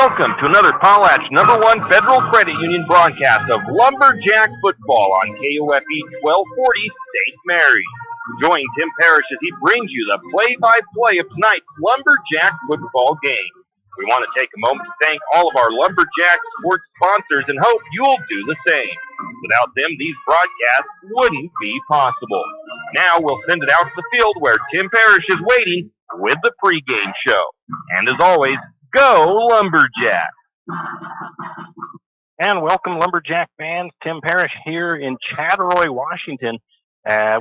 Welcome to another Potlatch #1 Federal Credit Union broadcast of Lumberjack football on KOFE 1240 St. Maries. Join Tim Parrish as he brings you the play-by-play of tonight's Lumberjack football game. We want to take a moment to thank all of our Lumberjack sports sponsors and hope you'll do the same. Without them, these broadcasts wouldn't be possible. Now we'll send it out to the field where Tim Parrish is waiting with the pregame show. And as always, go Lumberjack! And welcome, Lumberjack fans. Tim Parrish here in Chattaroy, Washington.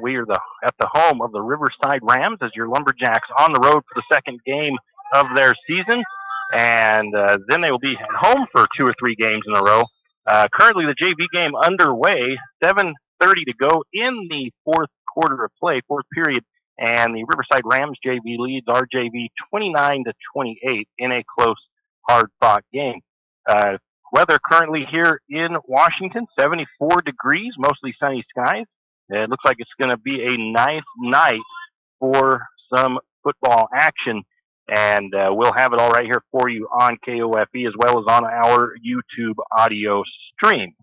We are at the home of the Riverside Rams as your Lumberjacks on the road for the second game of their season. And then they will be at home for 2 or 3 games in a row. Currently, the JV game underway, 7:30 to go in the fourth quarter of play, fourth period. And the Riverside Rams JV leads our JV 29-28 in a close, hard-fought game. Weather currently here in Washington, 74 degrees, mostly sunny skies. It looks like it's going to be a nice night for some football action. And we'll have it all right here for you on KOFE as well as on our YouTube audio stream.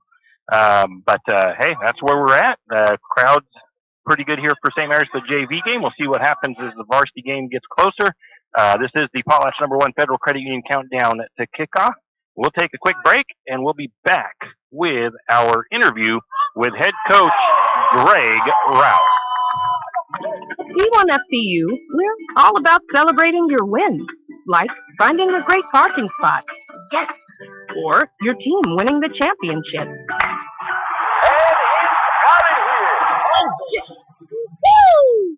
But hey, that's where we're at. Crowd's pretty good here for St. Maries for the JV game. We'll see what happens as the varsity game gets closer. This is the Potlatch #1 Federal Credit Union countdown to kickoff. We'll take a quick break, and we'll be back with our interview with head coach Greg Rouse. P1FCU, we're all about celebrating your wins, like finding a great parking spot, yes, or your team winning the championship. Oh, yes! Woo!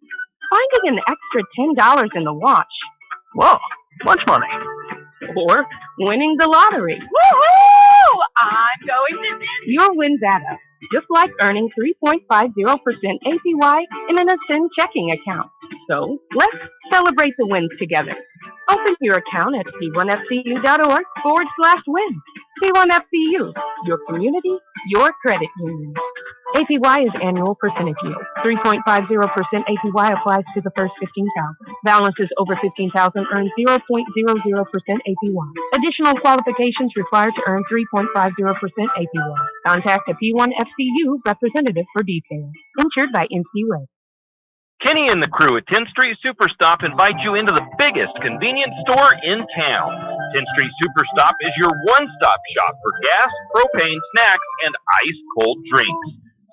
Finding an extra $10 in the watch. Whoa, lunch money. Or winning the lottery. Woohoo! I'm going to win. Your wins add up, just like earning 3.50% APY in an Ascend checking account. So let's celebrate the wins together. Open your account at p1fcu.org/win. P1FCU, your community, your credit union. APY is annual percentage yield. 3.50% APY applies to the first 15,000. Balances over 15,000 earn 0.00% APY. Additional qualifications required to earn 3.50% APY. Contact a P1FCU representative for details. Insured by NCUA. Kenny and the crew at 10th Street Superstop invite you into the biggest convenience store in town. 10th Street Superstop is your one-stop shop for gas, propane, snacks, and ice-cold drinks.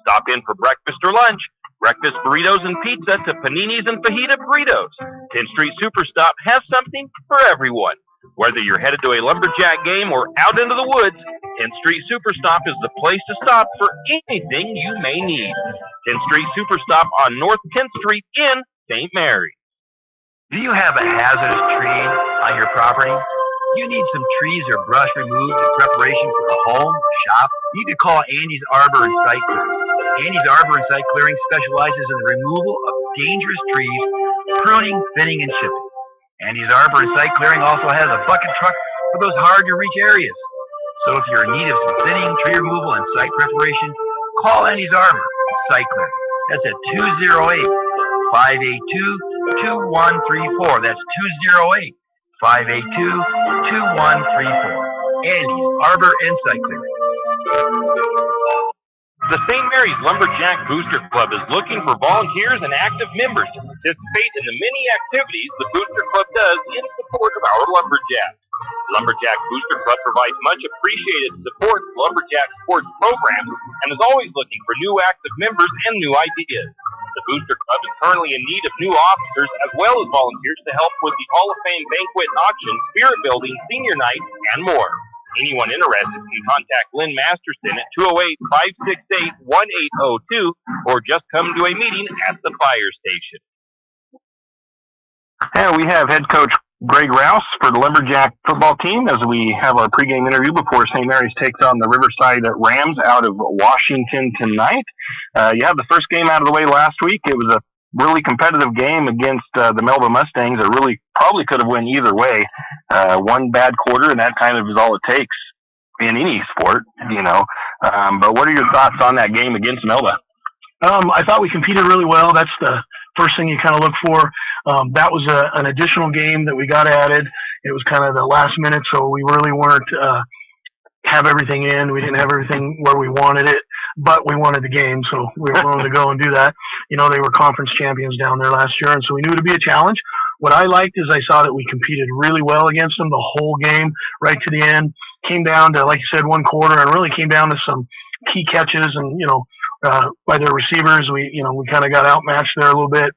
Stop in for breakfast or lunch, breakfast burritos and pizza to paninis and fajita burritos. 10th Street Superstop has something for everyone. Whether you're headed to a Lumberjack game or out into the woods, 10th Street Superstop is the place to stop for anything you may need. 10th Street Superstop on North 10th Street in St. Maries. Do you have a hazardous tree on your property? You need some trees or brush removed in preparation for a home or shop? You could call Andy's Arbor and Site Clearing. Andy's Arbor and Site Clearing specializes in the removal of dangerous trees, pruning, thinning, and chipping. Andy's Arbor and Site Clearing also has a bucket truck for those hard-to-reach areas. So if you're in need of some thinning, tree removal, and site preparation, call Andy's Arbor and Site Clearing. That's at 208-582-2134. That's 208-582-2134. Andy's Arbor and Site Clearing. The St. Maries Lumberjack Booster Club is looking for volunteers and active members to participate in the many activities the Booster Club does in support of our Lumberjacks. The Lumberjack Booster Club provides much appreciated support to Lumberjack sports programs and is always looking for new active members and new ideas. The Booster Club is currently in need of new officers as well as volunteers to help with the Hall of Fame banquet and auction, spirit building, senior night, and more. Anyone interested can contact Lynn Masterson at 208-568-1802 or just come to a meeting at the fire station. And we have head coach Greg Rouse for the Lumberjack football team as we have our pregame interview before St. Maries takes on the Riverside Rams out of Washington tonight. You had the first game out of the way last week. It was a really competitive game against the Melba Mustangs. It really probably could have went either way. One bad quarter, and that kind of is all it takes in any sport, you know. But what are your thoughts on that game against Melba? I thought we competed really well. That's the first thing you kind of look for. That was an additional game that we got added. It was kind of the last minute, so we really weren't have everything in. We didn't have everything where we wanted it, but we wanted the game, so we were willing to go and do that. You know, they were conference champions down there last year, and so we knew it would be a challenge. What I liked is I saw that we competed really well against them the whole game, right to the end. Came down to, like you said, one quarter, and really came down to some key catches, and by their receivers, we kind of got outmatched there a little bit.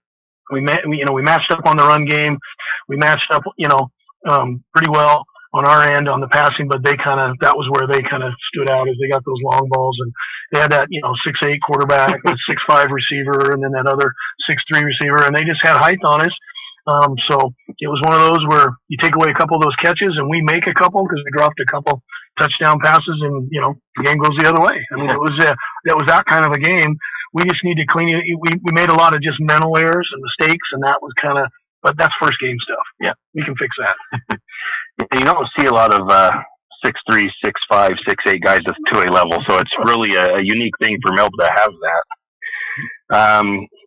We matched up on the run game. We matched up, pretty well on our end on the passing, but that was where they kind of stood out, as they got those long balls, and they had that 6'8" quarterback, that 6'5" receiver, and then that other 6'3" receiver, and they just had height on us. So it was one of those where you take away a couple of those catches, and we make a couple because we dropped a couple touchdown passes, and the game goes the other way. I mean, it was that kind of a game. We just need to clean it. We made a lot of just mental errors and mistakes, and that was but that's first game stuff. Yeah, we can fix that. You don't see a lot of 6'3", 6'5", 6'8" guys at the 2A level, so it's really a unique thing for Melba to have that.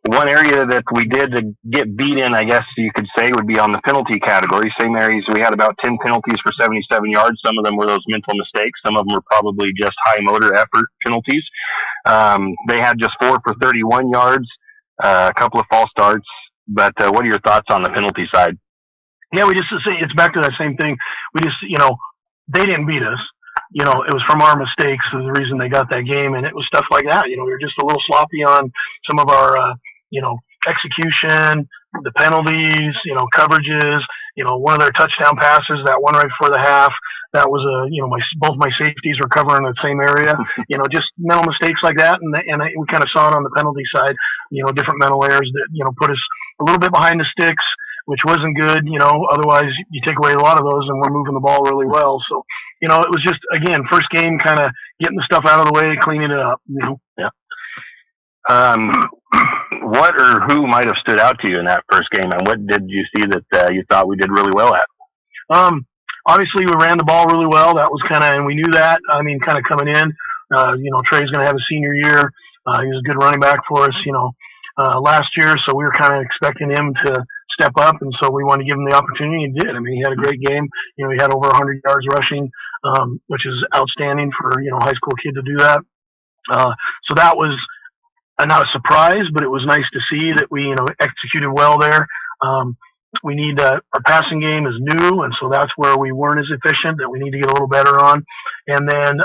One area that we did get beat in, I guess you could say, would be on the penalty category. St. Maries, we had about 10 penalties for 77 yards. Some of them were those mental mistakes. Some of them were probably just high motor effort penalties. They had just 4 for 31 yards, a couple of false starts. But what are your thoughts on the penalty side? Yeah, it's back to that same thing. We just, they didn't beat us. It was from our mistakes is the reason they got that game, and it was stuff like that. We were just a little sloppy on some of our, execution, the penalties, coverages. One of their touchdown passes, that one right before the half, that was both my safeties were covering the same area. Just mental mistakes like that, and we kind of saw it on the penalty side. Different mental errors that put us a little bit behind the sticks, which wasn't good. Otherwise you take away a lot of those, and we're moving the ball really well. So, it was just, again, first game, kind of getting the stuff out of the way, cleaning it up. Yeah. What or who might have stood out to you in that first game, and what did you see that you thought we did really well at? Obviously, we ran the ball really well. That was and we knew that. I mean, kind of coming in, Trey's going to have a senior year. He was a good running back for us, last year, so we were kind of expecting him to step up, and so we wanted to give him the opportunity, and he did. I mean, he had a great game. He had over 100 yards rushing, which is outstanding for a high school kid to do that. So that was not a surprise, but it was nice to see that we executed well there. We need our passing game is new, and so that's where we weren't as efficient, that we need to get a little better on. And then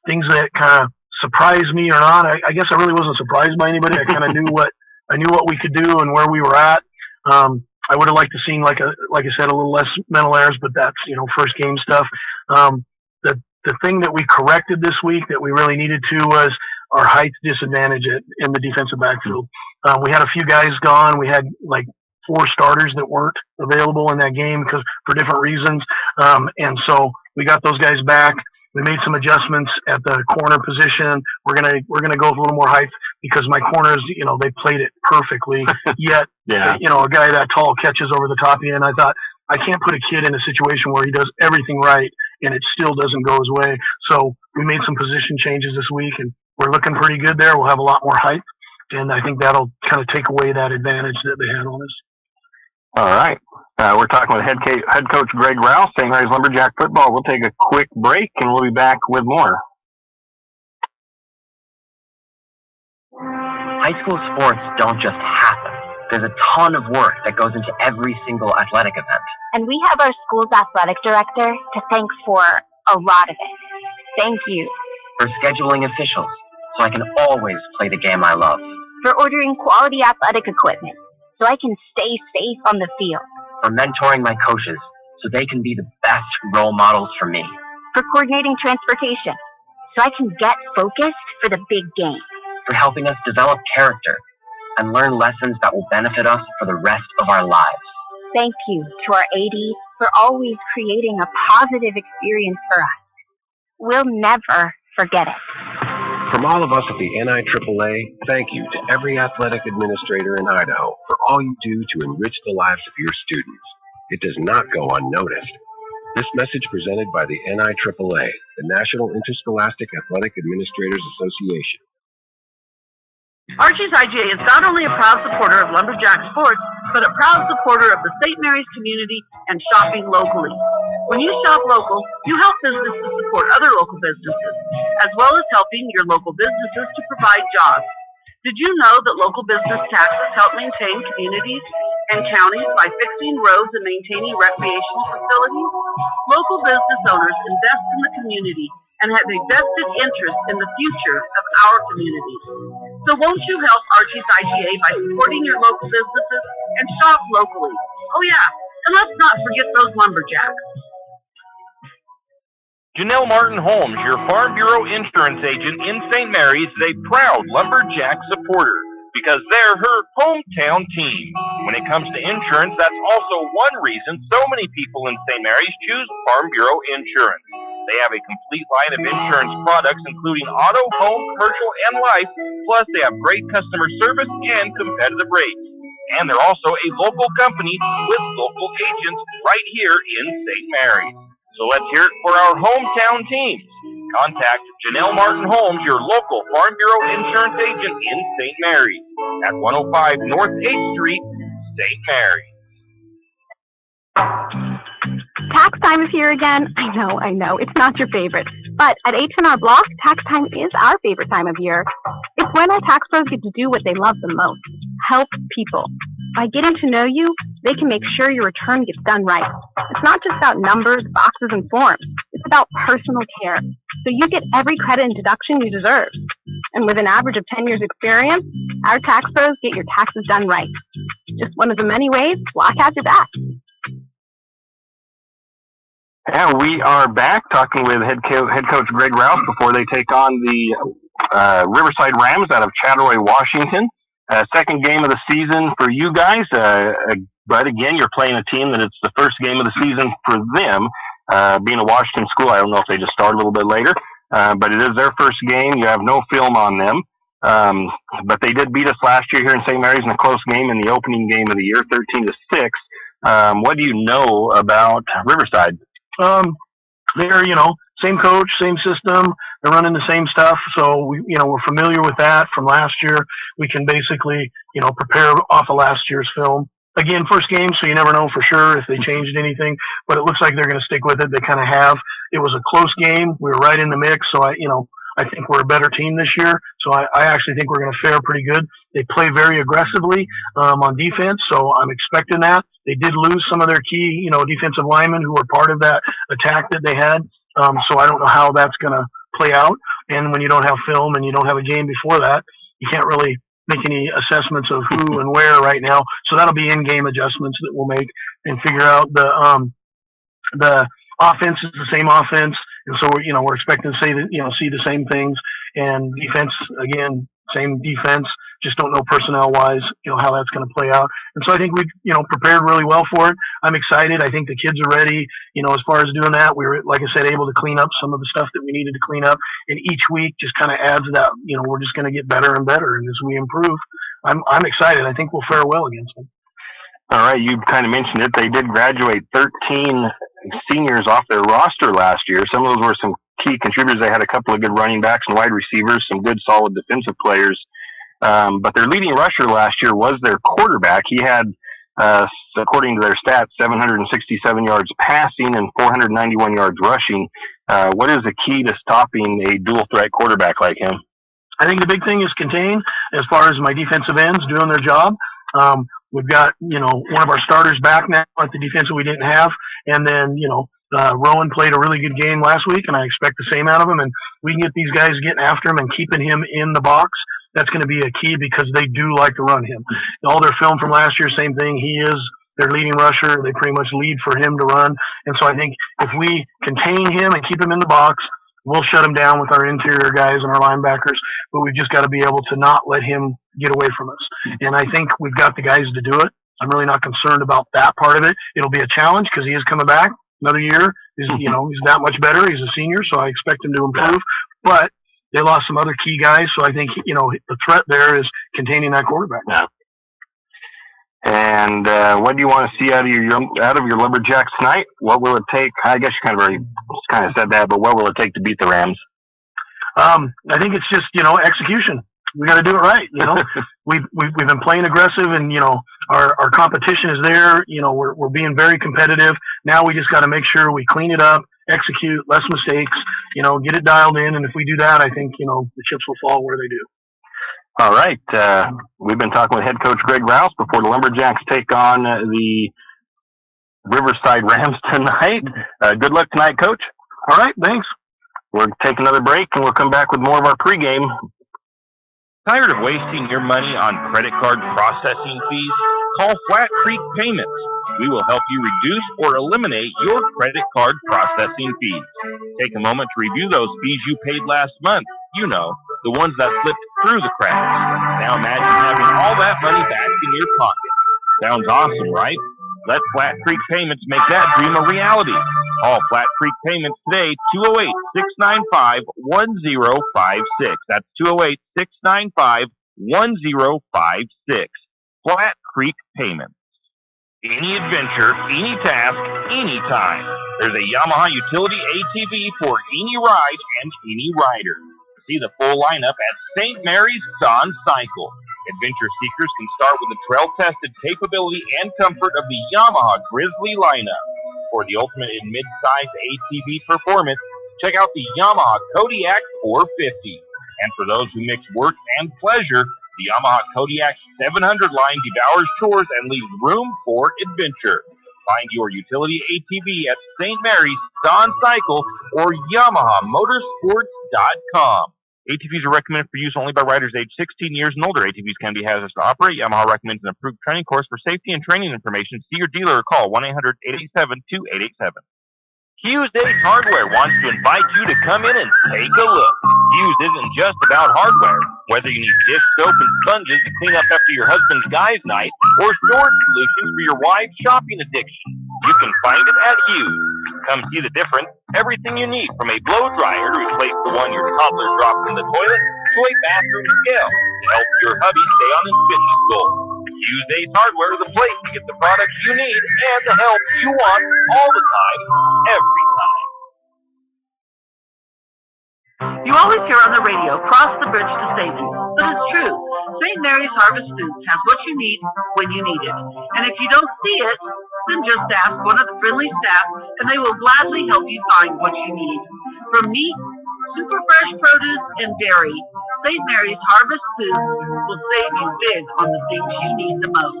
things that kind of surprised me or not, I guess I really wasn't surprised by anybody. I kind of knew what we could do and where we were at. I would have liked to seen, like I said, a little less mental errors, but that's first game stuff. The thing that we corrected this week that we really needed to was our height disadvantage in the defensive backfield. We had a few guys gone. We had like 4 starters that weren't available in that game because for different reasons. And so we got those guys back. We made some adjustments at the corner position. We're gonna go with a little more height because my corners, they played it perfectly. Yet, a guy that tall catches over the top of you, and I thought, I can't put a kid in a situation where he does everything right and it still doesn't go his way. So we made some position changes this week, and we're looking pretty good there. We'll have a lot more height, and I think that'll kind of take away that advantage that they had on us. All right. We're talking with head coach Greg Rouse, St. Maries Lumberjack football. We'll take a quick break, and we'll be back with more. High school sports don't just happen. There's a ton of work that goes into every single athletic event. And we have our school's athletic director to thank for a lot of it. Thank you. For scheduling officials, so I can always play the game I love. For ordering quality athletic equipment, so I can stay safe on the field. For mentoring my coaches, so they can be the best role models for me. For coordinating transportation, so I can get focused for the big game. For helping us develop character and learn lessons that will benefit us for the rest of our lives. Thank you to our ADs for always creating a positive experience for us. We'll never forget it. From all of us at the NIAAA, thank you to every athletic administrator in Idaho for all you do to enrich the lives of your students. It does not go unnoticed. This message presented by the NIAAA, the National Interscholastic Athletic Administrators Association. Archie's IGA is not only a proud supporter of Lumberjack sports, but a proud supporter of the St. Maries community and shopping locally. When you shop local, you help businesses support other local businesses, as well as helping your local businesses to provide jobs. Did you know that local business taxes help maintain communities and counties by fixing roads and maintaining recreational facilities? Local business owners invest in the community and have a vested interest in the future of our communities. So won't you help Archie's IGA by supporting your local businesses and shop locally? Oh yeah, and let's not forget those lumberjacks. Janelle Martin Holmes, your Farm Bureau insurance agent in St. Maries, is a proud Lumberjack supporter because they're her hometown team. When it comes to insurance, that's also one reason so many people in St. Maries choose Farm Bureau insurance. They have a complete line of insurance products, including auto, home, commercial, and life, plus they have great customer service and competitive rates. And they're also a local company with local agents right here in St. Maries. So let's hear it for our hometown teams. Contact Janelle Martin Holmes, your local Farm Bureau insurance agent in St. Maries at 105 North 8th Street, St. Maries. Tax time is here again. I know, it's not your favorite. But at H&R Block, tax time is our favorite time of year. It's when our tax pros get to do what they love the most, help people. By getting to know you, they can make sure your return gets done right. It's not just about numbers, boxes, and forms. It's about personal care. So you get every credit and deduction you deserve. And with an average of 10 years experience, our tax pros get your taxes done right. Just one of the many ways Block has your back. And we are back talking with head coach Greg Rouse before they take on the Riverside Rams out of Chattaroy, Washington. Second game of the season for you guys, but again, you're playing a team that it's the first game of the season for them. Being a Washington school, I don't know if they just start a little bit later, but it is their first game. You have no film on them, but they did beat us last year here in St. Maries in a close game in the opening game of the year, 13-6. What do you know about Riverside? They're, same coach, same system. They're running the same stuff. So we're familiar with that from last year. We can basically, prepare off of last year's film. Again, first game, so you never know for sure if they changed anything, but it looks like they're going to stick with it. They kind of have. It was a close game. We were right in the mix. So I think we're a better team this year. So I actually think we're going to fare pretty good. They play very aggressively, on defense. So I'm expecting that. They did lose some of their key, defensive linemen who were part of that attack that they had. So I don't know how that's going to play out. And when you don't have film and you don't have a game before that, you can't really make any assessments of who and where right now. So that'll be in-game adjustments that we'll make and figure out the offense is the same offense. And so we're expecting to see the same things, and defense, again, same defense, just don't know personnel-wise, how that's going to play out. And so I think we've, prepared really well for it. I'm excited. I think the kids are ready, as far as doing that. We were, like I said, able to clean up some of the stuff that we needed to clean up. And each week just kind of adds that, we're just going to get better and better. And as we improve, I'm excited. I think we'll fare well against them. All right, you kind of mentioned it. They did graduate 13 seniors off their roster last year. Some of those were some key contributors. They had a couple of good running backs and wide receivers, some good solid defensive players. But their leading rusher last year was their quarterback. He had, according to their stats, 767 yards passing and 491 yards rushing. What is the key to stopping a dual threat quarterback like him? I think the big thing is contain as far as my defensive ends doing their job. We've got, one of our starters back now at the defensive we didn't have. And then, Rowan played a really good game last week, and I expect the same out of him. And we can get these guys getting after him and keeping him in the box. That's going to be a key because they do like to run him. All their film from last year, same thing. He is their leading rusher. They pretty much lead for him to run. And so I think if we contain him and keep him in the box, we'll shut him down with our interior guys and our linebackers, but we've just got to be able to not let him get away from us. And I think we've got the guys to do it. I'm really not concerned about that part of it. It'll be a challenge because he is coming back another year. He's that much better. He's a senior, so I expect him to improve. But they lost some other key guys, so I think, the threat there is containing that quarterback. Yeah. And what do you want to see out of your Lumberjacks tonight? What will it take? I guess you kind of said that, but what will it take to beat the Rams? I think it's just, execution. we got to do it right. You know, we've been playing aggressive, and you know, our competition is there. You know, we're being very competitive. Now we just got to make sure we clean it up, execute, less mistakes. You know, get it dialed in, and if we do that, I think you know the chips will fall where they do. All right. We've been talking with head coach Greg Rouse before the Lumberjacks take on the Riverside Rams tonight. Good luck tonight, Coach. All right, thanks. We'll take another break, and we'll come back with more of our pregame. Tired of wasting your money on credit card processing fees? Call Flat Creek Payments. We will help you reduce or eliminate your credit card processing fees. Take a moment to review those fees you paid last month. You know, the ones that slipped through the cracks. Now imagine having all that money back in your pocket. Sounds awesome, right? Let Flat Creek Payments make that dream a reality. Call Flat Creek Payments today, 208-695-1056. That's 208-695-1056. Flat Creek Payments. Any adventure, any task, anytime. There's a Yamaha utility ATV for any ride and any rider. See the full lineup at St. Maries on Cycle. Adventure seekers can start with the trail-tested capability and comfort of the Yamaha Grizzly lineup. For the ultimate in mid-size ATV performance, check out the Yamaha Kodiak 450. And for those who mix work and pleasure, the Yamaha Kodiak 700 line devours chores and leaves room for adventure. Find your utility ATV at St. Mary's on Cycle or YamahaMotorsports.com. ATVs are recommended for use only by riders aged 16 years and older. ATVs can be hazardous to operate. Yamaha recommends an approved training course. For safety and training information, see your dealer or call 1-800-887-2887. Hughes Ace Hardware wants to invite you to come in and take a look. Hughes isn't just about hardware. Whether you need dish soap and sponges to clean up after your husband's guys' night or storage solutions for your wife's shopping addiction, you can find it at Hughes. Come see the difference. Everything you need, from a blow dryer to replace the one your toddler dropped in the toilet to a bathroom scale to help your hubby stay on his fitness goals. Hughes Ace Hardware is the place to get the products you need and the help you want all the time, every time. You always hear on the radio, cross the bridge to safety. But it's true. St. Mary's Harvest Foods has what you need when you need it. And if you don't see it, then just ask one of the friendly staff and they will gladly help you find what you need. From meat, super fresh produce, and dairy, St. Mary's Harvest Foods will save you big on the things you need the most.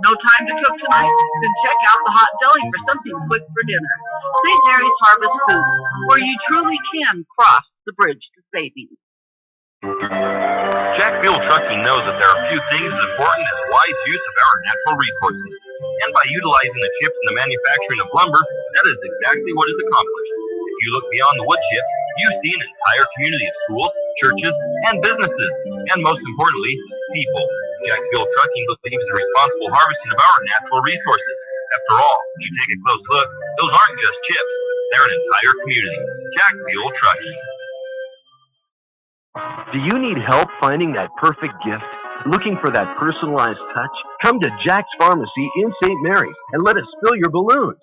No time to cook tonight? Then check out the hot deli for something quick for dinner. St. Mary's Harvest Foods, where you truly can cross the bridge to savings. Jack Fuel Trucking knows that there are few things as important as wise use of our natural resources. And by utilizing the chips in the manufacturing of lumber, that is exactly what is accomplished. If you look beyond the wood chips, you see an entire community of schools, churches, and businesses, and most importantly, people. Jack Fuel Trucking believes in the responsible harvesting of our natural resources. After all, when you take a close look, those aren't just chips, they're an entire community. Jack Fuel Trucking. Do you need help finding that perfect gift? Looking for that personalized touch? Come to Jack's Pharmacy in St. Mary's and let us fill your balloons.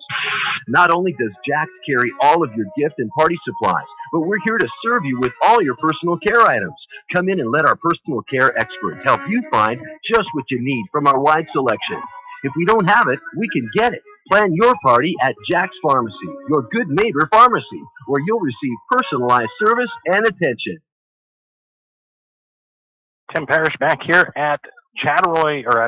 Not only does Jack's carry all of your gift and party supplies, but we're here to serve you with all your personal care items. Come in and let our personal care experts help you find just what you need from our wide selection. If we don't have it, we can get it. Plan your party at Jack's Pharmacy, your good neighbor pharmacy, where you'll receive personalized service and attention. Tim Parrish back here at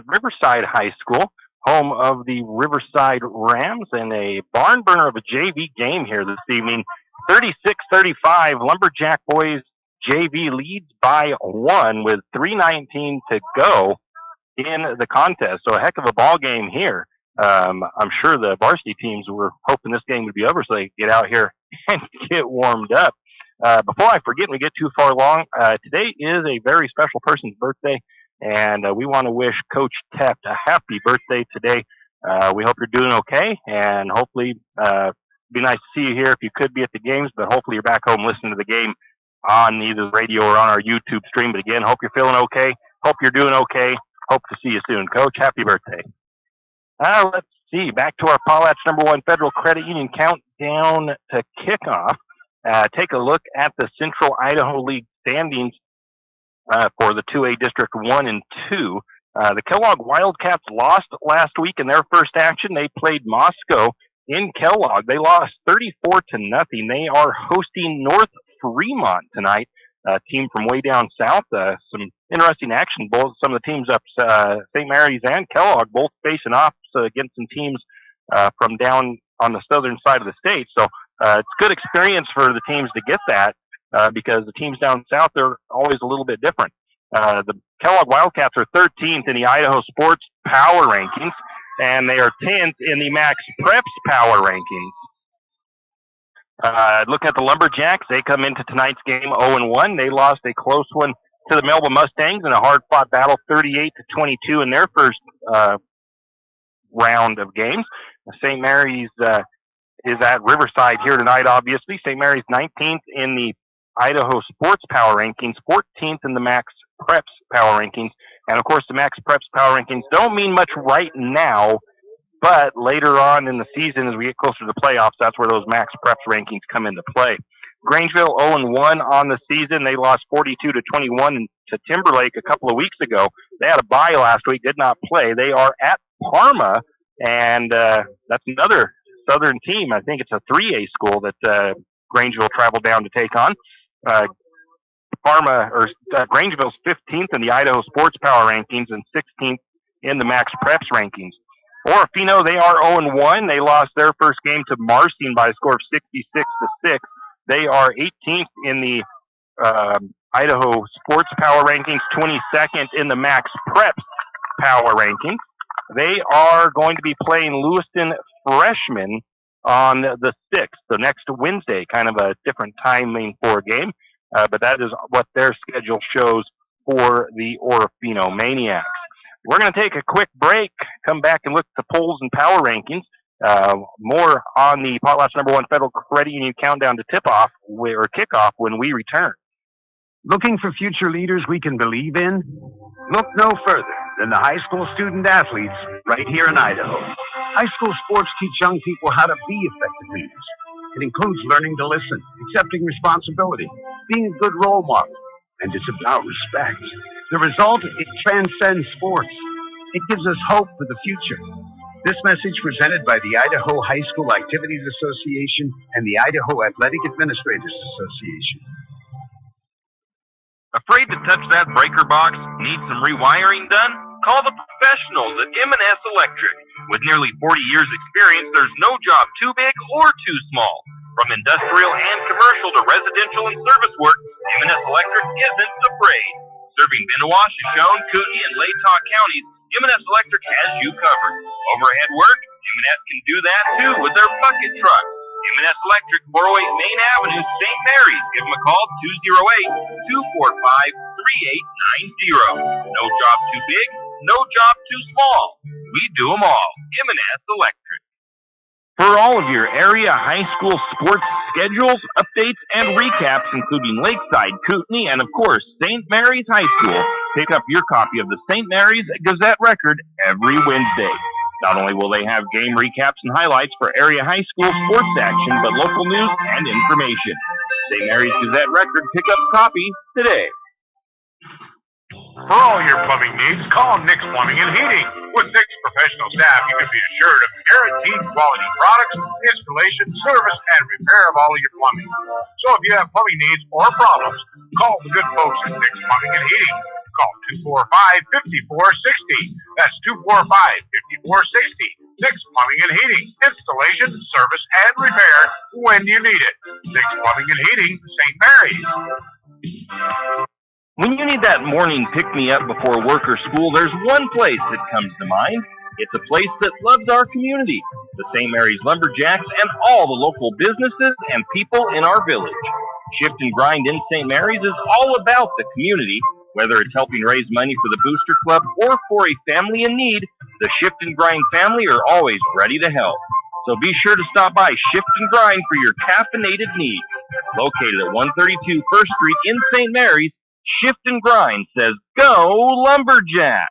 Riverside High School, home of the Riverside Rams, and a barn burner of a JV game here this evening. 36-35, Lumberjack boys JV leads by 1 with 3:19 to go in the contest. So a heck of a ball game here. I'm sure the varsity teams were hoping this game would be over so they could get out here and get warmed up. Before I forget and we get too far along, today is a very special person's birthday, and we want to wish Coach Teft a happy birthday today. We hope you're doing okay, and hopefully it'd be nice to see you here if you could be at the games, but hopefully you're back home listening to the game on either the radio or on our YouTube stream. But again, hope you're feeling okay. Hope you're doing okay. Hope to see you soon. Coach, happy birthday. Let's see. Back to our Paulette's #1 Federal Credit Union countdown to kickoff. Take a look at the Central Idaho League standings for the 2A District 1 and 2. The Kellogg Wildcats lost last week in their first action. They played Moscow in Kellogg. They lost 34-0. They are hosting North Fremont tonight, a team from way down south. Some interesting action. Both some of the teams up St. Maries and Kellogg both facing off against some teams from down on the southern side of the state. So it's good experience for the teams to get that because the teams down south are always a little bit different. The Kellogg Wildcats are 13th in the Idaho Sports Power Rankings, and they are 10th in the Max Preps Power Rankings. Look at the Lumberjacks. They come into tonight's game 0-1. They lost a close one to the Melba Mustangs in a hard-fought battle, 38-22 in their first round of games. St. Maries is at Riverside here tonight, obviously. St. Maries 19th in the Idaho Sports Power Rankings, 14th in the Max Preps Power Rankings. And, of course, the Max Preps Power Rankings don't mean much right now, but later on in the season, as we get closer to the playoffs, that's where those Max Preps rankings come into play. Grangeville 0-1 on the season. They lost 42-21 to Timberlake a couple of weeks ago. They had a bye last week, did not play. They are at Parma, and that's another southern team. I think it's a 3A school that Grangeville traveled down to take on. Grangeville's 15th in the Idaho Sports Power Rankings and 16th in the Max Preps rankings. Orofino, they are 0-1. They lost their first game to Marsing by a score of 66-6. They are 18th in the Idaho Sports Power Rankings, 22nd in the Max Preps Power Rankings. They are going to be playing Lewiston Freshmen on the 6th, the next Wednesday, kind of a different timing for a game, but that is what their schedule shows for the Orofino Maniacs. We're going to take a quick break, come back and look at the polls and power rankings. More on the Potlatch #1 Federal Credit Union countdown to tip-off or kickoff when we return. Looking for future leaders we can believe in? Look no further than the high school student athletes right here in Idaho. High school sports teach young people how to be effective leaders. It includes learning to listen, accepting responsibility, being a good role model, and it's about respect. The result, it transcends sports. It gives us hope for the future. This message presented by the Idaho High School Activities Association and the Idaho Athletic Administrators Association. Afraid to touch that breaker box? Need some rewiring done? Call the professionals at M&S Electric. With nearly 40 years experience, there's no job too big or too small. From industrial and commercial to residential and service work, M&S Electric isn't afraid. Serving Benoit, Shoshone, Kootenai, and Latah counties, M&S Electric has you covered. Overhead work? M&S can do that too with their bucket truck. M&S Electric, 408 Main Avenue, St. Maries. Give them a call, 208-245-3890. No job too big, no job too small. We do them all. M&S Electric. For all of your area high school sports schedules, updates, and recaps, including Lakeside, Kootenai, and of course, St. Maries High School, pick up your copy of the St. Maries Gazette Record every Wednesday. Not only will they have game recaps and highlights for area high school sports action, but local news and information. St. Maries Gazette Record, pick up a copy today. For all your plumbing needs, call Nick's Plumbing and Heating. With Nick's professional staff, you can be assured of guaranteed quality products, installation, service, and repair of all of your plumbing. So if you have plumbing needs or problems, call the good folks at Nick's Plumbing and Heating. Call 245-5460. That's 245-5460. Nick's Plumbing and Heating. Installation, service, and repair when you need it. Nick's Plumbing and Heating, St. Maries. When you need that morning pick-me-up before work or school, there's one place that comes to mind. It's a place that loves our community, the St. Maries Lumberjacks, and all the local businesses and people in our village. Shift and Grind in St. Maries is all about the community. Whether it's helping raise money for the Booster Club or for a family in need, the Shift and Grind family are always ready to help. So be sure to stop by Shift and Grind for your caffeinated needs. Located at 132 First Street in St. Maries, Shift and Grind says, go Lumberjack!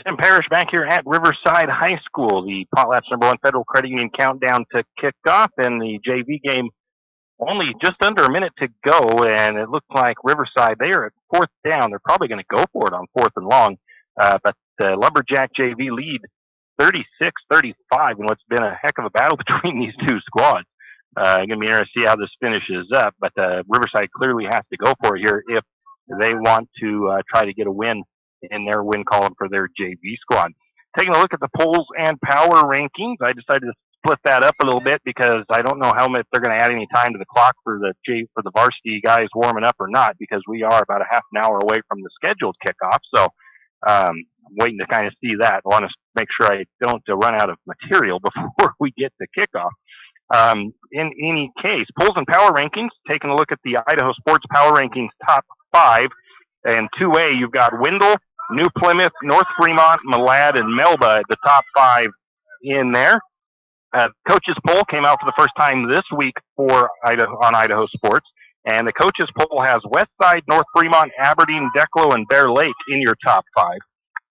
Tim Parrish back here at Riverside High School. The Potlatch #1 Federal Credit Union countdown to kick off, and the JV game only just under a minute to go, and it looks like Riverside, they are at fourth down. They're probably going to go for it on fourth and long, but the Lumberjack JV lead 36-35 in what's been a heck of a battle between these two squads. Going to be interesting to see how this finishes up, but Riverside clearly has to go for it here if they want to try to get a win in their win column for their JV squad. Taking a look at the polls and power rankings, I decided to split that up a little bit because I don't know how much they're going to add any time to the clock for the varsity guys warming up or not, because we are about a half an hour away from the scheduled kickoff. So I'm waiting to kind of see that. I want to make sure I don't run out of material before we get to kickoff. In any case, polls and power rankings, taking a look at the Idaho Sports Power Rankings top 5. And 2A, you've got Wendell, New Plymouth, North Fremont, Malad, and Melba at the top 5 in there. Coaches poll came out for the first time this week for Idaho Sports, and the coaches poll has Westside, North Fremont, Aberdeen, Declo, and Bear Lake in your top 5.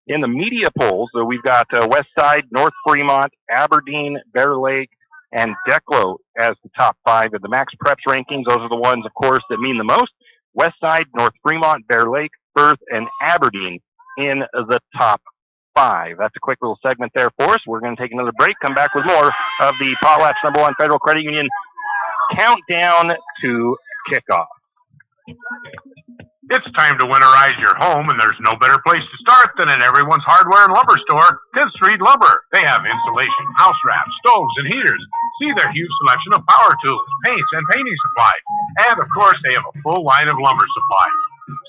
In the media polls, we've got Westside, North Fremont, Aberdeen, Bear Lake, and Declo as the top 5. Of the Max Preps rankings, those are the ones, of course, that mean the most. Westside, North Fremont, Bear Lake, Firth, and Aberdeen in the top 5. That's a quick little segment there for us. We're going to take another break, come back with more of the Potlatch #1 Federal Credit Union countdown to kickoff. It's time to winterize your home, and there's no better place to start than at everyone's hardware and lumber store, 10th Street Lumber. They have insulation, house wraps, stoves, and heaters. See their huge selection of power tools, paints, and painting supplies. And, of course, they have a full line of lumber supplies.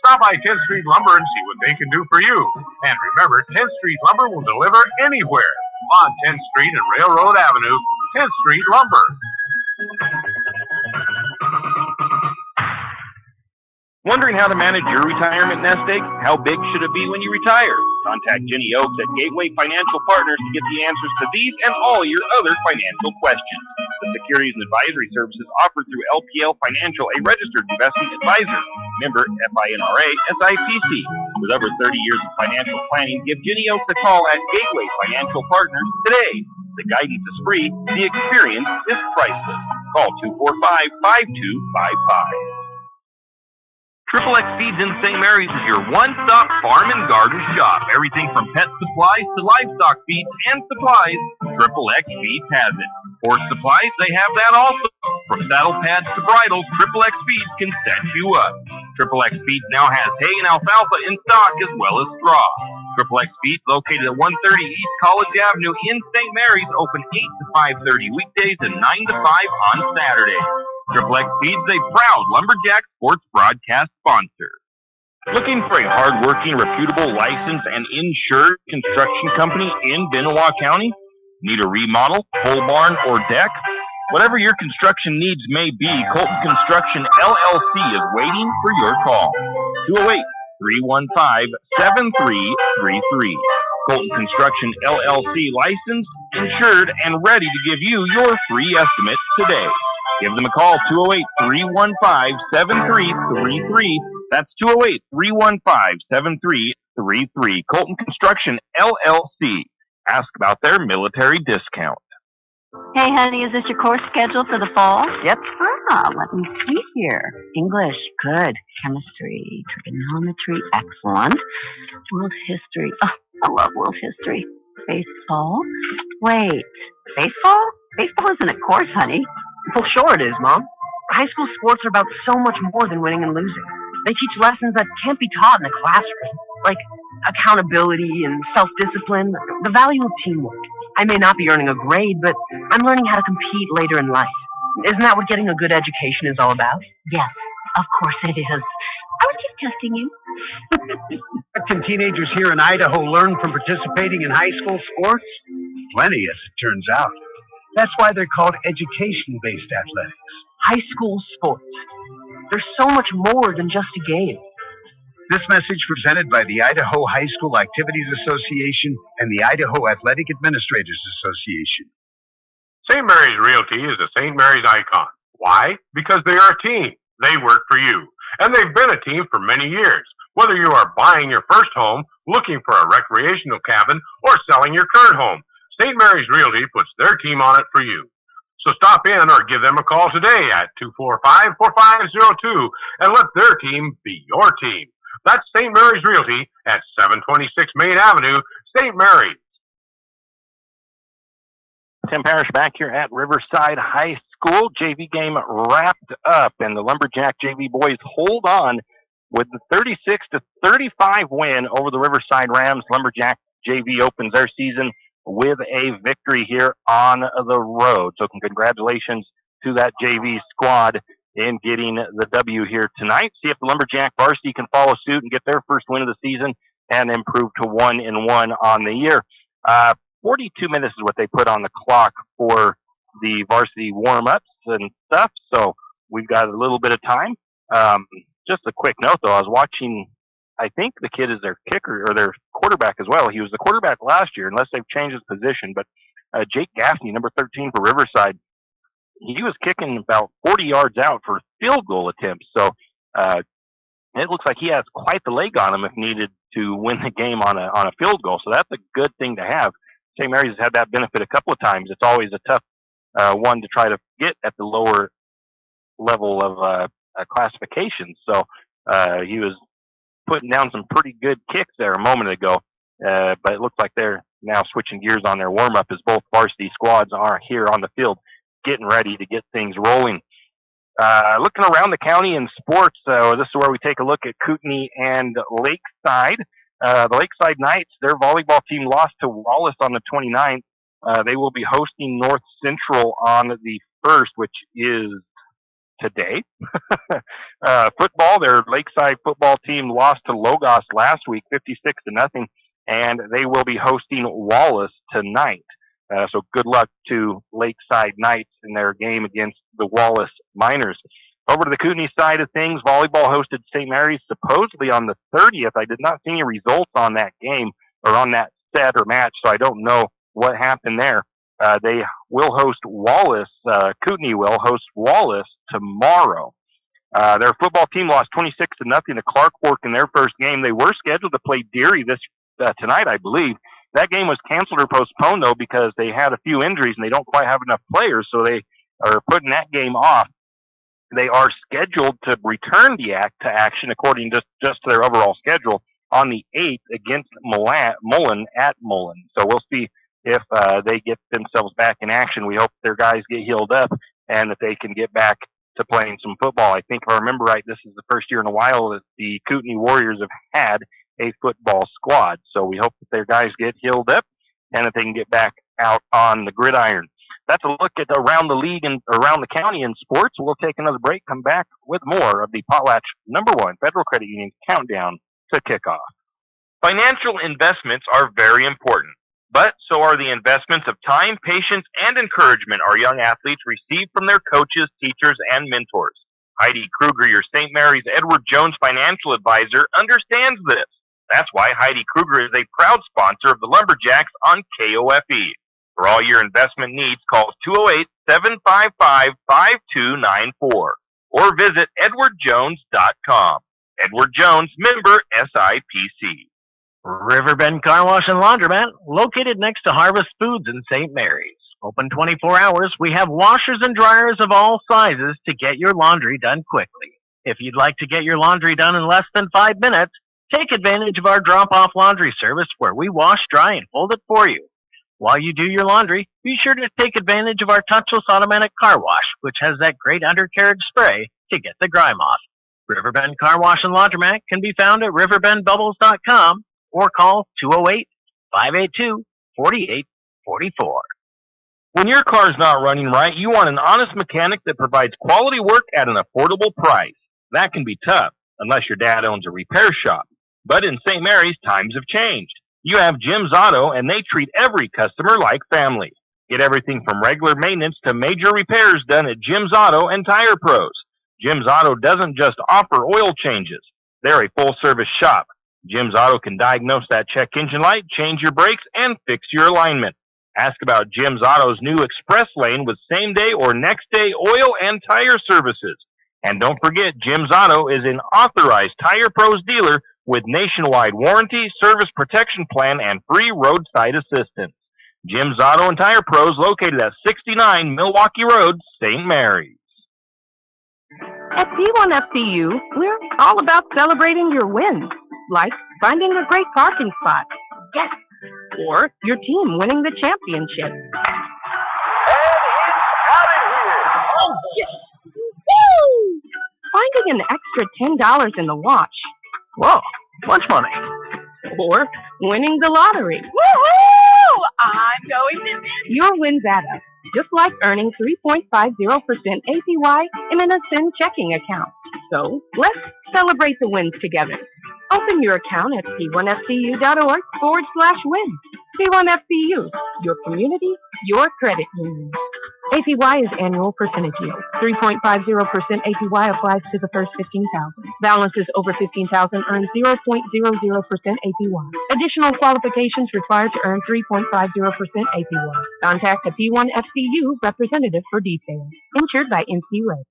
Stop by 10th Street Lumber and see what they can do for you. And remember, 10th Street Lumber will deliver anywhere on 10th Street and Railroad Avenue, 10th Street Lumber. Wondering how to manage your retirement nest egg? How big should it be when you retire? Contact Jenny Oaks at Gateway Financial Partners to get the answers to these and all your other financial questions. The securities and advisory services offered through LPL Financial, a registered investment advisor. Member FINRA SIPC. With over 30 years of financial planning, give Jenny Oaks a call at Gateway Financial Partners today. The guidance is free. The experience is priceless. Call 245-5255. Triple X Feeds in St. Maries is your one-stop farm and garden shop. Everything from pet supplies to livestock feeds and supplies, Triple X Feeds has it. Horse supplies, they have that also. From saddle pads to bridles, Triple X Feeds can set you up. Triple X Feeds now has hay and alfalfa in stock as well as straw. Triple X Feeds, located at 130 East College Avenue in St. Maries, open 8 to 5:30 weekdays and 9 to 5 on Saturdays. Triple X Feeds, a proud Lumberjack sports broadcast sponsor. Looking for a hard-working, reputable, licensed, and insured construction company in Benoit County? Need a remodel, pole barn, or deck? Whatever your construction needs may be, Colton Construction LLC is waiting for your call. 208-315-7333. Colton Construction LLC, licensed, insured, and ready to give you your free estimate today. Give them a call, 208-315-7333. That's 208-315-7333. Colton Construction LLC. Ask about their military discount. Hey, honey, is this your course schedule for the fall? Yep. Let me see here. English, good. Chemistry, trigonometry, excellent. World history, oh, I love world history. Baseball. Wait, baseball? Baseball isn't a course, honey. Well, sure it is, Mom. High school sports are about so much more than winning and losing. They teach lessons that can't be taught in the classroom, like accountability and self-discipline, the value of teamwork. I may not be earning a grade, but I'm learning how to compete later in life. Isn't that what getting a good education is all about? Yes, of course it is. I was just testing you. What can teenagers here in Idaho learn from participating in high school sports? Plenty, as it turns out. That's why they're called education-based athletics. High school sports. They're so much more than just a game. This message presented by the Idaho High School Activities Association and the Idaho Athletic Administrators Association. St. Maries Realty is a St. Maries icon. Why? Because they are a team. They work for you. And they've been a team for many years. Whether you are buying your first home, looking for a recreational cabin, or selling your current home, St. Maries Realty puts their team on it for you. So stop in or give them a call today at 245-4502 and let their team be your team. That's St. Maries Realty at 726 Main Avenue, St. Maries. Tim Parrish back here at Riverside High School. JV game wrapped up, and the Lumberjack JV boys hold on with the 36-35 win over the Riverside Rams. Lumberjack JV opens their season with a victory here on the road. So congratulations to that JV squad in getting the W here tonight. See if the Lumberjack varsity can follow suit and get their first win of the season and improve to 1-1 on the year. 42 minutes is what they put on the clock for the varsity warm-ups and stuff, so we've got a little bit of time. Just a quick note, though, I was watching, I think the kid is their kicker, or their quarterback as well. He was the quarterback last year, unless they've changed his position, but Jake Gaffney, number 13 for Riverside, he was kicking about 40 yards out for field goal attempts, so it looks like he has quite the leg on him if needed to win the game on a field goal, so that's a good thing to have. St. Mary's has had that benefit a couple of times. It's always a tough one to try to get at the lower level of classification. So he was putting down some pretty good kicks there a moment ago, but it looks like they're now switching gears on their warm-up as both varsity squads are here on the field getting ready to get things rolling. Looking around the county in sports, this is where we take a look at Kootenai and Lakeside. The Lakeside Knights, their volleyball team lost to Wallace on the 29th. They will be hosting North Central on the 1st, which is today. Football, their Lakeside football team lost to Logos last week, 56-0, and they will be hosting Wallace tonight. So good luck to Lakeside Knights in their game against the Wallace Miners. Over to the Kootenai side of things, volleyball hosted St. Mary's supposedly on the 30th. I did not see any results on that game or on that set or match, so I don't know what happened there. They will host Wallace. Kootenai will host Wallace tomorrow. Their football team lost 26-0 to Clark Fork in their first game. They were scheduled to play Deary tonight, I believe. That game was canceled or postponed, though, because they had a few injuries and they don't quite have enough players, so they are putting that game off. They are scheduled to return to action according just to their overall schedule on the 8th against Mullen at Mullen. So we'll see if they get themselves back in action. We hope their guys get healed up and that they can get back to playing some football. I think if I remember right, this is the first year in a while that the Kootenai Warriors have had a football squad. So we hope that their guys get healed up and that they can get back out on the gridiron. That's a look at around the league and around the county in sports. We'll take another break, come back with more of the Potlatch #1 Federal Credit Union countdown to kickoff. Financial investments are very important, but so are the investments of time, patience, and encouragement our young athletes receive from their coaches, teachers, and mentors. Heidi Kruger, your St. Mary's Edward Jones financial advisor, understands this. That's why Heidi Kruger is a proud sponsor of the Lumberjacks on KOFE. For all your investment needs, call 208-755-5294 or visit edwardjones.com. Edward Jones, member SIPC. Riverbend Car Wash and Laundromat, located next to Harvest Foods in St. Mary's. Open 24 hours, we have washers and dryers of all sizes to get your laundry done quickly. If you'd like to get your laundry done in less than 5 minutes, take advantage of our drop-off laundry service where we wash, dry, and fold it for you. While you do your laundry, be sure to take advantage of our touchless automatic car wash, which has that great undercarriage spray to get the grime off. Riverbend Car Wash and Laundromat can be found at riverbendbubbles.com or call 208-582-4844. When your car's not running right, you want an honest mechanic that provides quality work at an affordable price. That can be tough, unless your dad owns a repair shop. But in St. Mary's, times have changed. You have Jim's Auto, and they treat every customer like family. Get everything from regular maintenance to major repairs done at Jim's Auto and Tire Pros. Jim's Auto doesn't just offer oil changes. They're a full-service shop. Jim's Auto can diagnose that check engine light, change your brakes, and fix your alignment. Ask about Jim's Auto's new Express Lane with same-day or next-day oil and tire services. And don't forget, Jim's Auto is an authorized Tire Pros dealer with nationwide warranty, service protection plan, and free roadside assistance. Jim's Auto and Tire Pros, located at 69 Milwaukee Road, St. Mary's. At P1FCU, we're all about celebrating your wins, like finding a great parking spot. Yes! Or your team winning the championship. Oh, yes! Woo! Finding an extra $10 in the watch. Whoa, lunch money. Or winning the lottery. Woohoo! I'm going to Disney. Your wins add up, just like earning 3.50% APY in an Ascend checking account. So let's celebrate the wins together. Open your account at p1fcu.org/win. P1FCU, your community, your credit union. APY is annual percentage yield. 3.50% APY applies to the first 15,000. Balances over 15,000 earn 0.00% APY. Additional qualifications required to earn 3.50% APY. Contact a P1FCU representative for details. Insured by NCUA.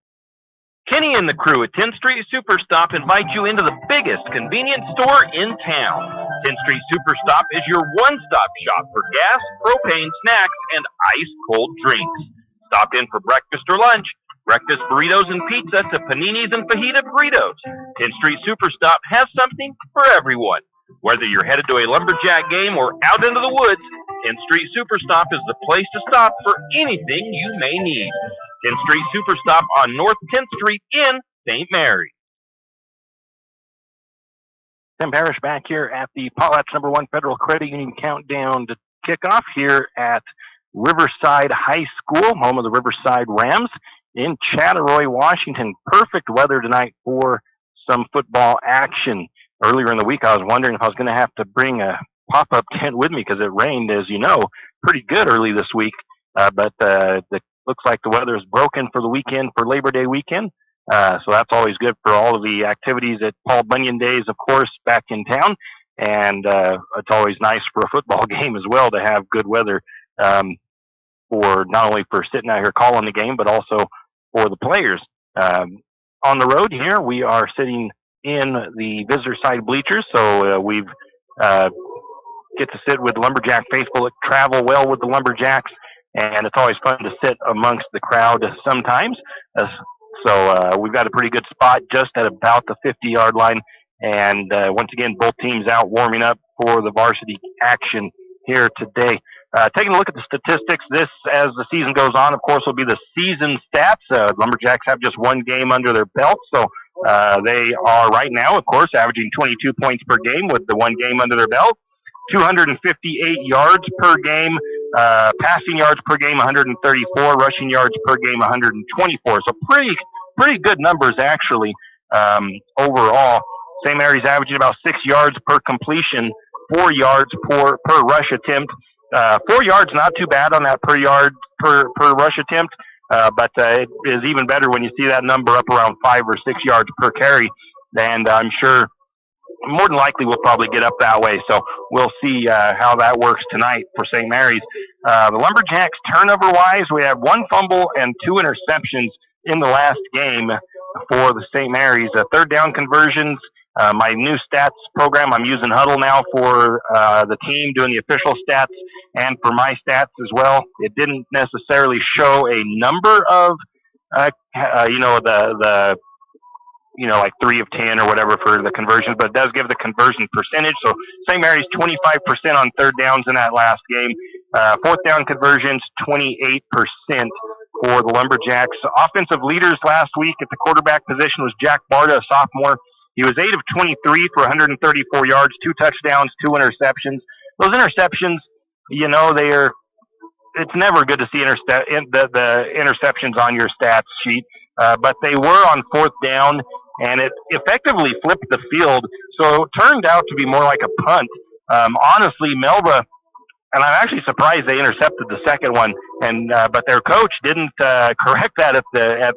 Kenny and the crew at 10th Street Superstop invite you into the biggest convenience store in town. 10th Street Superstop is your one-stop shop for gas, propane, snacks, and ice-cold drinks. Stop in for breakfast or lunch, breakfast burritos and pizza to paninis and fajita burritos. 10th Street Superstop has something for everyone. Whether you're headed to a Lumberjack game or out into the woods, 10th Street Superstop is the place to stop for anything you may need. 10th Street Superstop on North 10th Street in St. Mary's. Tim Parrish back here at the Potlatch #1 Federal Credit Union countdown to kickoff here at Riverside High School, home of the Riverside Rams in Chattaroy, Washington. Perfect weather tonight for some football action. Earlier in the week, I was wondering if I was going to have to bring a pop-up tent with me because it rained, as you know, pretty good early this week. But it looks like the weather is broken for the weekend, for Labor Day weekend. So that's always good for all of the activities at Paul Bunyan Days, of course, back in town. And it's always nice for a football game as well to have good weather, for not only for sitting out here calling the game, but also for the players. On the road here, we are sitting in the visitor side bleachers, so we've get to sit with Lumberjack faithful that travel well with the Lumberjacks, and it's always fun to sit amongst the crowd sometimes. So we've got a pretty good spot just at about the 50-yard line, and once again, both teams out warming up for the varsity action here today. Taking a look at the statistics, this, as the season goes on, of course, will be the season stats. Lumberjacks have just one game under their belt, so they are right now, of course, averaging 22 points per game with the one game under their belt, 258 yards per game, passing yards per game 134, rushing yards per game 124. So pretty good numbers, actually, overall. St. Mary's averaging about 6 yards per completion, 4 yards per rush attempt. 4 yards, not too bad on that per rush attempt, but it is even better when you see that number up around 5 or 6 yards per carry. And I'm sure more than likely we'll probably get up that way. So we'll see how that works tonight for St. Mary's. The Lumberjacks, turnover-wise, we have 1 fumble and 2 interceptions in the last game for the St. Mary's. Third down conversions. My new stats program, I'm using Huddle now for the team, doing the official stats and for my stats as well. It didn't necessarily show a number of, like 3 of 10 or whatever for the conversions, but it does give the conversion percentage. So St. Mary's 25% on third downs in that last game. Fourth down conversions, 28% for the Lumberjacks. Offensive leaders last week at the quarterback position was Jack Barta, a sophomore. He was 8 of 23 for 134 yards, 2 touchdowns, 2 interceptions. Those interceptions, it's never good to see the interceptions on your stats sheet, but they were on fourth down, and it effectively flipped the field. So it turned out to be more like a punt. Honestly, Melba, and I'm actually surprised they intercepted the second one, but their coach didn't correct that at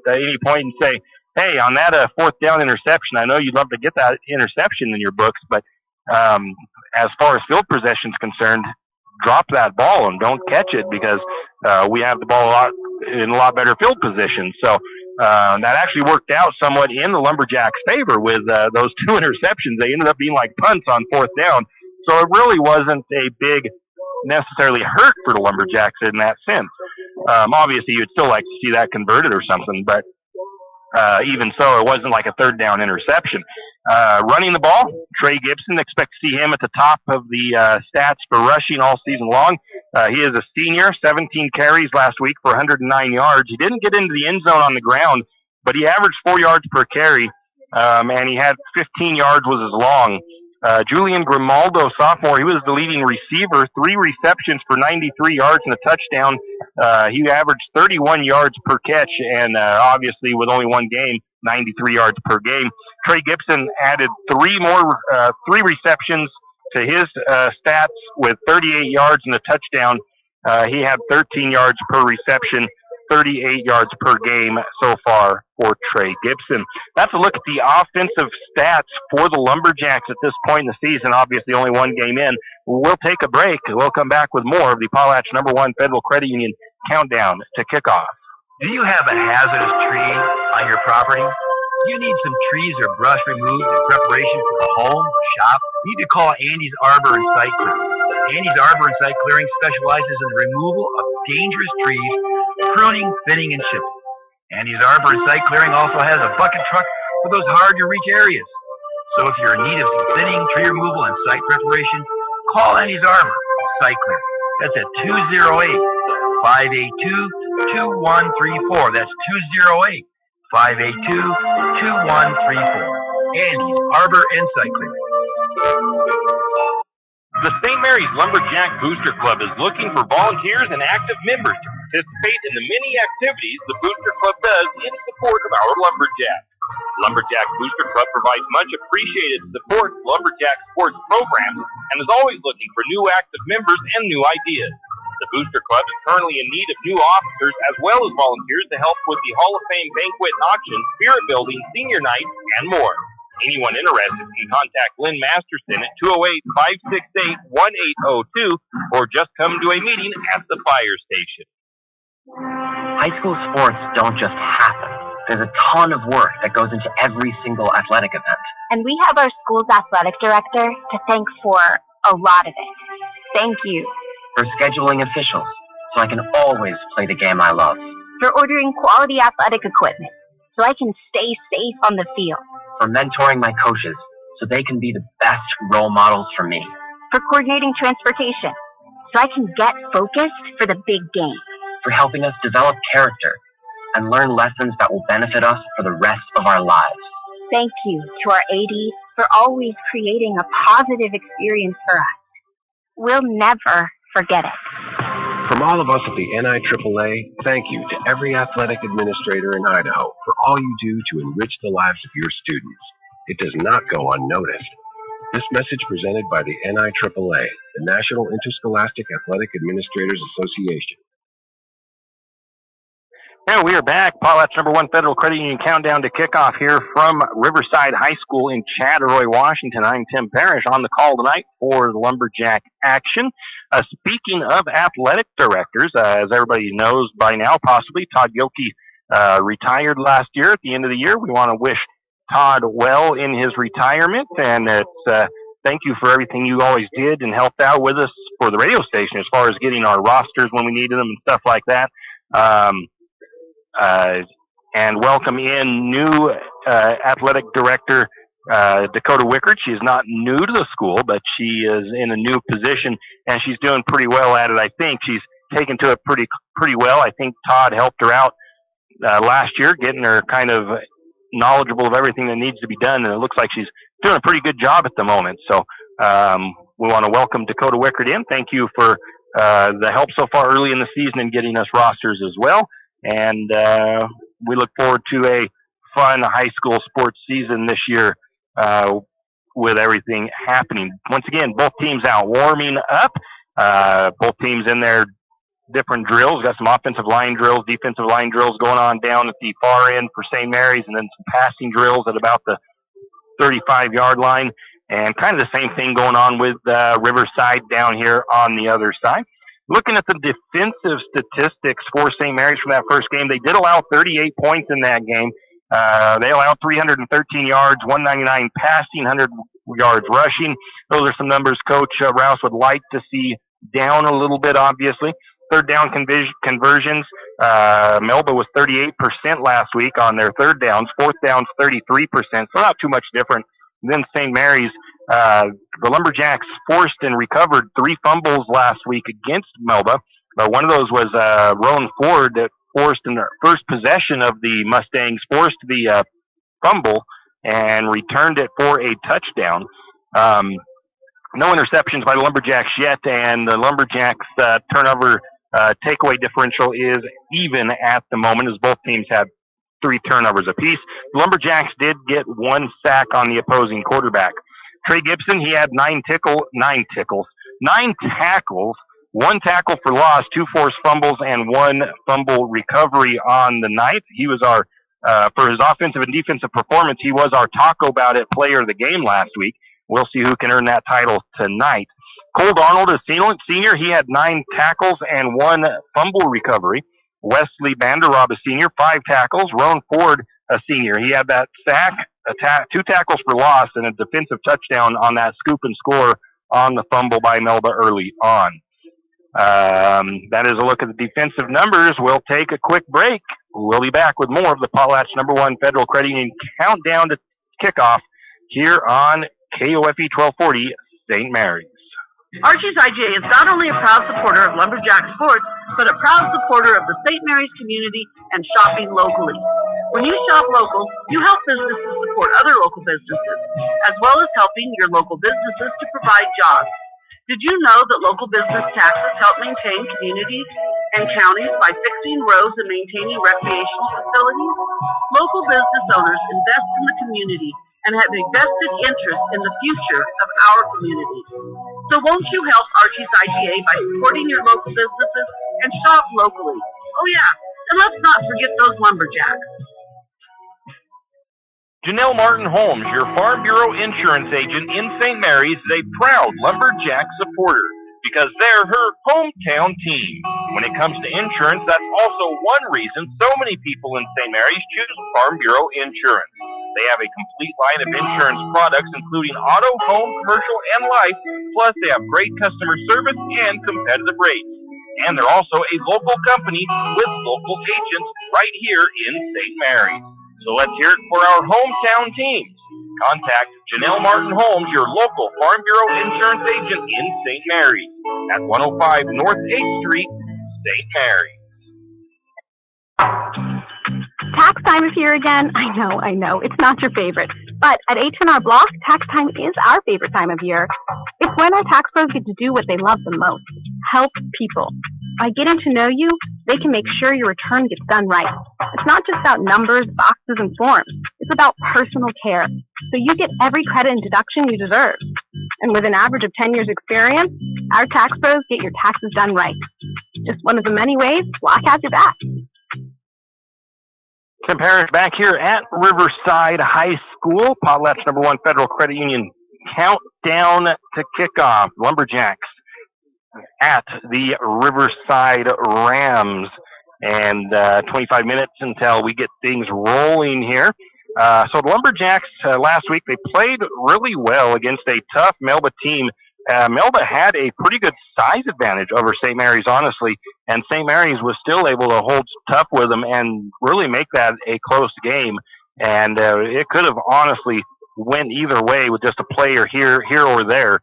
any point and say, hey, on that fourth down interception, I know you'd love to get that interception in your books, but as far as field possession is concerned, drop that ball and don't catch it because we have the ball in a lot better field position. So that actually worked out somewhat in the Lumberjacks' favor with those 2 interceptions. They ended up being like punts on fourth down. So it really wasn't a big necessarily hurt for the Lumberjacks in that sense. Obviously, you'd still like to see that converted or something, but even so, it wasn't like a third down interception. Running the ball, Trey Gibson, expect to see him at the top of the stats for rushing all season long. He is a senior, 17 carries last week for 109 yards. He didn't get into the end zone on the ground, but he averaged 4 yards per carry, and he had 15 yards was his long. Julian Grimaldo, sophomore, he was the leading receiver, 3 receptions for 93 yards and a touchdown. He averaged 31 yards per catch, and obviously with only one game, 93 yards per game. Trey Gibson added 3 receptions to his stats with 38 yards and a touchdown. He had 13 yards per reception, 38 yards per game so far for Trey Gibson. That's a look at the offensive stats for the Lumberjacks at this point in the season. Obviously, only one game in. We'll take a break. We'll come back with more of the Potlatch #1 Federal Credit Union countdown to kickoff. Do you have a hazardous tree on your property? You need some trees or brush removed in preparation for the home or shop? You need to call Andy's Arbor and Site Clearing. Andy's Arbor and Site Clearing specializes in the removal of dangerous trees, pruning, thinning, and chipping. Andy's Arbor and Site Clearing also has a bucket truck for those hard-to-reach areas. So if you're in need of some thinning, tree removal, and site preparation, call Andy's Arbor and Site Clearing. That's at 208-582-2134. That's 208-582-2134. Andy's Arbor and Site Clearing. The St. Maries Lumberjack Booster Club is looking for volunteers and active members to participate in the many activities the Booster Club does in support of our Lumberjacks. Lumberjack Booster Club provides much appreciated support to Lumberjack sports programs and is always looking for new active members and new ideas. The Booster Club is currently in need of new officers as well as volunteers to help with the Hall of Fame banquet and auction, spirit building, senior night, and more. Anyone interested can contact Lynn Masterson at 208-568-1802 or just come to a meeting at the fire station. High school sports don't just happen. There's a ton of work that goes into every single athletic event. And we have our school's athletic director to thank for a lot of it. Thank you. For scheduling officials, so I can always play the game I love. For ordering quality athletic equipment, so I can stay safe on the field. For mentoring my coaches, so they can be the best role models for me. For coordinating transportation, so I can get focused for the big game. For helping us develop character and learn lessons that will benefit us for the rest of our lives. Thank you to our AD for always creating a positive experience for us. We'll never forget it. From all of us at the NIAAA, thank you to every athletic administrator in Idaho for all you do to enrich the lives of your students. It does not go unnoticed. This message presented by the NIAAA, the National Interscholastic Athletic Administrators Association. And we are back. Potlatch #1 Federal Credit Union countdown to kickoff here from Riverside High School in Chattaroy, Washington. I'm Tim Parrish on the call tonight for the Lumberjack action. Speaking of athletic directors, as everybody knows by now, possibly, Todd Gilkey retired last year. At the end of the year, we want to wish Todd well in his retirement, and it's thank you for everything you always did and helped out with us for the radio station as far as getting our rosters when we needed them and stuff like that. And welcome in new athletic director Dakota Wickert. She's not new to the school, but she is in a new position, and she's doing pretty well at it. I think she's taken to it pretty well. I think Todd helped her out last year, getting her kind of knowledgeable of everything that needs to be done, and it looks like she's doing a pretty good job at the moment. So we want to welcome Dakota Wickert in. Thank you for the help so far early in the season and getting us rosters as well. And we look forward to a fun high school sports season this year with everything happening. Once again, both teams out warming up. Both teams in their different drills. Got some offensive line drills, defensive line drills going on down at the far end for St. Mary's, and then some passing drills at about the 35-yard line. And kind of the same thing going on with Riverside down here on the other side. Looking at the defensive statistics for St. Mary's from that first game, they did allow 38 points in that game. They allowed 313 yards, 199 passing, 100 yards rushing. Those are some numbers Coach Rouse would like to see down a little bit, obviously. Third down conversions, Melba was 38% last week on their third downs. Fourth downs, 33%, so not too much different than St. Mary's. The Lumberjacks forced and recovered 3 fumbles last week against Melba. One of those was Rowan Ford that forced in the first possession of the Mustangs, forced the fumble and returned it for a touchdown. No interceptions by the Lumberjacks yet, and the Lumberjacks turnover takeaway differential is even at the moment, as both teams had 3 turnovers apiece. The Lumberjacks did get 1 sack on the opposing quarterback. Trey Gibson, he had 9 tackles, 1 tackle for loss, 2 forced fumbles, and 1 fumble recovery on the night. He was our, for his offensive and defensive performance, he was our Talk About It player of the game last week. We'll see who can earn that title tonight. Cole Darnold, a senior, he had 9 tackles and 1 fumble recovery. Wesley Vanderrob, a senior, 5 tackles. Rowan Ford, a senior, he had that sack, 2 tackles for loss, and a defensive touchdown on that scoop and score on the fumble by Melba early on. That is a look at the defensive numbers. We'll take a quick break. We'll be back with more of the Potlatch #1 Federal Credit Union countdown to kickoff here on KOFE 1240 St. Mary's. Archie's IGA is not only a proud supporter of Lumberjack sports, but a proud supporter of the St. Mary's community and shopping locally. When you shop local, you help businesses support other local businesses, as well as helping your local businesses to provide jobs. Did you know that local business taxes help maintain communities and counties by fixing roads and maintaining recreational facilities? Local business owners invest in the community and have a vested interest in the future of our community. So won't you help Archie's IGA by supporting your local businesses and shop locally? Oh yeah, and let's not forget those Lumberjacks. Janelle Martin Holmes, your Farm Bureau insurance agent in St. Mary's, is a proud Lumberjack supporter because they're her hometown team. When it comes to insurance, that's also one reason so many people in St. Mary's choose Farm Bureau insurance. They have a complete line of insurance products, including auto, home, commercial, and life, plus they have great customer service and competitive rates. And they're also a local company with local agents right here in St. Mary's. So let's hear it for our hometown teams. Contact Janelle Martin Holmes, your local Farm Bureau insurance agent in St. Mary's at 105 North 8th Street, St. Mary's. Tax time is here again. I know, it's not your favorite. But at H&R Block, tax time is our favorite time of year. It's when our tax pros get to do what they love the most, help people. By getting to know you, they can make sure your return gets done right. It's not just about numbers, boxes, and forms. It's about personal care. So you get every credit and deduction you deserve. And with an average of 10 years experience, our tax pros get your taxes done right. Just one of the many ways Block has your back. Tim Parrish back here at Riverside High School. Potlatch #1 Federal Credit Union countdown to kickoff. Lumberjacks at the Riverside Rams. And 25 minutes until we get things rolling here. So the Lumberjacks last week, they played really well against a tough Melba team. Melba had a pretty good size advantage over St. Mary's, honestly, and St. Mary's was still able to hold tough with them and really make that a close game. And it could have honestly went either way with just a player here or there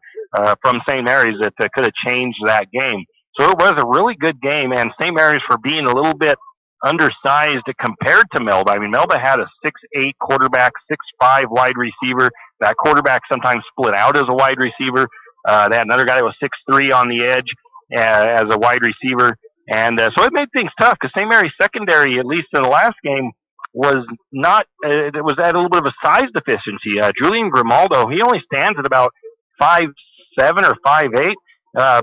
from St. Mary's that could have changed that game. So it was a really good game, and St. Mary's, for being a little bit undersized compared to Melba. I mean, Melba had a 6'8" quarterback, 6'5" wide receiver. That quarterback sometimes split out as a wide receiver. They had another guy that was 6'3" on the edge as a wide receiver. And so it made things tough because St. Mary's secondary, at least in the last game, was not, it was at a little bit of a size deficiency. Julian Grimaldo, he only stands at about 5'7" or 5'8",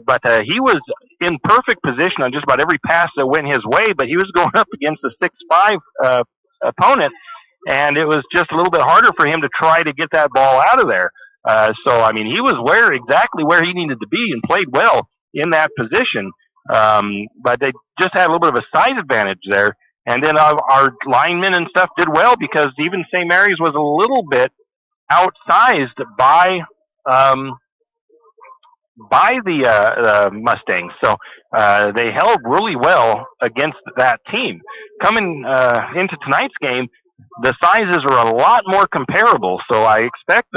but he was in perfect position on just about every pass that went his way, but he was going up against a 6'5" opponent, and it was just a little bit harder for him to try to get that ball out of there. So, I mean, he was exactly where he needed to be and played well in that position. But they just had a little bit of a size advantage there. And then our linemen and stuff did well because even St. Mary's was a little bit outsized by by the Mustangs. So they held really well against that team. Coming into tonight's game, the sizes are a lot more comparable. So I expect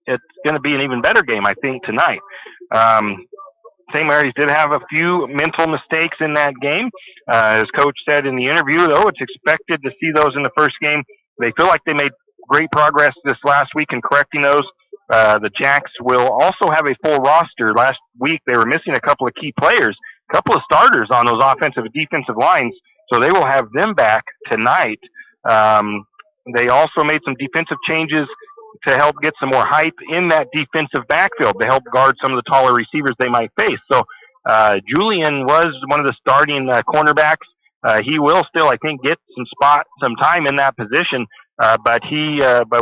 it's going to be an even better game, I think, tonight. St. Mary's did have a few mental mistakes in that game. As Coach said in the interview, though, it's expected to see those in the first game. They feel like they made great progress this last week in correcting those. The Jacks will also have a full roster. Last week they were missing a couple of key players, a couple of starters on those offensive and defensive lines, so they will have them back tonight. They also made some defensive changes to help get some more height in that defensive backfield to help guard some of the taller receivers they might face. So Julian was one of the starting cornerbacks. He will still, I think, get some time in that position. But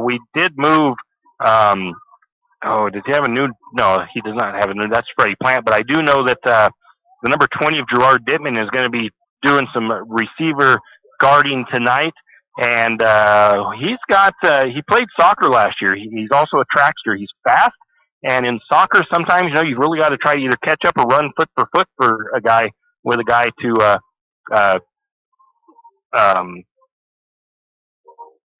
we did move. Does he have a new? No, he does not have a new. That's Freddie Plant. But I do know that the number 20 of Gerard Dittman is going to be doing some receiver guarding tonight. And he played soccer last year. He's also a trackster. He's fast. And in soccer, sometimes, you've really got to try to either catch up or run foot for a guy to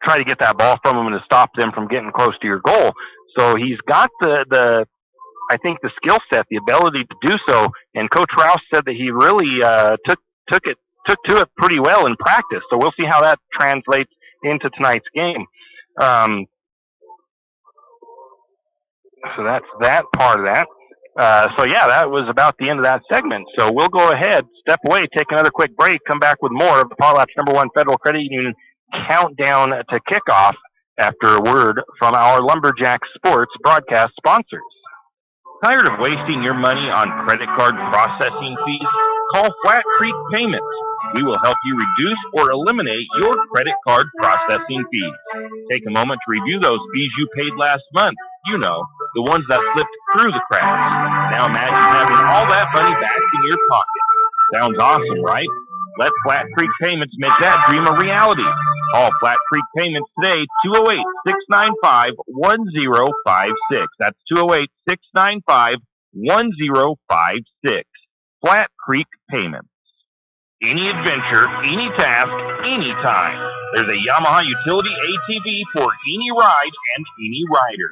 try to get that ball from him and to stop them from getting close to your goal. So he's got I think the skill set, the ability to do so. And Coach Rouse said that he really took to it pretty well in practice. So we'll see how that translates into tonight's game. So that's that part of that. That was about the end of that segment. So we'll go ahead, step away, take another quick break, come back with more of the Potlatch #1 Federal Credit Union countdown to kickoff after a word from our Lumberjack Sports broadcast sponsors. Tired of wasting your money on credit card processing fees? Call Flat Creek Payments. We will help you reduce or eliminate your credit card processing fees. Take a moment to review those fees you paid last month. The ones that slipped through the cracks. Now imagine having all that money back in your pocket. Sounds awesome, right? Let Flat Creek Payments make that dream a reality. Call Flat Creek Payments today, 208-695-1056. That's 208-695-1056. Flat Creek Payments. Any adventure, any task, anytime. There's a Yamaha utility ATV for any ride and any rider.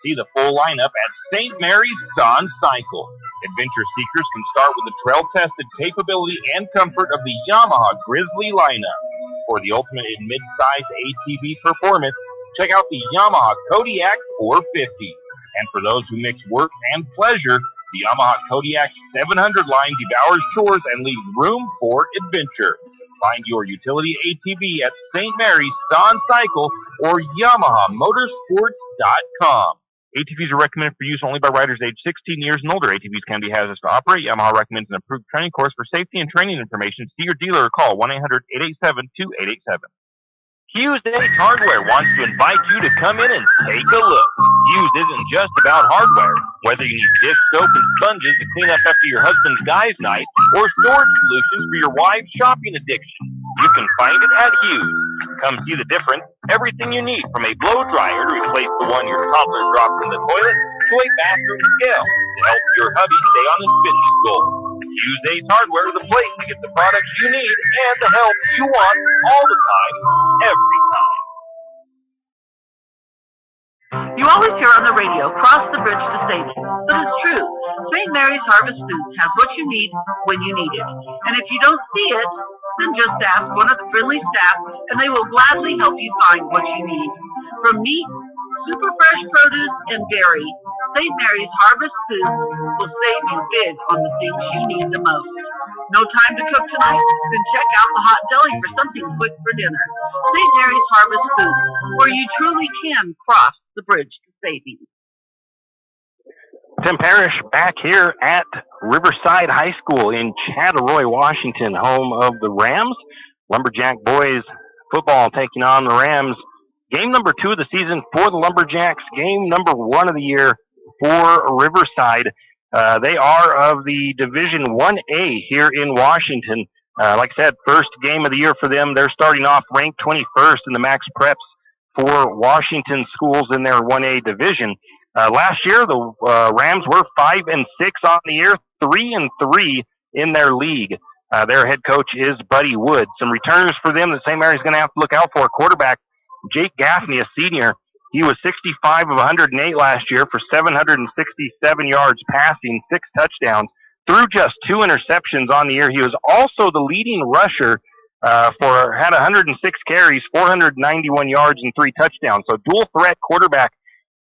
See the full lineup at St. Maries Sun Cycle. Adventure seekers can start with the trail-tested capability and comfort of the Yamaha Grizzly lineup. For the ultimate in mid-size ATV performance, check out the Yamaha Kodiak 450. And for those who mix work and pleasure, the Yamaha Kodiak 700 line devours chores and leaves room for adventure. Find your utility ATV at St. Maries Sun Cycle or YamahaMotorsports.com. ATVs are recommended for use only by riders aged 16 years and older. ATVs can be hazardous to operate. Yamaha recommends an approved training course. For safety and training information, see your dealer or call 1-800-887-2887. Hughes Ace Hardware wants to invite you to come in and take a look. Hughes isn't just about hardware. Whether you need dish soap and sponges to clean up after your husband's guys' night or storage solutions for your wife's shopping addiction, you can find it at Hughes. Come see the difference. Everything you need, from a blow dryer to replace the one your toddler dropped in the toilet to a bathroom scale to help your hubby stay on his fitness goal. Hughes Ace Hardware is the place to get the products you need and the help you want all the time, every time. You always hear on the radio, cross the bridge to safety. But it's true. St. Mary's Harvest Foods has what you need when you need it. And if you don't see it, then just ask one of the friendly staff and they will gladly help you find what you need. From meat, super fresh produce, and dairy, St. Mary's Harvest Foods will save you big on the things you need the most. No time to cook tonight? Then check out the Hot Deli for something quick for dinner. St. Mary's Harvest Foods, where you truly can cross the bridge to savings. Tim Parrish back here at Riverside High School in Chattaroy, Washington, home of the Rams. Lumberjack boys football taking on the Rams. Game number 2 of the season for the Lumberjacks. Game number 1 of the year for Riverside. They are of the Division 1A here in Washington. Like I said, first game of the year for them. They're starting off ranked 21st in the Max Preps for Washington schools in their 1A division. Last year, the Rams were 5-6 on the year, 3-3 in their league. Their head coach is Buddy Wood. Some returners for them that St. Mary's going to have to look out for. Quarterback Jake Gaffney, a senior. He was 65 of 108 last year for 767 yards passing, 6 touchdowns, threw just 2 interceptions on the year. He was also the leading rusher had 106 carries, 491 yards, and 3 touchdowns. So dual threat quarterback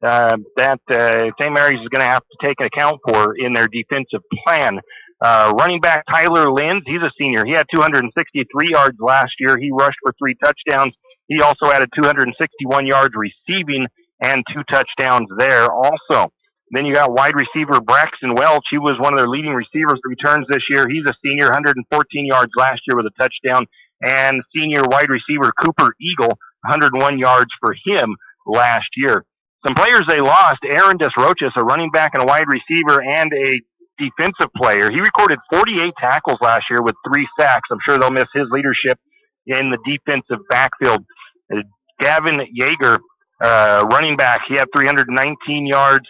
that St. Mary's is going to have to take an account for in their defensive plan. Running back Tyler Lenz, he's a senior. He had 263 yards last year. He rushed for 3 touchdowns. He also added 261 yards receiving and 2 touchdowns there also. Then you got wide receiver Braxton Welch. He was one of their leading receivers for returns this year. He's a senior, 114 yards last year with a touchdown. And senior wide receiver Cooper Eagle, 101 yards for him last year. Some players they lost, Aaron Desrochas, a running back and a wide receiver, and a defensive player. He recorded 48 tackles last year with 3 sacks. I'm sure they'll miss his leadership in the defensive backfield. Gavin Yeager, running back, he had 319 yards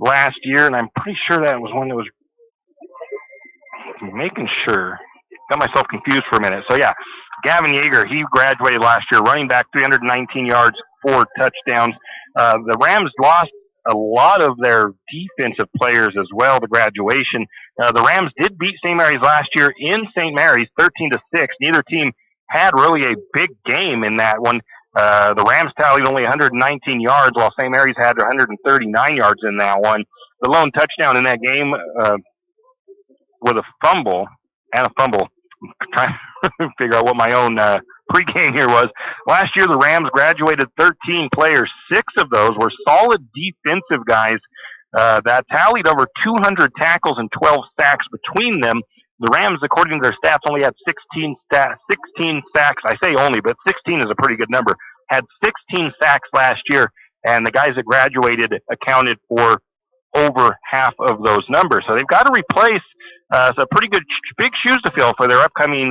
last year, and I'm pretty sure that was one that was making sure. Got myself confused for a minute. So, yeah, Gavin Yeager, he graduated last year, running back, 319 yards, 4 touchdowns. The Rams lost a lot of their defensive players as well to graduation. The Rams did beat St. Mary's last year in St. Mary's, 13-6. Neither team had really a big game in that one. The Rams tallied only 119 yards, while St. Mary's had 139 yards in that one. The lone touchdown in that game with a fumble. I'm trying to figure out what my own pregame here was. Last year, the Rams graduated 13 players. 6 of those were solid defensive guys that tallied over 200 tackles and 12 sacks between them. The Rams, according to their stats, only had 16 sacks. I say only, but 16 is a pretty good number. Had 16 sacks last year, and the guys that graduated accounted for over half of those numbers. So they've got to replace some pretty good, big shoes to fill for their upcoming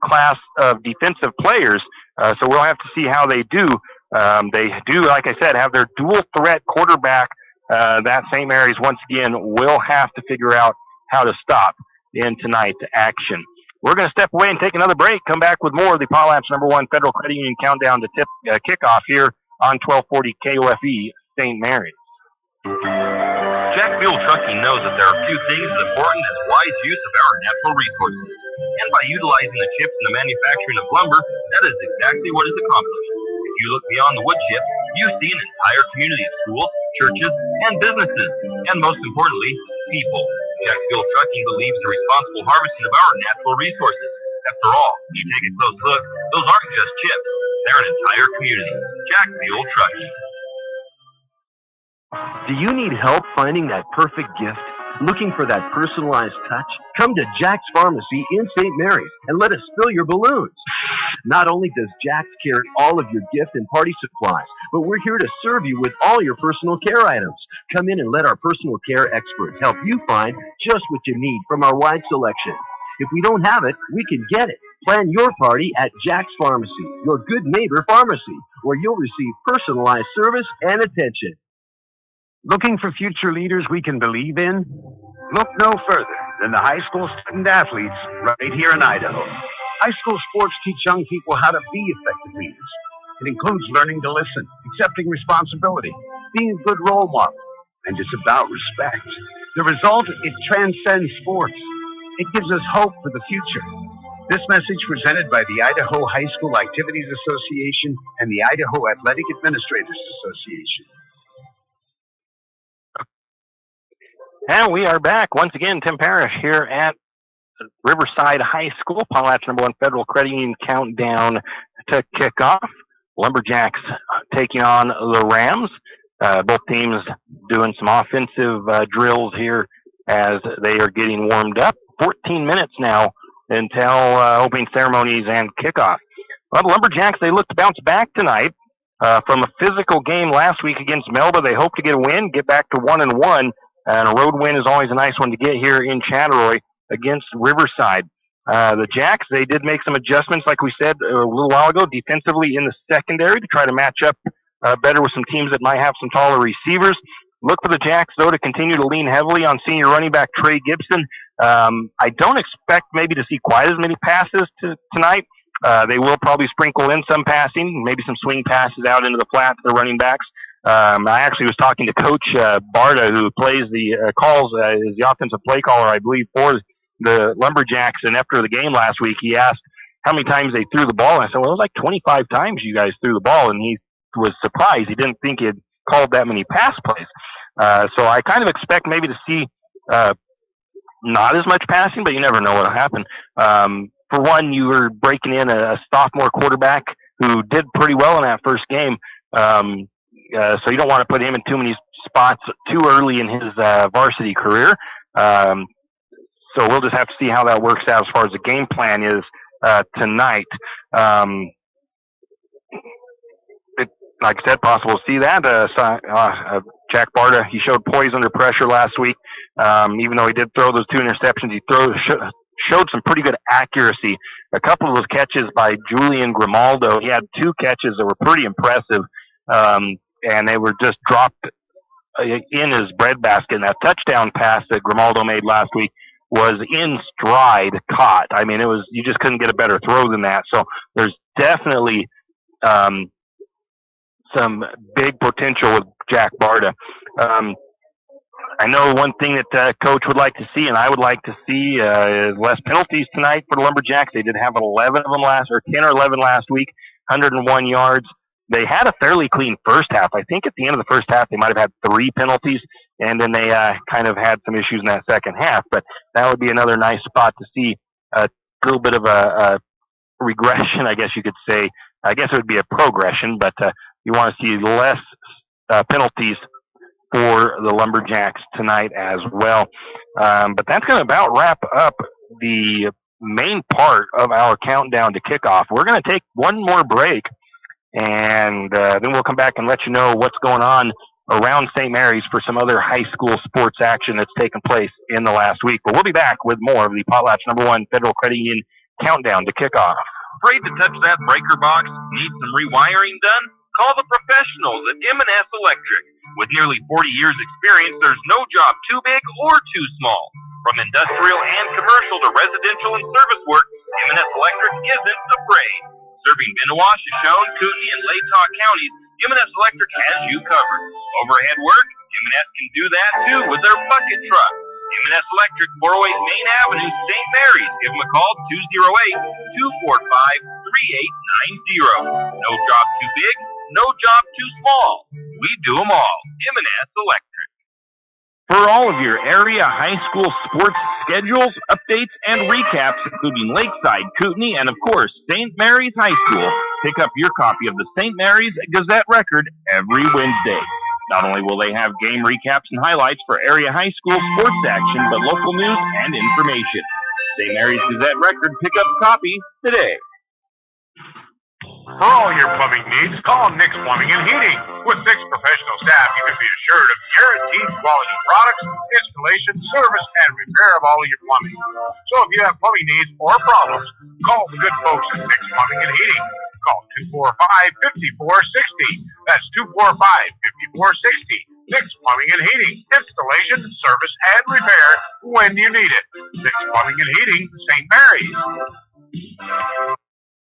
class of defensive players. So we'll have to see how they do. They do, like I said, have their dual threat quarterback that St. Mary's once again will have to figure out how to stop in tonight's action. We're going to step away and take another break. Come back with more of the Potlatch #1 Federal Credit Union countdown to tip kickoff here on 1240 KOFE St. Mary's. Jack Fuel Trucking knows that there are few things as important as wise use of our natural resources. And by utilizing the chips in the manufacturing of lumber, that is exactly what is accomplished. If you look beyond the wood chips, you see an entire community of schools, churches, and businesses, and most importantly, people. Jack Fuel Trucking believes in responsible harvesting of our natural resources. After all, when you take a close look, those aren't just chips. They're an entire community. Jack Fuel Trucking. Do you need help finding that perfect gift? Looking for that personalized touch? Come to Jack's Pharmacy in St. Mary's and let us fill your balloons. Not only does Jack's carry all of your gift and party supplies, but we're here to serve you with all your personal care items. Come in and let our personal care experts help you find just what you need from our wide selection. If we don't have it, we can get it. Plan your party at Jack's Pharmacy, your good neighbor pharmacy, where you'll receive personalized service and attention. Looking for future leaders we can believe in? Look no further than the high school student athletes right here in Idaho. High school sports teach young people how to be effective leaders. It includes learning to listen, accepting responsibility, being a good role model, and it's about respect. The result, it transcends sports. It gives us hope for the future. This message presented by the Idaho High School Activities Association and the Idaho Athletic Administrators Association. And we are back once again. Tim Parrish here at Riverside High School. Potlatch #1 Federal Credit Union countdown to kickoff. Lumberjacks taking on the Rams. Both teams doing some offensive drills here as they are getting warmed up. 14 minutes now until opening ceremonies and kickoff. Well, the Lumberjacks, they look to bounce back tonight from a physical game last week against Melba. They hope to get a win, get back to 1-1. And a road win is always a nice one to get here in Chattaroy against Riverside. The Jacks, they did make some adjustments, like we said a little while ago, defensively in the secondary to try to match up better with some teams that might have some taller receivers. Look for the Jacks, though, to continue to lean heavily on senior running back Trey Gibson. I don't expect maybe to see quite as many passes tonight. They will probably sprinkle in some passing, maybe some swing passes out into the flat to the running backs. I actually was talking to Coach Barta, who plays calls is the offensive play caller, I believe, for the Lumberjacks. And after the game last week, he asked how many times they threw the ball. And I said, well, it was like 25 times you guys threw the ball. And he was surprised. He didn't think he had called that many pass plays. So I kind of expect maybe to see not as much passing, but you never know what will happen. For one, you were breaking in a sophomore quarterback who did pretty well in that first game. So you don't want to put him in too many spots too early in his varsity career. So we'll just have to see how that works out as far as the game plan is tonight. Like I said, possible to see that. Jack Barta, he showed poise under pressure last week. Even though he did throw those 2 interceptions, he showed some pretty good accuracy. A couple of those catches by Julian Grimaldo, he had 2 catches that were pretty impressive, and they were just dropped in his breadbasket. And that touchdown pass that Grimaldo made last week was in stride caught. I mean, you just couldn't get a better throw than that. So there's definitely some big potential with Jack Barta. I know one thing that Coach would like to see, and I would like to see, is less penalties tonight for the Lumberjacks. They did have 11 of them 10 or 11 last week, 101 yards. They had a fairly clean first half. I think at the end of the first half, they might have had 3 penalties, and then they kind of had some issues in that second half. But that would be another nice spot to see a little bit of a regression, I guess you could say. I guess it would be a progression, but you want to see less penalties for the Lumberjacks tonight as well. But that's going to about wrap up the main part of our countdown to kickoff. We're going to take one more break, and then we'll come back and let you know what's going on around St. Maries for some other high school sports action that's taken place in the last week. But we'll be back with more of the Potlatch #1 Federal Credit Union countdown to kickoff. Afraid to touch that breaker box? Need some rewiring done? Call the professionals at M&S Electric. With nearly 40 years experience, there's no job too big or too small. From industrial and commercial to residential and service work, M&S Electric isn't afraid. Serving Bennewash, Shoshone, Kootenai, and Latah counties, M&S Electric has you covered. Overhead work? M&S can do that too with their bucket truck. M&S Electric, 408 Main Avenue, St. Maries. Give them a call, 208-245-3890. No job too big, no job too small. We do them all. M&S Electric. For all of your area high school sports schedules, updates, and recaps, including Lakeside, Kootenai, and of course, St. Maries High School, pick up your copy of the St. Maries Gazette Record every Wednesday. Not only will they have game recaps and highlights for area high school sports action, but local news and information. St. Maries Gazette Record, pick up a copy today. For all your plumbing needs, call Nick's Plumbing and Heating. With 6 professional staff, you can be assured of guaranteed quality products, installation, service, and repair of all of your plumbing. So if you have plumbing needs or problems, call the good folks at Nick's Plumbing and Heating. Call 245-5460. That's 245-5460. Nick's Plumbing and Heating. Installation, service, and repair when you need it. Nick's Plumbing and Heating, St. Maries.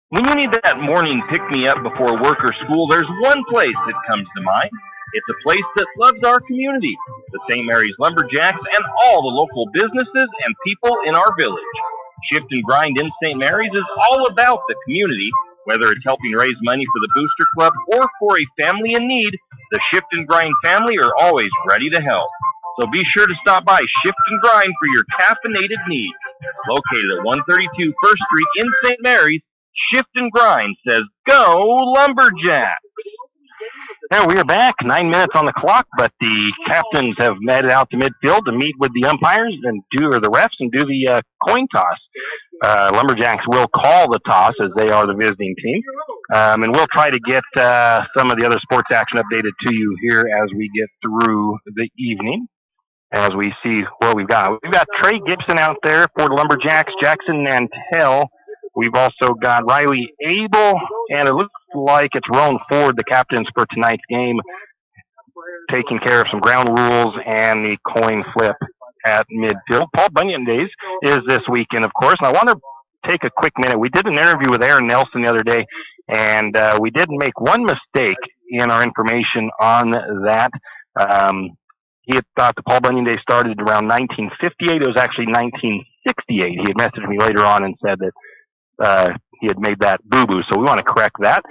When you need that morning pick-me-up before work or school, there's one place that comes to mind. It's a place that loves our community, the St. Maries Lumberjacks, and all the local businesses and people in our village. Shift and Grind in St. Maries is all about the community. Whether it's helping raise money for the Booster Club or for a family in need, the Shift and Grind family are always ready to help. So be sure to stop by Shift and Grind for your caffeinated needs. Located at 132 First Street in St. Maries, Shift and Grind says, go Lumberjacks! Now we are back, 9 minutes on the clock, but the captains have made it out to midfield to meet with the umpires and the refs and do the coin toss. Lumberjacks will call the toss as they are the visiting team. And we'll try to get some of the other sports action updated to you here as we get through the evening. As we see what we've got. We've got Trey Gibson out there for the Lumberjacks, Jackson Nantel. We've also got Riley Abel, and it looks like it's Roan Ford, the captains for tonight's game, taking care of some ground rules and the coin flip at midfield. Paul Bunyan Days is this weekend, of course, and I want to take a quick minute. We did an interview with Aaron Nelson the other day, and we did make one mistake in our information on that. He had thought the Paul Bunyan Day started around 1958. It was actually 1968. He had messaged me later on and said that he had made that boo-boo, so we want to correct that.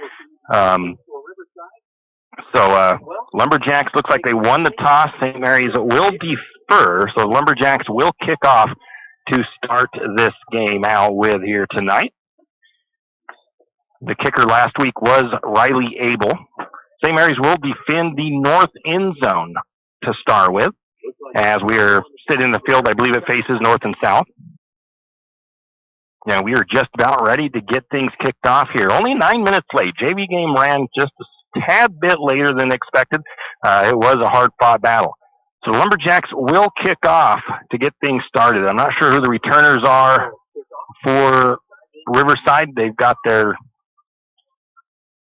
Lumberjacks looks like they won the toss. St. Mary's will defer, so Lumberjacks will kick off to start this game out with here tonight. The kicker last week was Riley Abel. St. Mary's will defend the north end zone to start with, as we are sitting in the field. I believe it faces north and south. Yeah, we are just about ready to get things kicked off here. Only 9 minutes late. JV game ran just a tad bit later than expected. It was a hard-fought battle. So the Lumberjacks will kick off to get things started. I'm not sure who the returners are for Riverside. They've got their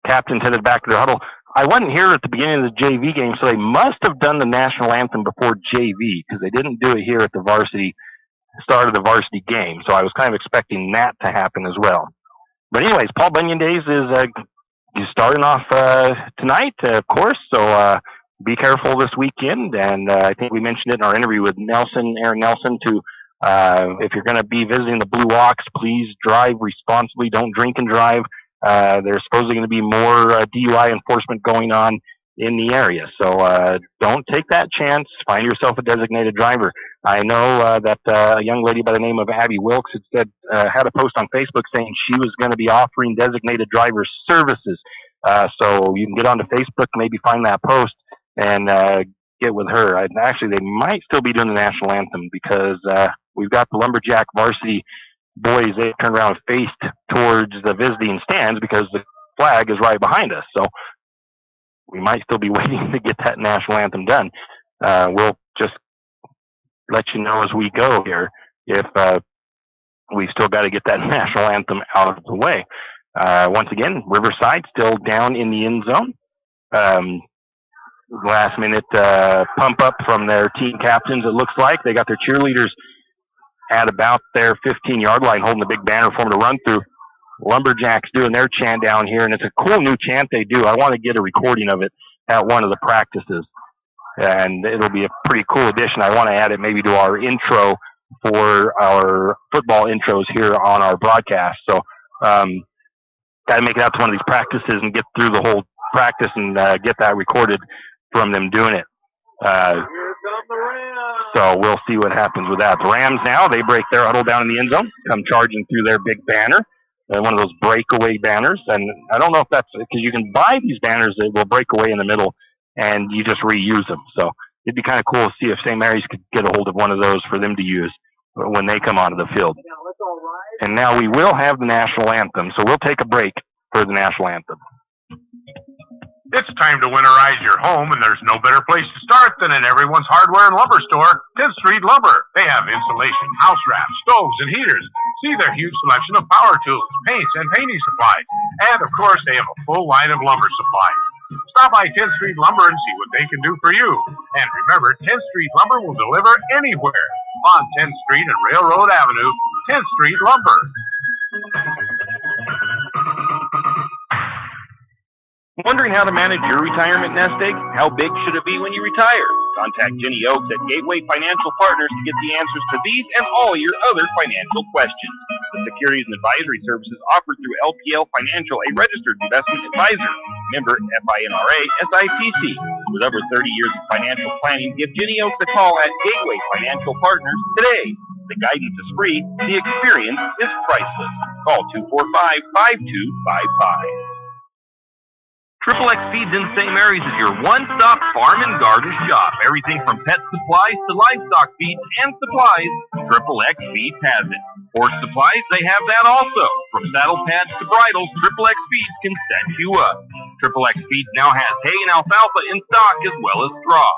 captains headed back to their huddle. I wasn't here at the beginning of the JV game, so they must have done the national anthem before JV, because they didn't do it here at the start of the varsity game. So I was kind of expecting that to happen as well. But anyways, Paul Bunyan Days is starting off tonight, of course. So be careful this weekend. And I think we mentioned it in our interview with Aaron Nelson, to if you're going to be visiting the Blue Ox, please drive responsibly. Don't drink and drive. There's supposedly going to be more DUI enforcement going on in the area. So don't take that chance. Find yourself a designated driver. I know that a young lady by the name of Abby Wilkes had a post on Facebook saying she was going to be offering designated driver services. So you can get onto Facebook, maybe find that post, and get with her. Actually, they might still be doing the national anthem, because we've got the Lumberjack varsity boys. They turned around and faced towards the visiting stands because the flag is right behind us. So we might still be waiting to get that national anthem done. We'll just let you know as we go here if we've still got to get that national anthem out of the way. Once again, Riverside still down in the end zone. Last minute pump up from their team captains, it looks like. They got their cheerleaders at about their 15-yard line holding the big banner for them to run through. Lumberjacks doing their chant down here, and it's a cool new chant they do. I want to get a recording of it at one of the practices, and it'll be a pretty cool addition. I want to add it maybe to our intro for our football intros here on our broadcast. So got to make it out to one of these practices and get through the whole practice and get that recorded from them doing it. So we'll see what happens with that. The Rams now, they break their huddle down in the end zone, come charging through their big banner, one of those breakaway banners. And I don't know if that's because you can buy these banners that will break away in the middle and you just reuse them. So it'd be kind of cool to see if St. Mary's could get a hold of one of those for them to use when they come onto the field. And now we will have the national anthem. So we'll take a break for the national anthem. It's time to winterize your home, and there's no better place to start than in everyone's hardware and lumber store, 10th Street Lumber. They have insulation, house wraps, stoves, and heaters. See their huge selection of power tools, paints, and painting supplies. And, of course, they have a full line of lumber supplies. Stop by 10th Street Lumber and see what they can do for you. And remember, 10th Street Lumber will deliver anywhere on 10th Street and Railroad Avenue, 10th Street Lumber. Wondering how to manage your retirement nest egg? How big should it be when you retire? Contact Jenny Oaks at Gateway Financial Partners to get the answers to these and all your other financial questions. The securities and advisory services offered through LPL Financial, a registered investment advisor. Member FINRA SIPC. With over 30 years of financial planning, give Jenny Oaks a call at Gateway Financial Partners today. The guidance is free. The experience is priceless. Call 245-5255. Triple X Feeds in St. Mary's is your one-stop farm and garden shop. Everything from pet supplies to livestock feeds and supplies, Triple X Feeds has it. Horse supplies, they have that also. From saddle pads to bridles, Triple X Feeds can set you up. Triple X Feeds now has hay and alfalfa in stock as well as straw.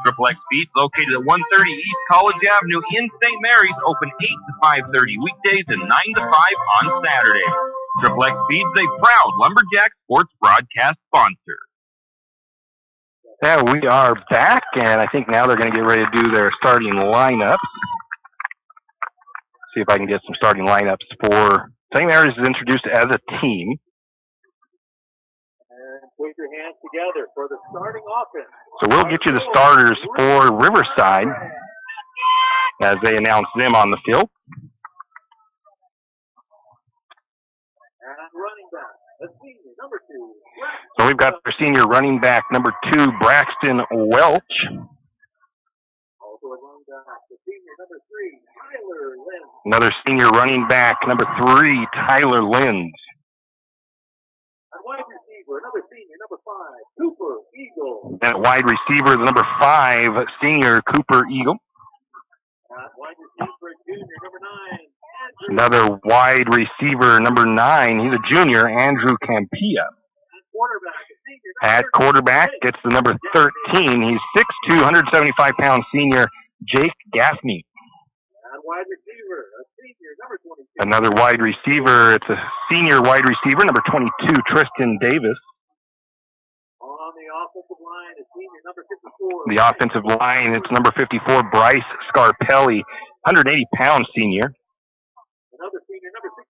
Triple X Feeds, located at 130 East College Avenue in St. Mary's, open 8 to 5:30 weekdays and 9 to 5 on Saturdays. Triple X Feed's a proud Lumberjack sports broadcast sponsor. Yeah, we are back, and I think now they're going to get ready to do their starting lineup. See if I can get some starting lineups for St. Mary's is introduced as a team. And put your hands together for the starting offense. So we'll get you the starters for Riverside as they announce them on the field. And running back, the senior, number 2. So we've got our senior running back, number 2, Braxton Welch. Also a running back, the senior, number 3, Tyler Lynn. Another senior running back, number 3, Tyler Linz. And wide receiver, another senior, number 5, Cooper Eagle. And wide receiver, the number 5, senior Cooper Eagle. And wide receiver, junior, number 9, Andrew. Another wide receiver, number 9, he's a junior, Andrew Campia. At quarterback, gets the number 13. He's 6'2", 175-pound senior Jake Gaffney. And wide receiver, a senior, number 22. Another wide receiver, it's a senior wide receiver, number 22, Tristan Davis. On the offensive line, a senior, number 54. The offensive line, it's number 54, Bryce Scarpelli, 180-pound senior. Another senior, number 62.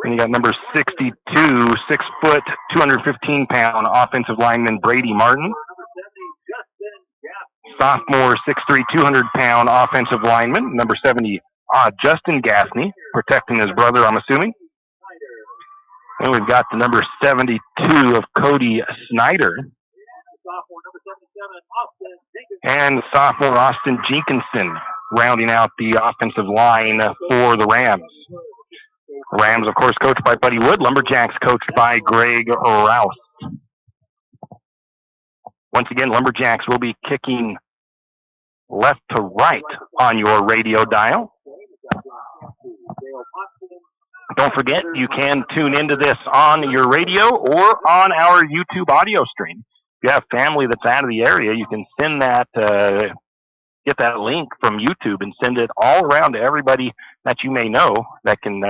And you got number 62, 6 foot, 215-pound offensive lineman Brady Martin. Sophomore, 6'3", 200-pound offensive lineman, number 70, Justin Gaffney, protecting his brother, I'm assuming. And we've got the number 72 of Cody Snyder. And sophomore Austin Jenkinson, rounding out the offensive line for the Rams. Rams, of course, coached by Buddy Wood. Lumberjacks coached by Greg Rouse. Once again, Lumberjacks will be kicking left to right on your radio dial. Don't forget, you can tune into this on your radio or on our YouTube audio stream. If you have family that's out of the area, you can send that, get that link from YouTube and send it all around to everybody that you may know that can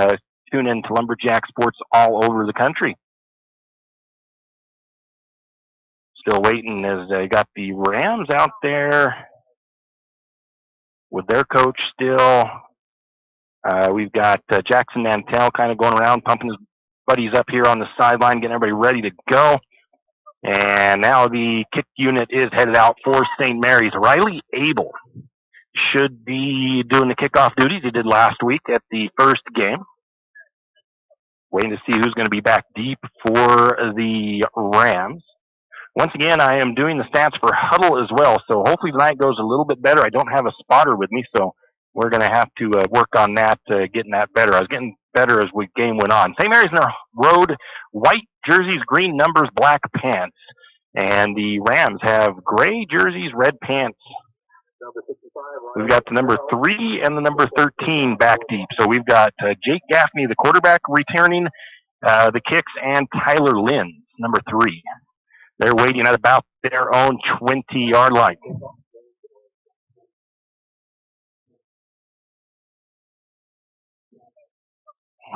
tune in to Lumberjack sports all over the country. Still waiting as they got the Rams out there with their coach still. We've got Jackson Nantel kind of going around, pumping his buddies up here on the sideline, getting everybody ready to go. And now the kick unit is headed out for St. Mary's. Riley Abel should be doing the kickoff duties he did last week at the first game. Waiting to see who's going to be back deep for the Rams. Once again, I am doing the stats for Huddle as well, so hopefully tonight goes a little bit better. I don't have a spotter with me, so we're going to have to work on that, getting that better. I was getting better as the game went on. St. Mary's in their road, white jerseys, green numbers, black pants. And the Rams have gray jerseys, red pants. We've got the number 3 and the number 13 back deep. So we've got Jake Gaffney, the quarterback, returning the kicks, and Tyler Linz, number 3. They're waiting at about their own 20-yard line.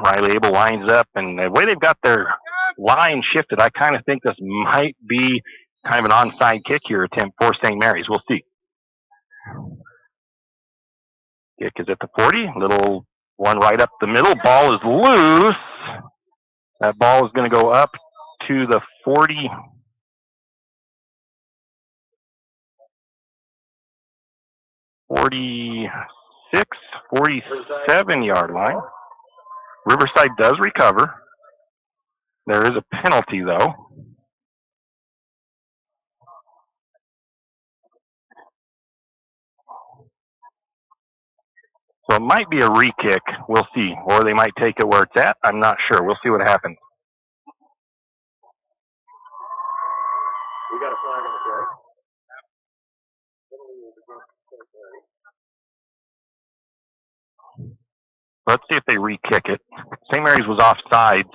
Riley Abel lines up, and the way they've got their line shifted, I kind of think this might be kind of an onside kick here attempt for St. Mary's. We'll see. Kick is at the 40. Little one right up the middle. Ball is loose. That ball is going to go up to the 40. 46, 47-yard line. Riverside does recover. There is a penalty, though. So it might be a re-kick. We'll see. Or they might take it where it's at. I'm not sure. We'll see what happens. We got a flag on the play. Let's see if they re-kick it. St. Mary's was offside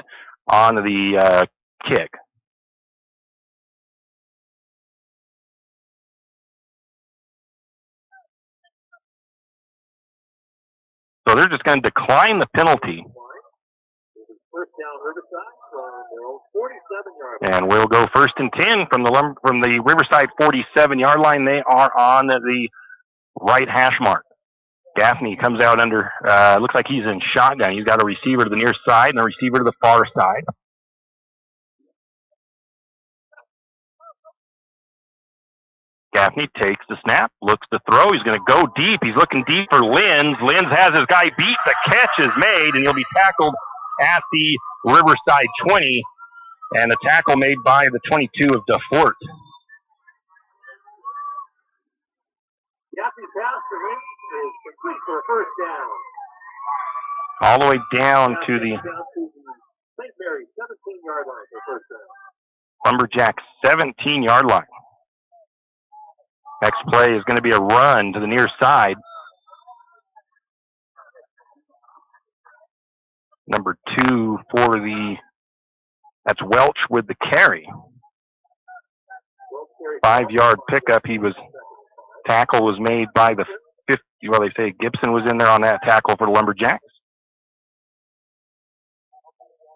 on the kick. So they're just going to decline the penalty first down Riverside from their own 47-yard line. And we'll go 1st and 10 from the Riverside 47-yard line. They are on the right hash mark. Gaffney comes out under, looks like he's in shotgun. He's got a receiver to the near side and a receiver to the far side. Gaffney takes the snap, looks to throw. He's going to go deep. He's looking deep for Linz. Linz has his guy beat. The catch is made, and he'll be tackled at the Riverside 20. And the tackle made by the 22 of DeFort. Gaffney's pass to Linz is complete for a first down. All the way down to the St. Maries 17-yard line for first down. Lumberjack 17-yard line. Next play is going to be a run to the near side. Number 2 for that's Welch with the carry. 5-yard pickup. Tackle was made by the 50. Well, they say Gibson was in there on that tackle for the Lumberjacks.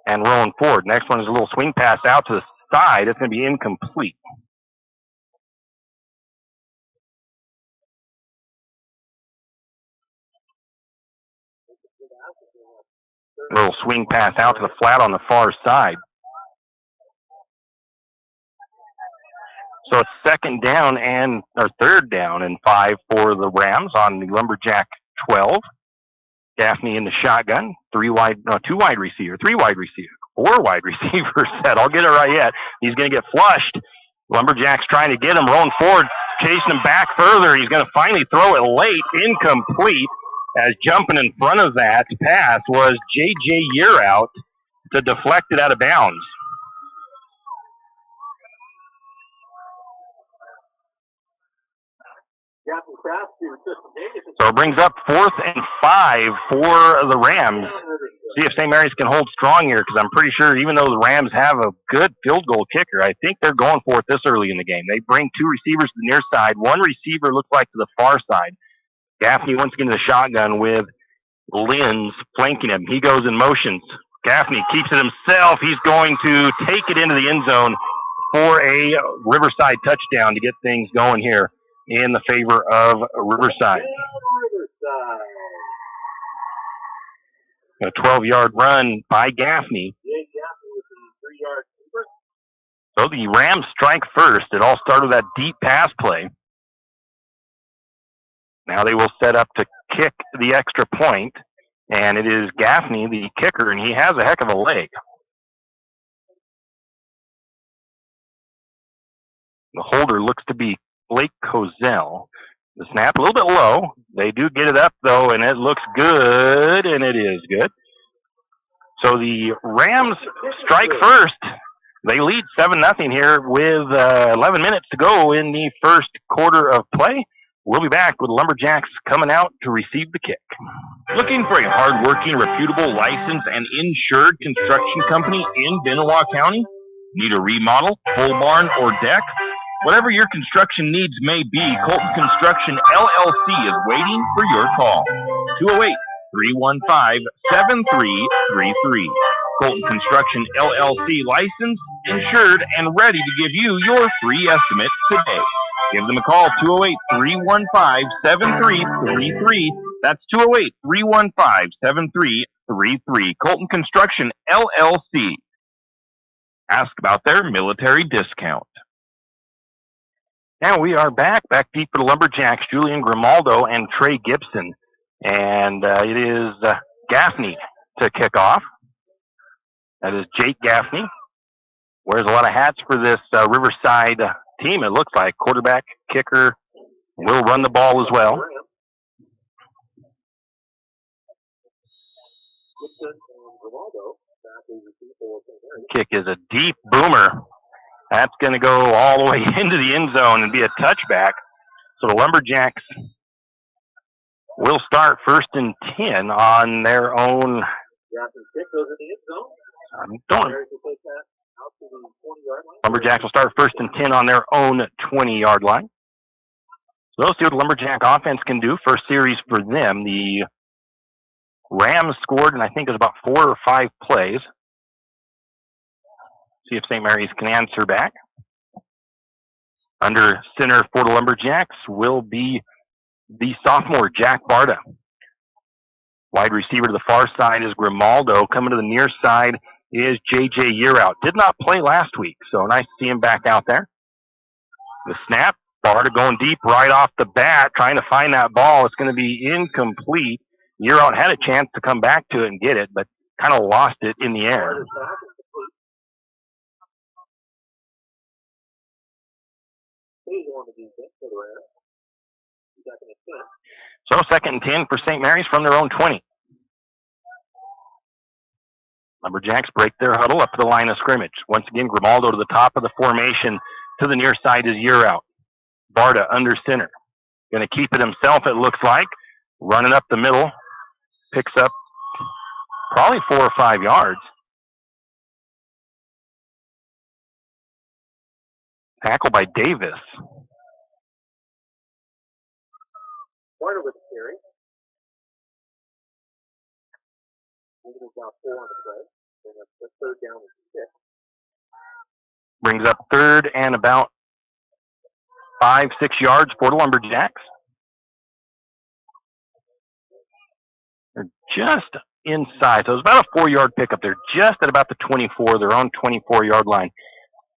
And rolling forward. Next one is a little swing pass out to the side. It's going to be incomplete. A little swing pass out to the flat on the far side. So it's 2nd down or 3rd down and 5 for the Rams on the Lumberjack 12. Gaffney in the shotgun. 3 wide receiver set. I'll get it right yet. He's going to get flushed. Lumberjack's trying to get him, rolling forward, chasing him back further. He's going to finally throw it late, incomplete. As jumping in front of that pass was J.J. Yearout to deflect it out of bounds. So it brings up 4th and 5 for the Rams. See if St. Mary's can hold strong here, because I'm pretty sure even though the Rams have a good field goal kicker, I think they're going for it this early in the game. They bring 2 receivers to the near side. 1 receiver looks like to the far side. Gaffney once again in the shotgun with Linz flanking him. He goes in motions. Gaffney keeps it himself. He's going to take it into the end zone for a Riverside touchdown to get things going here in the favor of Riverside. A 12-yard run by Gaffney. So the Rams strike first. It all started with that deep pass play. Now they will set up to kick the extra point, and it is Gaffney, the kicker, and he has a heck of a leg. The holder looks to be Blake Cozell. The snap a little bit low. They do get it up, though, and it looks good, and it is good. So the Rams strike first. They lead 7-0 here with 11 minutes to go in the first quarter of play. We'll be back with Lumberjacks coming out to receive the kick. Looking for a hard-working, reputable, licensed, and insured construction company in Benoit County? Need a remodel, full barn, or deck? Whatever your construction needs may be, Colton Construction LLC is waiting for your call. 208-315-7333. Colton Construction LLC, licensed, insured, and ready to give you your free estimate today. Give them a call, 208-315-7333. That's 208-315-7333. Colton Construction, LLC. Ask about their military discount. Now we are back deep for the Lumberjacks, Julian Grimaldo and Trey Gibson. And it is Gaffney to kick off. That is Jake Gaffney. Wears a lot of hats for this Riverside team, it looks like. Quarterback, kicker, will run the ball as well. Kick is a deep boomer. That's going to go all the way into the end zone and be a touchback. So the Lumberjacks will start 1st and 10 on their own. Lumberjacks will start 1st and 10 on their own 20-yard line. So let's see what the Lumberjack offense can do. First series for them. The Rams scored, and I think it was about 4 or 5 plays. See if St. Mary's can answer back. Under center for the Lumberjacks will be the sophomore, Jack Barta. Wide receiver to the far side is Grimaldo. Coming to the near side is J.J. Yearout. Did not play last week, so nice to see him back out there. The snap, Barta going deep right off the bat, trying to find that ball. It's going to be incomplete. Yearout had a chance to come back to it and get it, but kind of lost it in the air. So 2nd and 10 for St. Mary's from their own 20. Lumberjacks break their huddle up to the line of scrimmage. Once again, Grimaldo to the top of the formation. To the near side is Yearout. Barta under center. Going to keep it himself, it looks like. Running up the middle. Picks up probably 4 or 5 yards. Tackle by Davis. Barta with the carry. About 4 on the play. Bring up the 3rd down and 6. Brings up 3rd and about 5-6 yards for the Lumberjacks. They're just inside. So it's about a 4-yard pickup. They're just at about the 24, their own 24-yard line.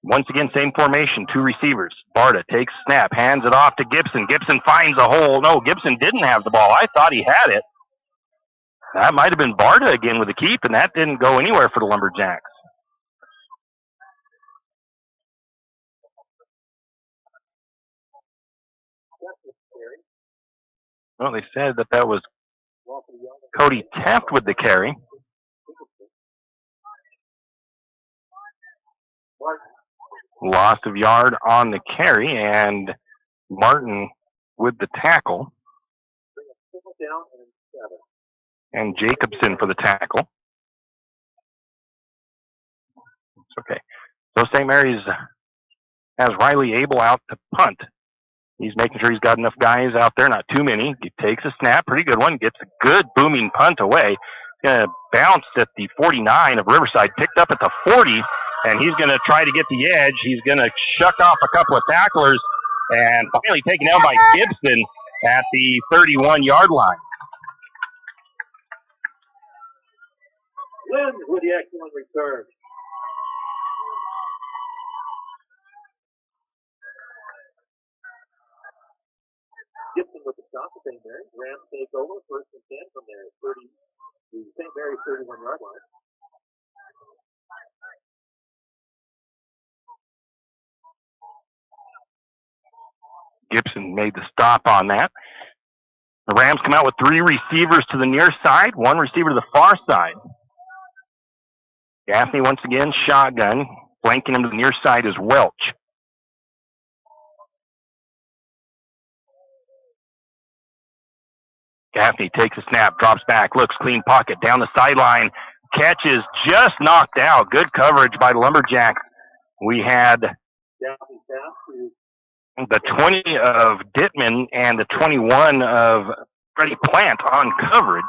Once again, same formation, 2 receivers. Barta takes snap, hands it off to Gibson. Gibson finds a hole. No, Gibson didn't have the ball. I thought he had it. That might have been Barta again with the keep, and that didn't go anywhere for the Lumberjacks. Well, they said that was Cody Teft with the carry. Loss of yard on the carry, and Martin with the tackle. And Jacobson for the tackle. It's okay. So St. Mary's has Riley Abel out to punt. He's making sure he's got enough guys out there, not too many. He takes a snap, pretty good one, gets a good booming punt away. Going to bounce at the 49 of Riverside, picked up at the 40, and he's going to try to get the edge. He's going to shuck off a couple of tacklers and finally taken out by Gibson at the 31-yard line. Lynn with the excellent return. Gibson with the stop to St. Mary's. Rams take over. 1st and 10 from their 30, the St. Mary's 31-yard line. Gibson made the stop on that. The Rams come out with 3 receivers to the near side, 1 receiver to the far side. Gaffney once again, shotgun. Flanking him to the near side is Welch. Gaffney takes a snap, drops back, looks clean pocket, down the sideline. Catch is just knocked out. Good coverage by the Lumberjacks. We had the 20 of Dittman and the 21 of Freddie Plant on coverage.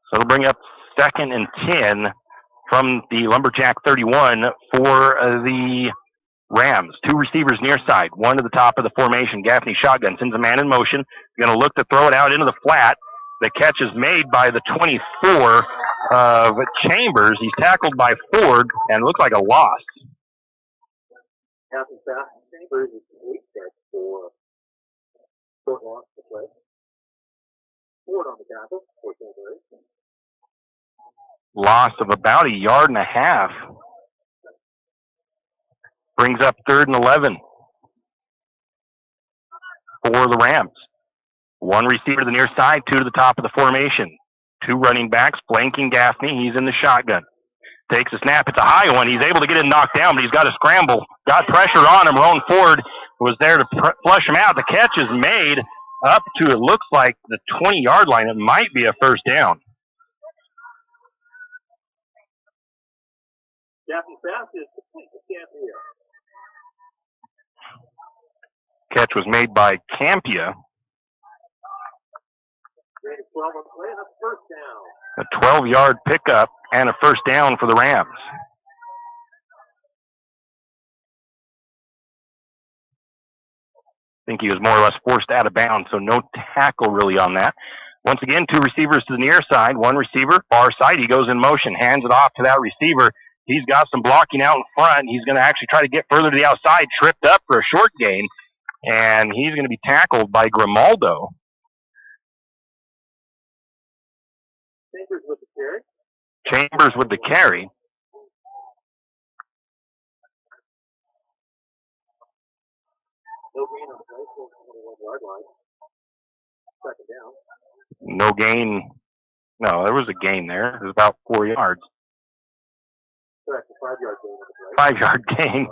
So it'll bring up 2nd and 10 from the Lumberjack 31 for the Rams. 2 receivers near side, 1 to the top of the formation. Gaffney shotgun, sends a man in motion. Going to look to throw it out into the flat. The catch is made by the 24 of Chambers. He's tackled by Ford and looks like a loss. Captain Chambers is 8 catch for short loss to play. Ford on the tackle for St. Mary's. Loss of about 1.5 yards. Brings up 3rd and 11 for the Rams. 1 receiver to the near side, 2 to the top of the formation. 2 running backs flanking Gaffney. He's in the shotgun. Takes a snap. It's a high one. He's able to get it knocked down, but he's got to scramble. Got pressure on him. Roan Ford was there to flush him out. The catch is made up to, it looks like, the 20-yard line. It might be a 1st down. Gaffney pass is complete to Campia. Catch was made by Campia. 12 on the play, and a first down. A 12-yard pickup and a first down for the Rams. I think he was more or less forced out of bounds, so no tackle really on that. Once again, two receivers to the near side, one receiver, far side. He goes in motion, hands it off to that receiver. He's got some blocking out in front. He's going to actually try to get further to the outside, tripped up for a short gain, and he's going to be tackled by Grimaldo. Chambers with the carry. Chambers with the carry. No gain on the play, 21-yard line. Second down. No gain. No, there was a gain there. It was about 4 yards. Correct, a 5-yard gain on the play. 5-yard gain.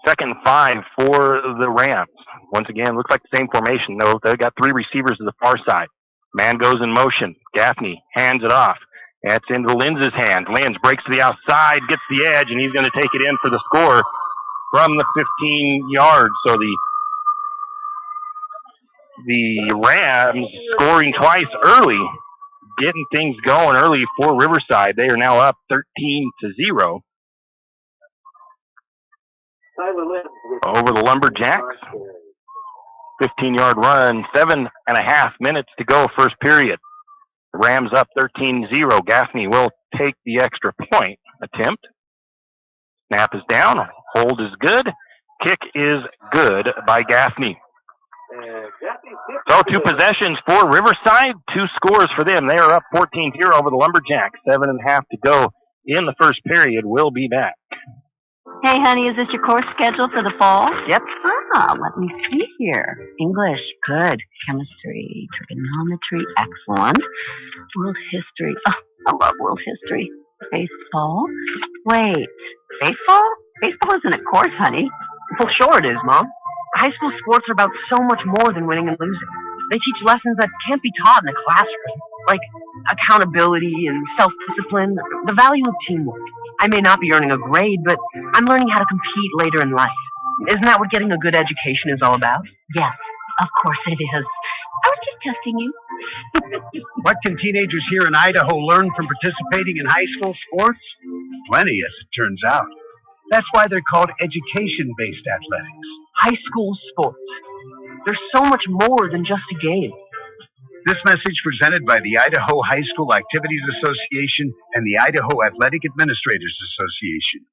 Second and 5 for the Rams. Once again, looks like the same formation, though. They've got three receivers to the far side. Man goes in motion. Gaffney hands it off. That's into Linz's hand. Linz breaks to the outside, gets the edge, and he's going to take it in for the score from the 15 yards. So the Rams scoring twice early, getting things going early for Riverside. They are now up 13-0 over the Lumberjacks. 15-yard run, 7.5 minutes to go, first period. The Rams up 13-0. Gaffney will take the extra point attempt. Snap is down. Hold is good. Kick is good by Gaffney. So 2 possessions for Riverside, 2 scores for them. They are up 14-0 over the Lumberjacks. 7.5 to go in the first period. We'll be back. Hey, honey, is this your course schedule for the fall? Yep. Let me see here. English, good. Chemistry, trigonometry, excellent. World history. Oh, I love world history. Baseball. Wait, baseball? Baseball isn't a course, honey. Well, sure it is, Mom. High school sports are about so much more than winning and losing. They teach lessons that can't be taught in a classroom, like accountability and self-discipline, the value of teamwork. I may not be earning a grade, but I'm learning how to compete later in life. Isn't that what getting a good education is all about? Yes, of course it is. I was just testing you. What can teenagers here in Idaho learn from participating in high school sports? Plenty, as it turns out. That's why they're called education-based athletics. High school sports. There's so much more than just a game. This message presented by the Idaho High School Activities Association and the Idaho Athletic Administrators Association.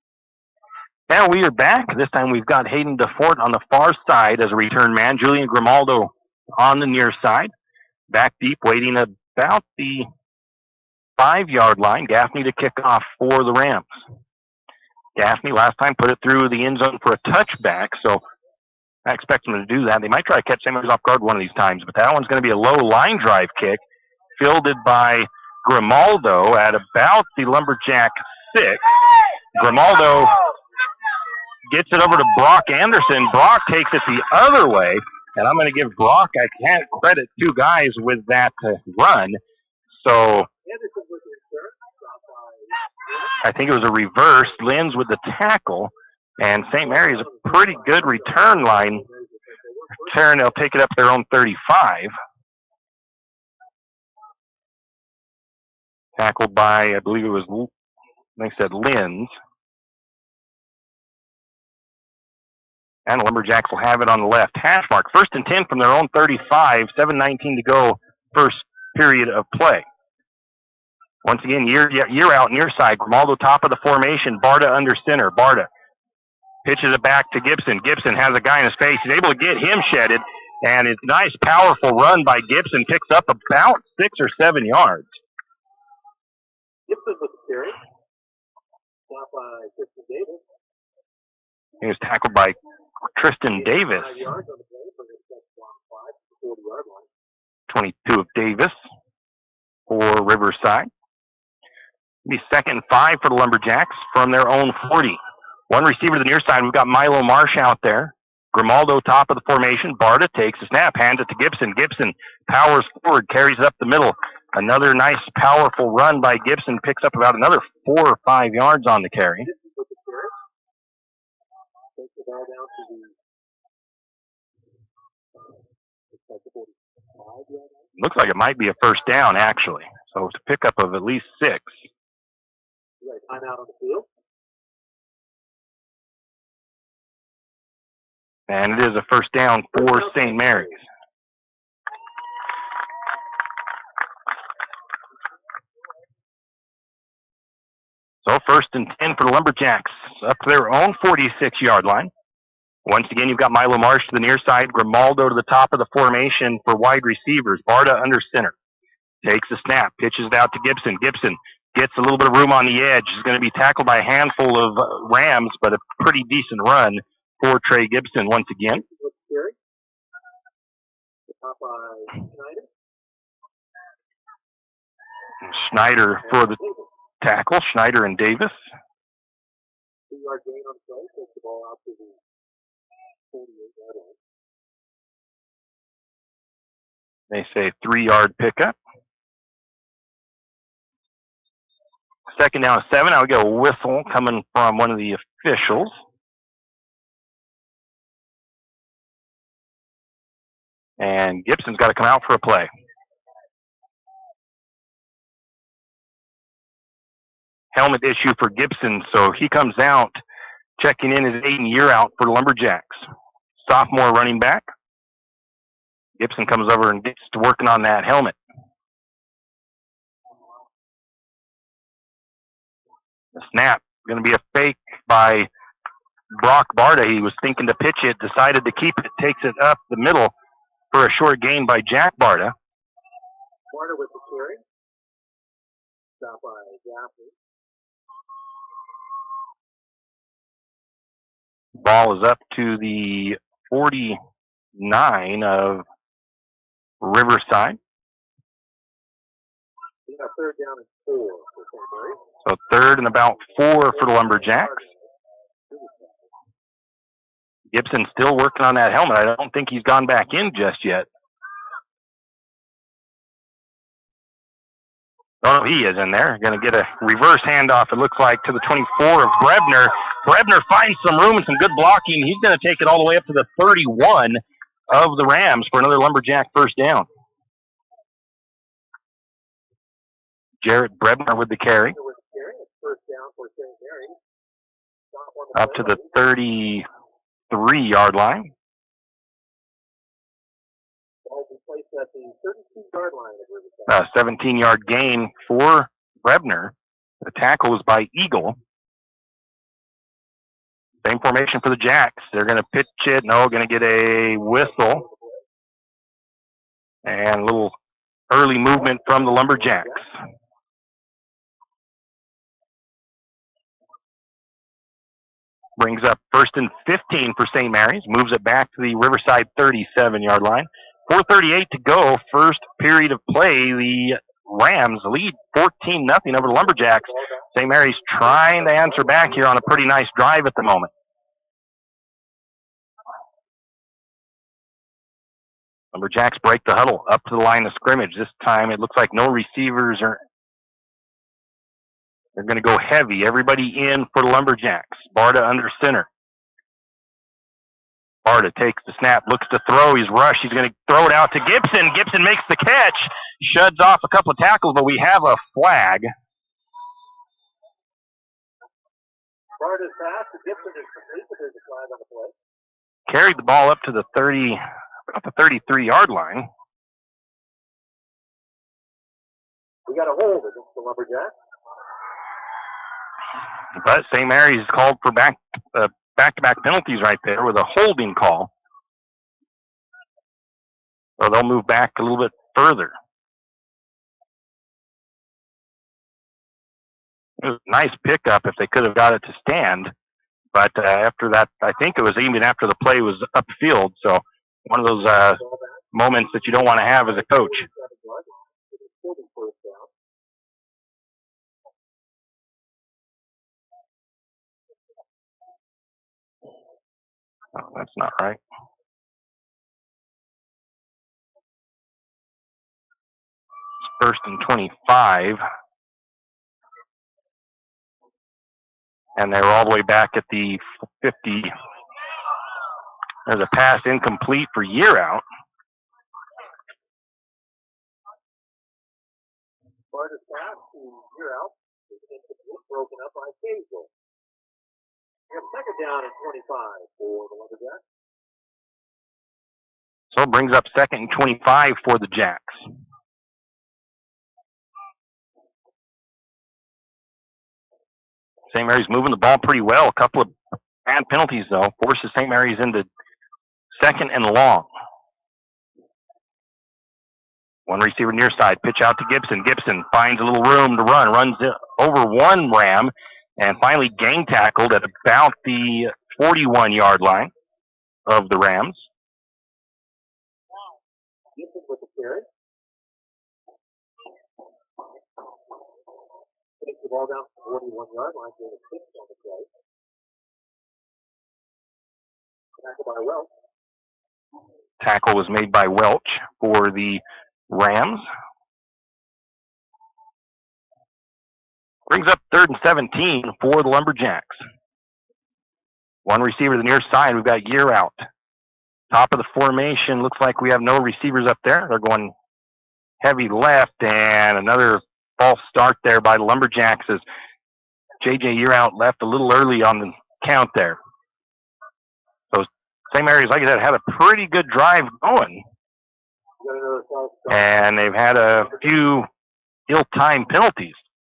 Now we are back. This time we've got Hayden DeFort on the far side as a return man. Julian Grimaldo on the near side. Back deep, waiting about the 5-yard line. Gaffney to kick off for the Rams. Gaffney last time put it through the end zone for a touchback, so I expect them to do that. They might try to catch St. Maries off guard one of these times, but that one's going to be a low line drive kick, fielded by Grimaldo at about the Lumberjack 6. Grimaldo gets it over to Brock Anderson. Brock takes it the other way, and I'm going to give Brock, I can't credit 2 guys with that run, so I think it was a reverse. Linz with the tackle, and St. Mary's a pretty good return line. Return, they'll take it up their own 35. Tackled by, I believe it was, like I said, Linz. And the Lumberjacks will have it on the left hash mark. 1st and 10 from their own 35, 7:19 to go, first period of play. Once again, year out, near side. Grimaldo top of the formation. Barta under center. Barta pitches it back to Gibson. Gibson has a guy in his face. He's able to get him shedded. And it's a nice, powerful run by Gibson. Picks up about 6 or 7 yards. Gibson with the carry. Stop by Tristan Davis. He was tackled by Tristan Davis. 22 of Davis for Riverside. It'll be 2nd and 5 for the Lumberjacks from their own 40. One receiver to the near side. We've got Milo Marsh out there. Grimaldo top of the formation. Barta takes a snap, hands it to Gibson. Gibson powers forward, carries it up the middle. Another nice, powerful run by Gibson. Picks up about another 4 or 5 yards on the carry. Takes the ball down to the Looks like it might be a first down, actually. So it's a pickup of at least 6. You got a timeout on the field. And it is a first down for St. Mary's. So 1st and 10 for the Lumberjacks, up to their own 46-yard line. Once again, you've got Milo Marsh to the near side, Grimaldo to the top of the formation for wide receivers. Barta under center. Takes the snap, pitches it out to Gibson. Gibson gets a little bit of room on the edge. He's going to be tackled by a handful of Rams, but a pretty decent run for Trey Gibson once again. Schneider for the tackle, Schneider and Davis. 2-yard gain on the play, takes the ball out to the 48-yard line. They say 3-yard pickup. 2nd down 7. Now we get a whistle coming from one of the officials. And Gibson's got to come out for a play. Helmet issue for Gibson, so he comes out, checking in his 8th year out for the Lumberjacks. Sophomore running back. Gibson comes over and gets to working on that helmet. The snap, going to be a fake by Brock Barta. He was thinking to pitch it, decided to keep it, takes it up the middle for a short gain by Jack Barta. Barta with the carry. Stop by Gaffney. Ball is up to the 49 of Riverside. We got 3rd down and 4 for St. Mary's. So 3rd and about 4 for the Lumberjacks. Gibson still working on that helmet. I don't think he's gone back in just yet. Oh, he is in there. Going to get a reverse handoff, it looks like, to the 24 of Brebner. Brebner finds some room and some good blocking. He's going to take it all the way up to the 31 of the Rams for another Lumberjack first down. Jarrett Brebner with the carry. Up to the 33-yard line. 17-yard gain for Brebner. The tackle was by Eagle. Same formation for the Jacks. They're going to pitch it. No, going to get a whistle. And a little early movement from the Lumberjacks. Brings up 1st and 15 for St. Mary's. Moves it back to the Riverside 37-yard line. 4:38 to go. First period of play. The Rams lead 14-0 over the Lumberjacks. St. Mary's trying to answer back here on a pretty nice drive at the moment. Lumberjacks break the huddle up to the line of scrimmage. This time it looks like no receivers are. They're going to go heavy. Everybody in for the Lumberjacks. Barta under center. Barta takes the snap, looks to throw. He's rushed. He's going to throw it out to Gibson. Gibson makes the catch. Shuds off a couple of tackles, but we have a flag. Barta's pass to Gibson is complete, but there's a flag on the play. Carried the ball up to the 33-yard line. We got a hold against the Lumberjacks. But St. Mary's called for back-to-back penalties right there with a holding call. So they'll move back a little bit further. It was a nice pickup if they could have got it to stand. But after that, I think it was even after the play was upfield. So one of those moments that you don't want to have as a coach. Oh, that's not right. It's 1st and 25. And they're all the way back at the 50. There's a pass incomplete for Year Out. Barter's pass to year out. Broken up by Hazel. We have second down and 25 for the Lumberjacks. So it brings up second and 25 for the Jacks. St. Mary's moving the ball pretty well. A couple of bad penalties, though, forces St. Mary's into second and long. One receiver near side, pitch out to Gibson. Gibson finds a little room to run, runs over one Ram, and finally gang tackled at about the 41-yard line of the Rams. Gibson with the carry. Takes the ball down to the 41-yard line, doing a 6 on the play. Tackle by Welch. Tackle was made by Welch for the Rams. Brings up third and 17 for the Lumberjacks. One receiver to the near side. We've got Year out. Top of the formation. Looks like we have no receivers up there. They're going heavy left, and another false start there by the Lumberjacks as J.J. Year out left a little early on the count there. So St. Mary's, like I said, had a pretty good drive going. And they've had a few ill-timed penalties.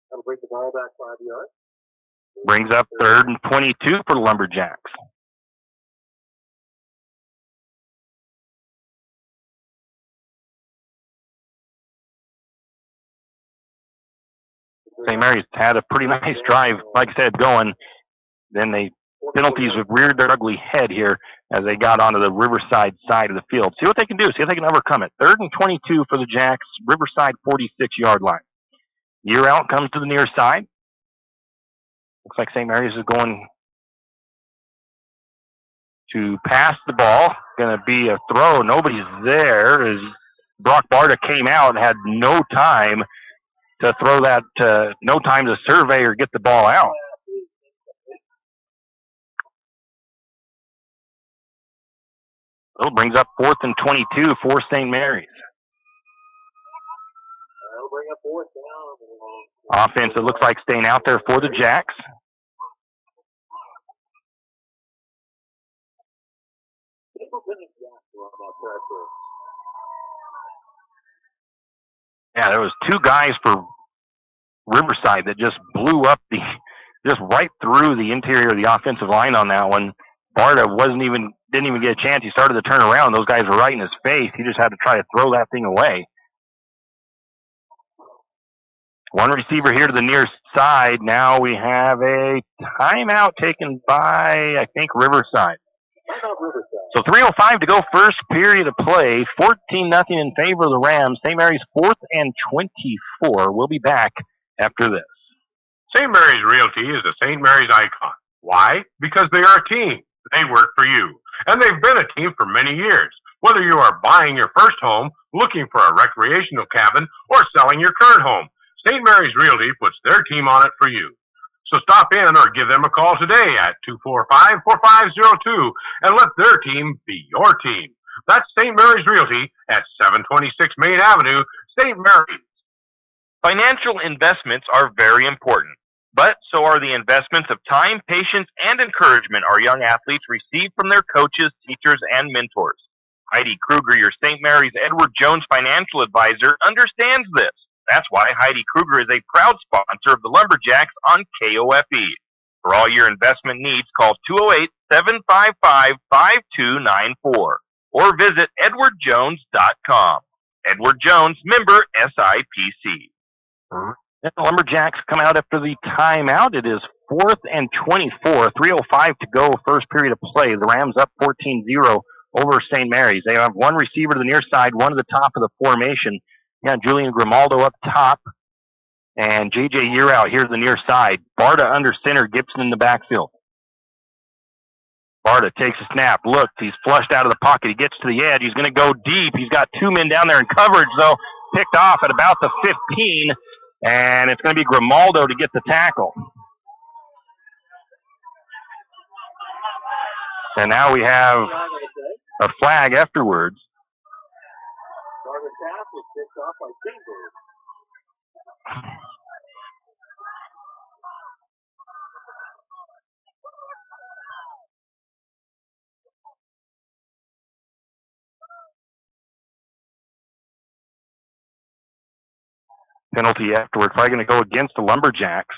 That'll bring the ball back 5 yards. Brings up third and 22 for the Lumberjacks. St. Mary's had a pretty nice drive, like I said, going. Then penalties have reared their ugly head here as they got onto the Riverside side of the field. See what they can do. See if they can overcome it. Third and 22 for the Jacks. Riverside 46-yard line. Year out comes to the near side. Looks like St. Mary's is going to pass the ball. Going to be a throw. Nobody's there as Brock Barta came out and had no time to throw that, no time to survey or get the ball out. So it brings up fourth and 22 for St. Mary's. That'll bring up fourth down. Offense, it looks like staying out there for the Jacks. Yeah, there was two guys for Riverside that just blew up just right through the interior of the offensive line on that one. Barta didn't even get a chance. He started to turn around. Those guys were right in his face. He just had to try to throw that thing away. One receiver here to the near side. Now we have a timeout taken by, I think, Riverside. So 3:05 to go, first period of play. 14-0 in favor of the Rams. St. Mary's 4th and 24. We'll be back after this. St. Mary's Realty is a St. Mary's icon. Why? Because they are a team. They work for you. And they've been a team for many years. Whether you are buying your first home, looking for a recreational cabin, or selling your current home, St. Mary's Realty puts their team on it for you. So stop in or give them a call today at 245-4502 and let their team be your team. That's St. Mary's Realty at 726 Main Avenue, St. Mary's. Financial investments are very important, but so are the investments of time, patience, and encouragement our young athletes receive from their coaches, teachers, and mentors. Heidi Kruger, your St. Mary's Edward Jones financial advisor, understands this. That's why Heidi Kruger is a proud sponsor of the Lumberjacks on KOFE. For all your investment needs, call 208-755-5294 or visit edwardjones.com. Edward Jones, member SIPC. The Lumberjacks come out after the timeout. It is 4th and 24, 3:05 to go, first period of play. The Rams up 14-0 over St. Mary's. They have one receiver to the near side, one at the top of the formation. Yeah, Julian Grimaldo up top, and J.J. Year out here to the near side. Barta under center, Gibson in the backfield. Barta takes a snap, looks, he's flushed out of the pocket. He gets to the edge, he's going to go deep. He's got two men down there in coverage, though, picked off at about the 15, and it's going to be Grimaldo to get the tackle. And now we have a flag afterwards. Penalty afterward, probably going to go against the Lumberjacks.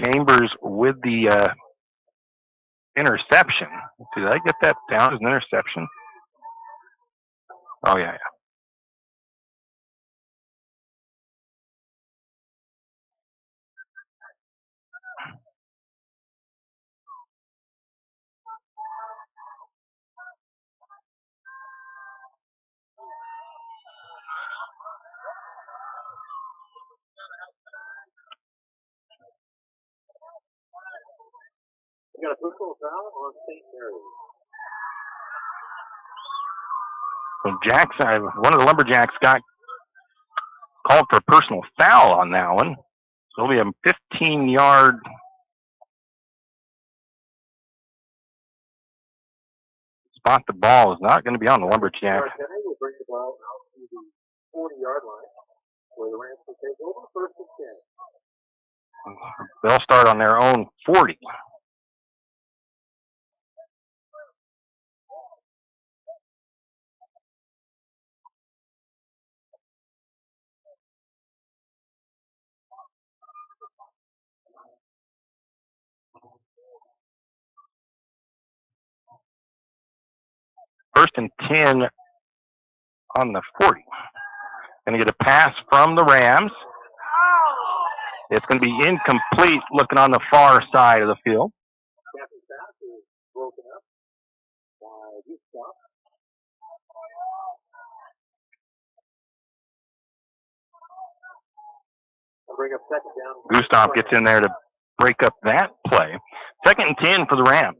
Chambers with the interception. Did I get that down as an interception? Oh, yeah. We got a personal foul on St. Mary's. So one of the Lumberjacks got called for a personal foul on that one. So it'll be a 15-yard spot. The ball is not going to be on the Lumberjack. Will bring the ball out to the 40-yard line, where the Rams will take over first and 10. They'll start on their own 40. First and 10 on the 40. Going to get a pass from the Rams. It's going to be incomplete, looking on the far side of the field. Captain's pass is broken up by Gustav. Bring up second down. Gustav gets in there to break up that play. Second and 10 for the Rams.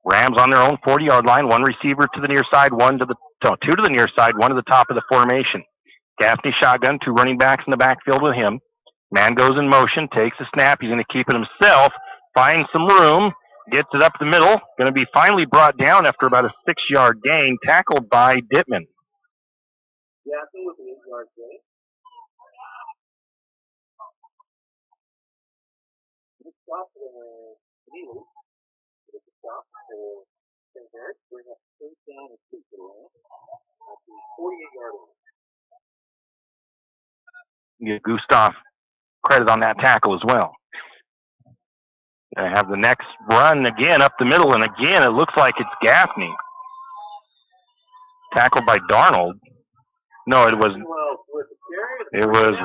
Rams on their own 40-yard line. One receiver to the near side, two to the near side, one to the top of the formation. Gaffney shotgun, two running backs in the backfield with him. Man goes in motion, takes a snap. He's going to keep it himself, finds some room, gets it up the middle. Going to be finally brought down after about a 6-yard gain, tackled by Dittman. Gaffney with an 8-yard gain. Stop Neely. Stop for St. Mary's. Bring up third down and 2 for the Rams at the 48-yard line. Give Gustav credit on that tackle as well. Going to have the next run again up the middle, and again it looks like it's Gaffney. Tackled by Darnold. No, it was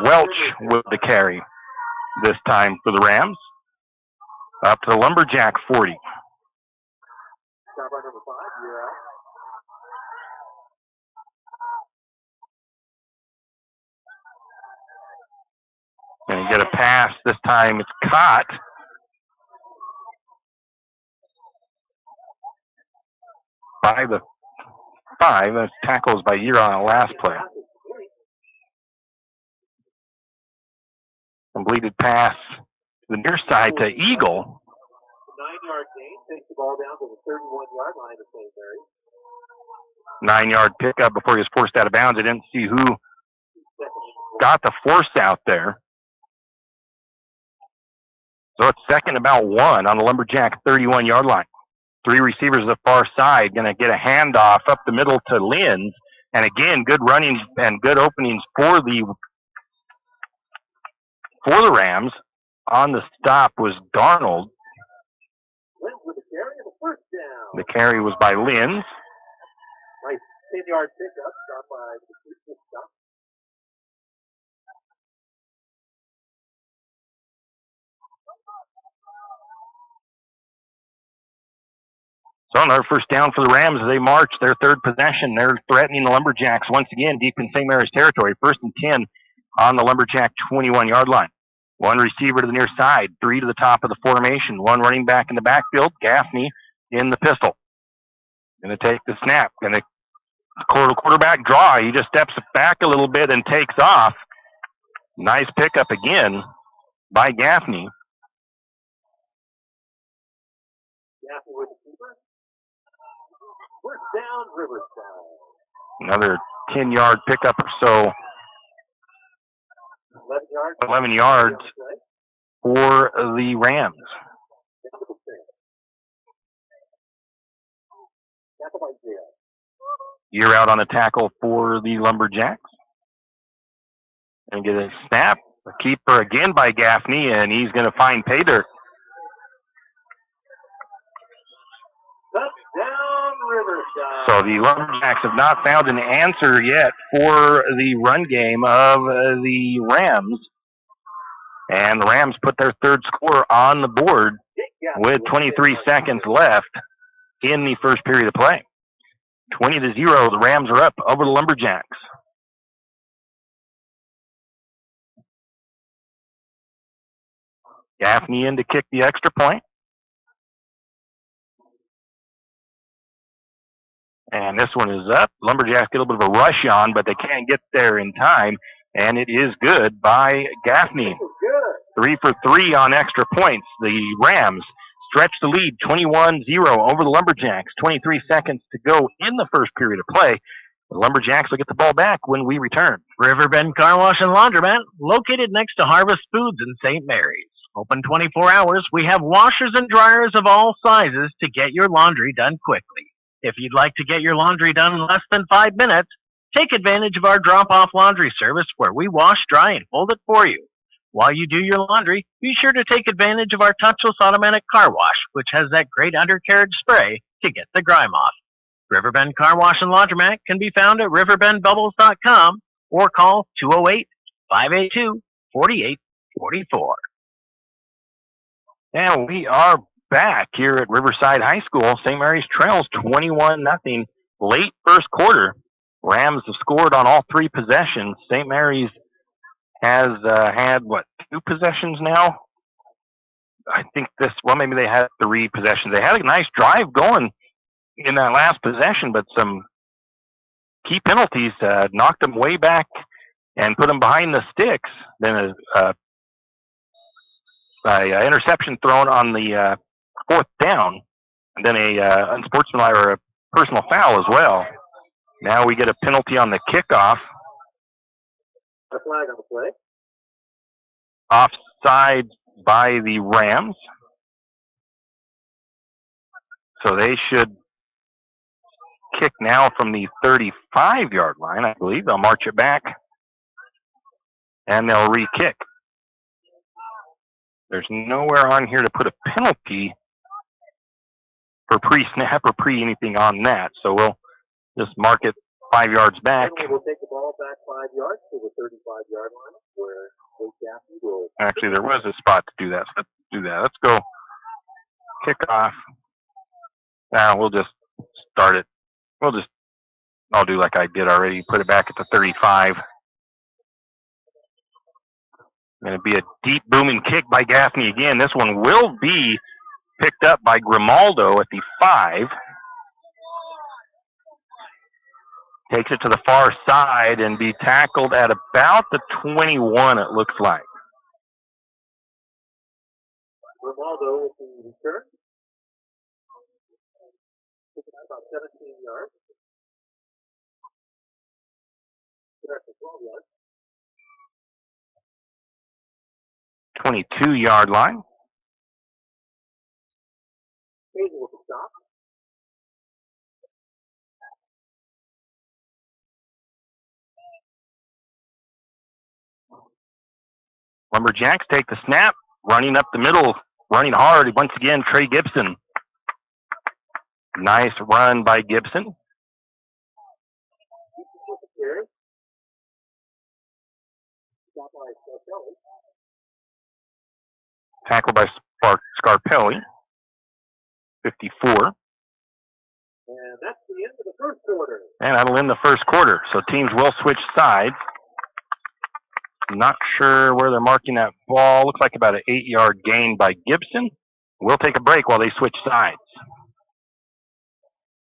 Welch with the carry this time for the Rams. Up to the Lumberjack 40. Stop by number 5, you're out. And get a pass. This time it's caught by the 5. That's tackles by Year on the last play. Completed pass to the near side to Eagle. 9-yard gain, takes the ball down to the 31-yard line of St. Mary's. 9-yard pickup before he was forced out of bounds. I didn't see who got the force out there. So it's second about 1 on the Lumberjack 31-yard line. 3 receivers to the far side, going to get a handoff up the middle to Linz. And again, good running and good openings for the Rams. On the stop was Darnold. Linz with the carry and the first down. The carry was by Linz. Nice 10-yard pickup, stop by the stop. So another first down for the Rams as they march their third possession. They're threatening the Lumberjacks once again deep in St. Mary's territory. First and 10 on the Lumberjack 21-yard line. 1 receiver to the near side, 3 to the top of the formation. 1 running back in the backfield, Gaffney in the pistol. Going to take the snap. Going to quarterback draw. He just steps back a little bit and takes off. Nice pickup again by Gaffney. Gaffney with the keeper. First down, Riverside. Another 10-yard pickup or so. 11 yards for the Rams. You're out on a tackle for the Lumberjacks. And get a snap. A keeper again by Gaffney, and he's going to find pay dirt. Touchdown, Riverside. So the Lumberjacks have not found an answer yet for the run game of the Rams. And the Rams put their third score on the board with 23 seconds left in the first period of play. 20-0, the Rams are up over the Lumberjacks. Gaffney in to kick the extra point. And this one is up. Lumberjacks get a little bit of a rush on, but they can't get there in time. And it is good by Gaffney. 3 for 3 on extra points. The Rams stretch the lead 21-0 over the Lumberjacks. 23 seconds to go in the first period of play. The Lumberjacks will get the ball back when we return. Riverbend Car Wash and Laundromat, located next to Harvest Foods in St. Mary's. Open 24 hours, we have washers and dryers of all sizes to get your laundry done quickly. If you'd like to get your laundry done in less than 5 minutes, take advantage of our drop-off laundry service where we wash, dry, and fold it for you. While you do your laundry, be sure to take advantage of our touchless automatic car wash, which has that great undercarriage spray to get the grime off. Riverbend Car Wash and Laundromat can be found at riverbendbubbles.com or call 208-582-4844. And we are back here at Riverside High School. St. Mary's trails 21-0 late first quarter. Rams have scored on all 3 possessions. St. Mary's has had, 2 possessions now? I think maybe they had 3 possessions. They had a nice drive going in that last possession, but some key penalties knocked them way back and put them behind the sticks. Then a interception thrown on the 4th down, and then a unsportsmanlike or a personal foul as well. Now we get a penalty on the kickoff. A flag on the play. Offside by the Rams. So they should kick now from the 35-yard line, I believe. They'll march it back, and they'll re-kick. There's nowhere on here to put a penalty for pre-snap or pre-anything on that. So we'll just mark it 5 yards back. And we'll take the ball back 5 yards to the 35-yard line where Gaffney will... Actually, there was a spot to do that. So let's do that. Let's go kick off. Now we'll just start it. I'll do like I did already. Put it back at the 35. Going to be a deep booming kick by Gaffney again. This one will be picked up by Grimaldo at the 5. Takes it to the far side and be tackled at about the 21, it looks like. Grimaldo with the return. About 17 yards. That's a 12 yards. 22-yard line. Hazel with the stop. Lumberjacks take the snap, running up the middle, running hard. Once again, Trey Gibson. Nice run by Gibson. Tackled by Scarpelli. 54. And that's the end of the first quarter. And that'll end the first quarter. So teams will switch sides. Not sure where they're marking that ball. Looks like about an 8-yard gain by Gibson. We'll take a break while they switch sides.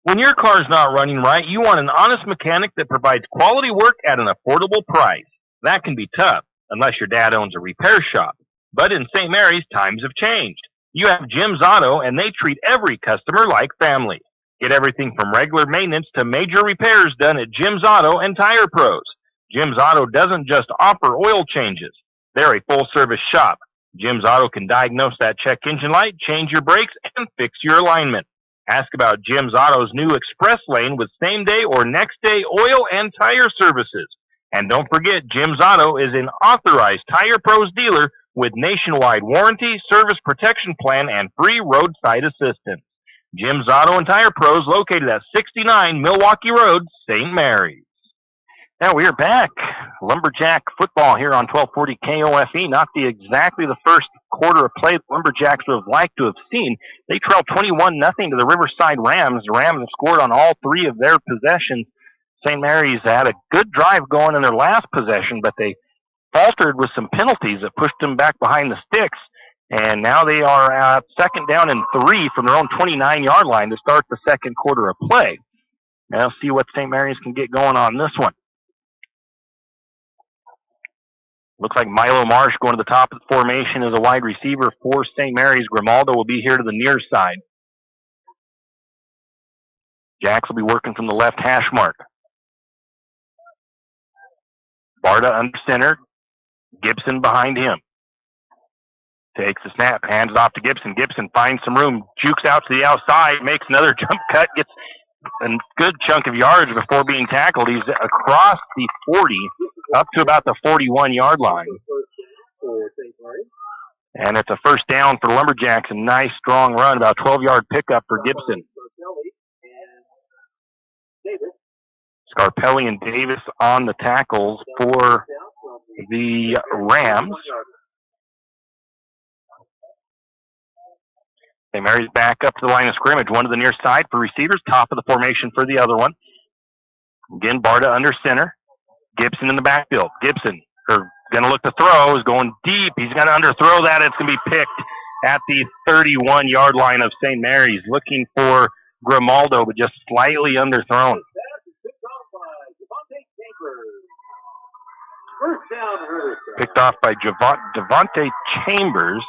When your car's not running right, you want an honest mechanic that provides quality work at an affordable price. That can be tough, unless your dad owns a repair shop. But in St. Mary's, times have changed. You have Jim's Auto, and they treat every customer like family. Get everything from regular maintenance to major repairs done at Jim's Auto and Tire Pros. Jim's Auto doesn't just offer oil changes. They're a full-service shop. Jim's Auto can diagnose that check engine light, change your brakes, and fix your alignment. Ask about Jim's Auto's new Express Lane with same-day or next-day oil and tire services. And don't forget, Jim's Auto is an authorized Tire Pros dealer with nationwide warranty, service protection plan, and free roadside assistance. Jim's Auto and Tire Pros located at 69 Milwaukee Road, St. Mary's. Now we are back. Lumberjack football here on 1240 KOFE. Not exactly the first quarter of play the Lumberjacks would have liked to have seen. They trailed 21-0 to the Riverside Rams. The Rams have scored on all three of their possessions. St. Mary's had a good drive going in their last possession, but they faltered with some penalties that pushed them back behind the sticks. And now they are at 2nd down and 3 from their own 29-yard line to start the second quarter of play. Now see what St. Mary's can get going on this one. Looks like Milo Marsh going to the top of the formation as a wide receiver for St. Mary's. Grimaldo will be here to the near side. Jacks will be working from the left hash mark. Barta under center. Gibson behind him. Takes the snap, hands it off to Gibson. Gibson finds some room, jukes out to the outside, makes another jump cut, gets a good chunk of yards before being tackled. He's across the 40, up to about the 41-yard line. And it's a first down for Lumberjacks. A nice, strong run, about a 12-yard pickup for Gibson. Scarpelli and Davis on the tackles for the Rams. St. Mary's back up to the line of scrimmage. One to the near side for receivers. Top of the formation for the other one. Again, Barta under center. Gibson in the backfield. Gibson going to look to throw. Is going deep. He's going to underthrow that. It's going to be picked at the 31-yard line of St. Mary's. Looking for Grimaldo, but just slightly underthrown. Picked off by Devontae Chambers.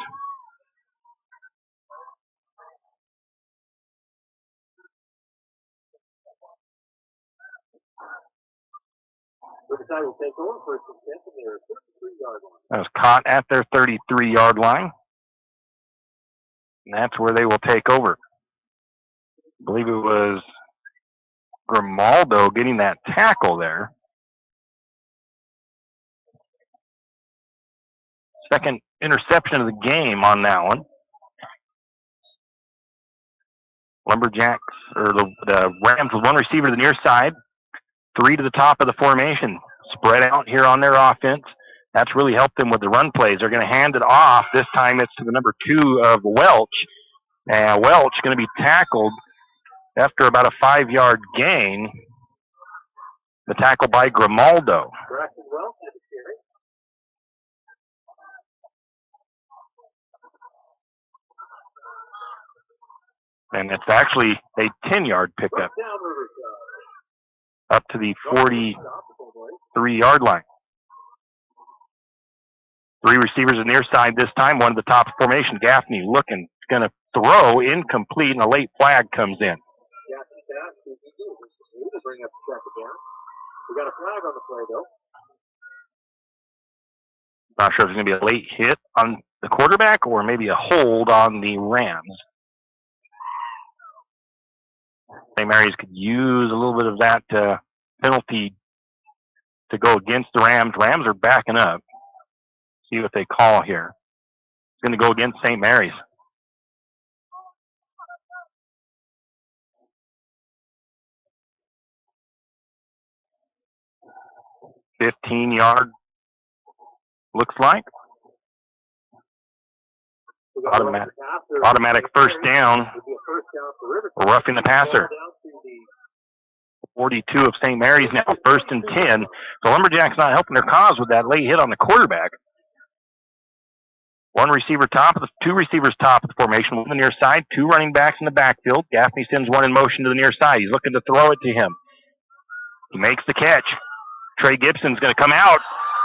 Riverside will take over first and 10 from their 33-yard line. That was caught at their 33-yard line. And that's where they will take over. I believe it was Grimaldo getting that tackle there. Second interception of the game on that one. Lumberjacks, or the Rams with one receiver to the near side. 3 to the top of the formation. Spread out here on their offense. That's really helped them with the run plays. They're going to hand it off. This time it's to the number 2 of Welch. And Welch going to be tackled after about a 5-yard gain. The tackle by Grimaldo. And it's actually a 10-yard pickup up to the 43-yard line. 3 receivers on the near side this time. One at the top of formation. Gaffney looking, going to throw, incomplete, and a late flag comes in. Bring up the second down. We got a flag on the play, though. Not sure if it's going to be a late hit on the quarterback or maybe a hold on the Rams. St. Mary's could use a little bit of that penalty to go against the Rams. Rams are backing up. See what they call here. It's going to go against St. Mary's. $15-yard looks like. Automatic first down. Roughing the passer. 42 of St. Mary's now, 1st and 10. So Lumberjack's not helping their cause with that late hit on the quarterback. 2 receivers top of the formation, 1 on the near side, 2 running backs in the backfield. Gaffney sends 1 in motion to the near side. He's looking to throw it to him. He makes the catch. Trey Gibson's going to come out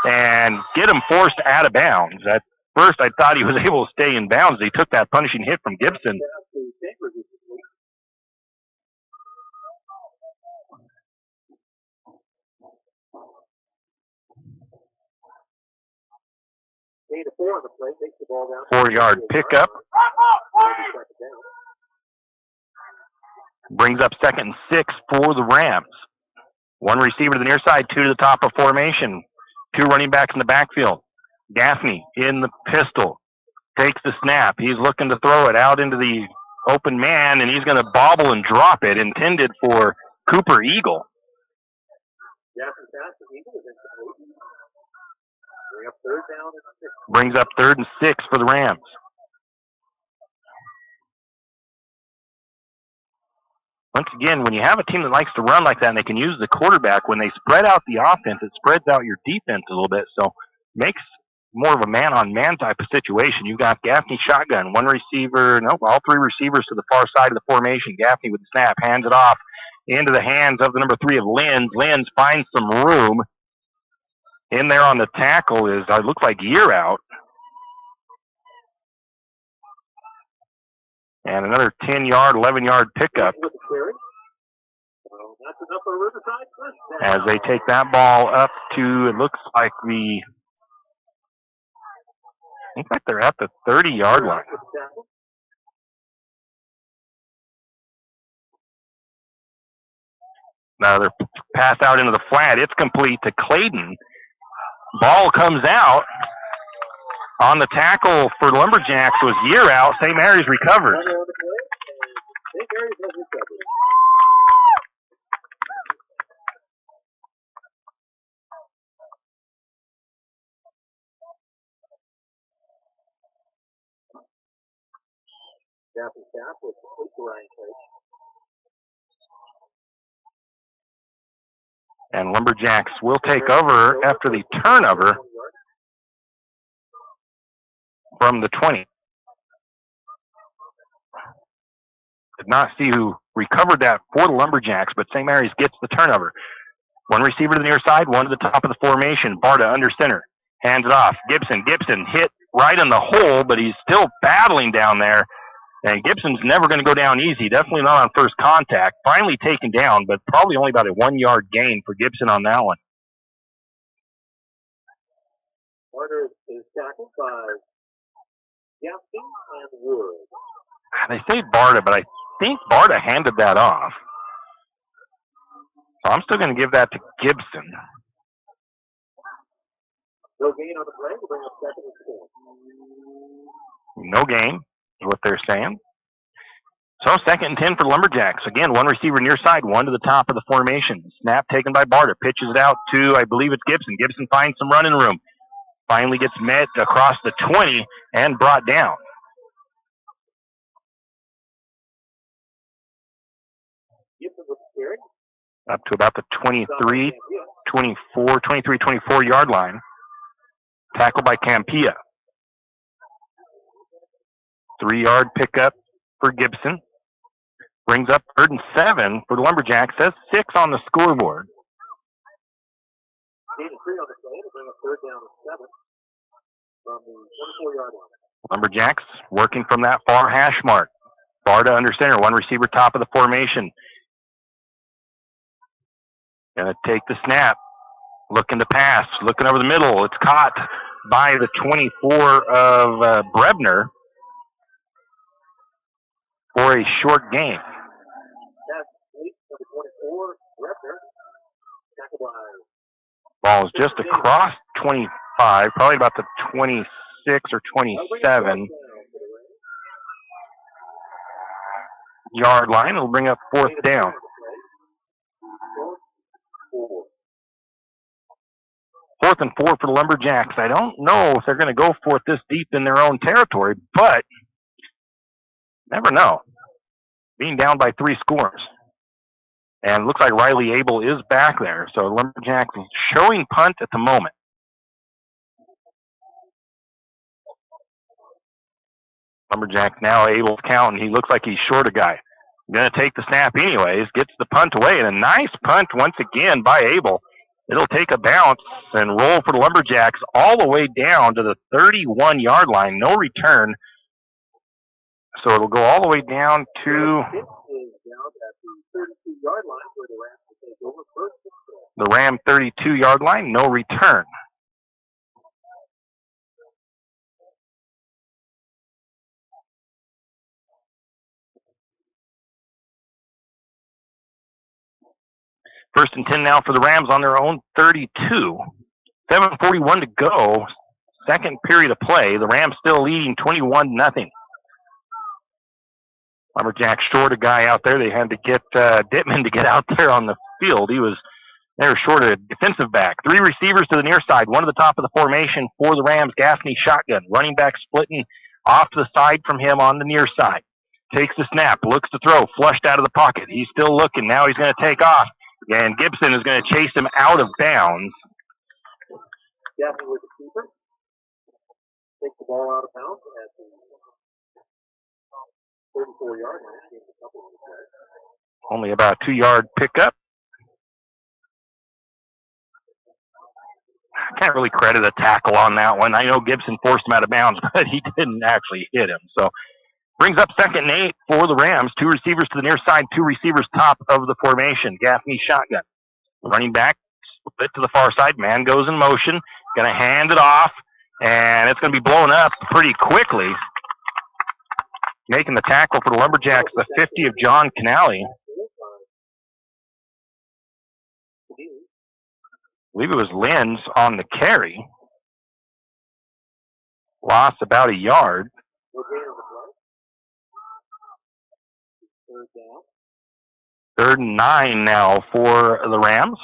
and get him forced out of bounds. At first, I thought he was able to stay in bounds. He took that punishing hit from Gibson. Gain of 4 on the play, takes the ball down. 4-yard pickup. Brings up 2nd and 6 for the Rams. 1 receiver to the near side, 2 to the top of formation. 2 running backs in the backfield. Gaffney in the pistol. Takes the snap. He's looking to throw it out into the open man, and he's going to bobble and drop it, intended for Cooper Eagle. Gaffney pass to Eagle is incomplete. Bring up 3rd down and 6. Brings up 3rd and 6 for the Rams. Once again, when you have a team that likes to run like that and they can use the quarterback, when they spread out the offense, it spreads out your defense a little bit. So makes more of a man-on-man type of situation. You've got Gaffney shotgun, 1 receiver, all 3 receivers to the far side of the formation. Gaffney with the snap, hands it off into the hands of the number 3 of Lenz. Lenz finds some room. In there on the tackle is, it looks like Year out. And another 10-yard, 11-yard pickup as they take that ball up to, it looks like they're at the 30-yard line. Now they're pass out into the flat. It's complete to Clayton. Ball comes out. On the tackle for Lumberjacks was Year out. St. Mary's recovers. St. Mary's has recovered. Gaffney snap with Ryan Coach. And Lumberjacks will take over after the turnover from the 20. Did not see who recovered that for the Lumberjacks, but St. Mary's gets the turnover. 1 receiver to the near side, 1 to the top of the formation. Barta under center. Hands it off. Gibson hit right in the hole, but he's still battling down there. And Gibson's never going to go down easy. Definitely not on first contact. Finally taken down, but probably only about a 1-yard gain for Gibson on that one. Barta is tackled by Gaffney and Wood. They say Barta, but I think Barta handed that off. So I'm still going to give that to Gibson. No gain on the play. We'll bring up 2nd and 10. No gain is what they're saying. So 2nd and 10 for Lumberjacks. Again, 1 receiver near side, 1 to the top of the formation. Snap taken by Barta. Pitches it out to, I believe it's Gibson. Gibson finds some running room. Finally gets met across the 20 and brought down. Up to about the 23, 24 yard line. Tackled by Campia. 3-yard pickup for Gibson. Brings up 3rd and 7 for the Lumberjacks. Says 6 on the scoreboard. Gain of 3 on the play to bring up 3rd down and 7 from the 24-yard line. Lumberjacks working from that far hash mark. Barta under center, 1 receiver top of the formation. Gonna take the snap. Looking to pass. Looking over the middle. It's caught by the 24 of Brebner for a short gain. That's 8 of the 24, Brebner. Tackled by. Ball is just across 25, probably about the 26 or 27 yard line. It'll bring up 4th down. 4th and 4 for the Lumberjacks. I don't know if they're going to go for it this deep in their own territory, but never know. Being down by 3 scores. And it looks like Riley Abel is back there. So Lumberjacks showing punt at the moment. Lumberjacks now able to count, and he looks like he's short a guy. Going to take the snap anyways, gets the punt away, and a nice punt once again by Abel. It'll take a bounce and roll for the Lumberjacks all the way down to the 31-yard line. No return. So it'll go all the way down to the Ram 32-yard line. No return. First and 10 now for the Rams on their own 32. 7:41 to go. Second period of play. The Rams still leading 21-0. Lumberjacks short a guy out there. They had to get Dittman to get out there on the field. They were short a defensive back. 3 receivers to the near side. One to the top of the formation for the Rams. Gaffney shotgun. Running back splitting off to the side from him on the near side. Takes the snap. Looks to throw. Flushed out of the pocket. He's still looking. Now he's going to take off. And Gibson is going to chase him out of bounds. Gaffney with the keeper. Takes the ball out of bounds at the 34-yard line. Only about a 2-yard pickup. I can't really credit a tackle on that one. I know Gibson forced him out of bounds, but he didn't actually hit him. So brings up 2nd and 8 for the Rams. 2 receivers to the near side, 2 receivers top of the formation. Gaffney shotgun. Running back, split to the far side. Man goes in motion. Going to hand it off, and it's going to be blown up pretty quickly. Making the tackle for the Lumberjacks, the 50 of John Canale. I believe it was Lenz on the carry. Lost about a yard. 3rd and 9 now for the Rams.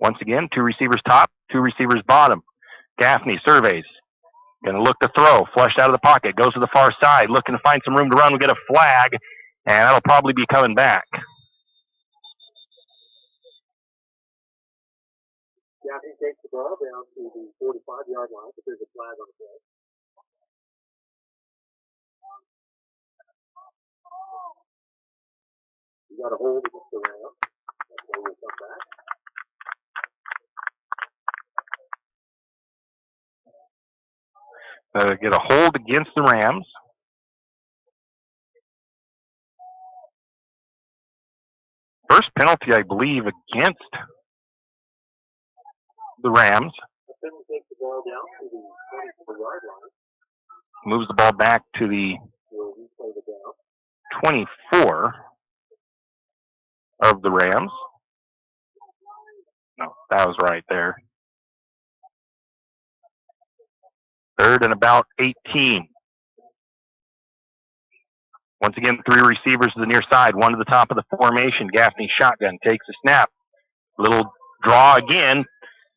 Once again, 2 receivers top, 2 receivers bottom. Gaffney surveys. Going to look to throw. Flushed out of the pocket. Goes to the far side. Looking to find some room to run. We'll get a flag, and that'll probably be coming back. Gaffney takes the ball down to the 45-yard line, but there's a flag on the play. You got a hold against the Rams. That's where we'll come back. Get a hold against the Rams. First penalty, I believe, against the Rams. The penalty takes the ball down to the 24-yard line. Moves the ball back to the 24 of the Rams. No, that was right there. 3rd and about 18. Once again, 3 receivers to the near side, 1 to the top of the formation. Gaffney shotgun takes a snap. Little draw again.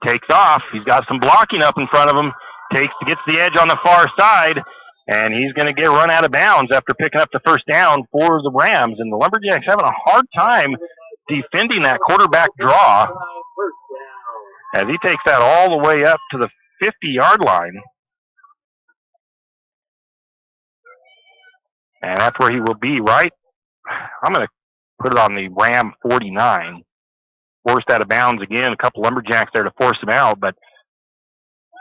Takes off. He's got some blocking up in front of him. Gets the edge on the far side, and he's going to get run out of bounds after picking up the first down for the Rams. And the Lumberjacks having a hard time defending that quarterback draw as he takes that all the way up to the 50-yard line. And that's where he will be, right? I'm going to put it on the Ram 49. Forced out of bounds again. A couple Lumberjacks there to force him out. But,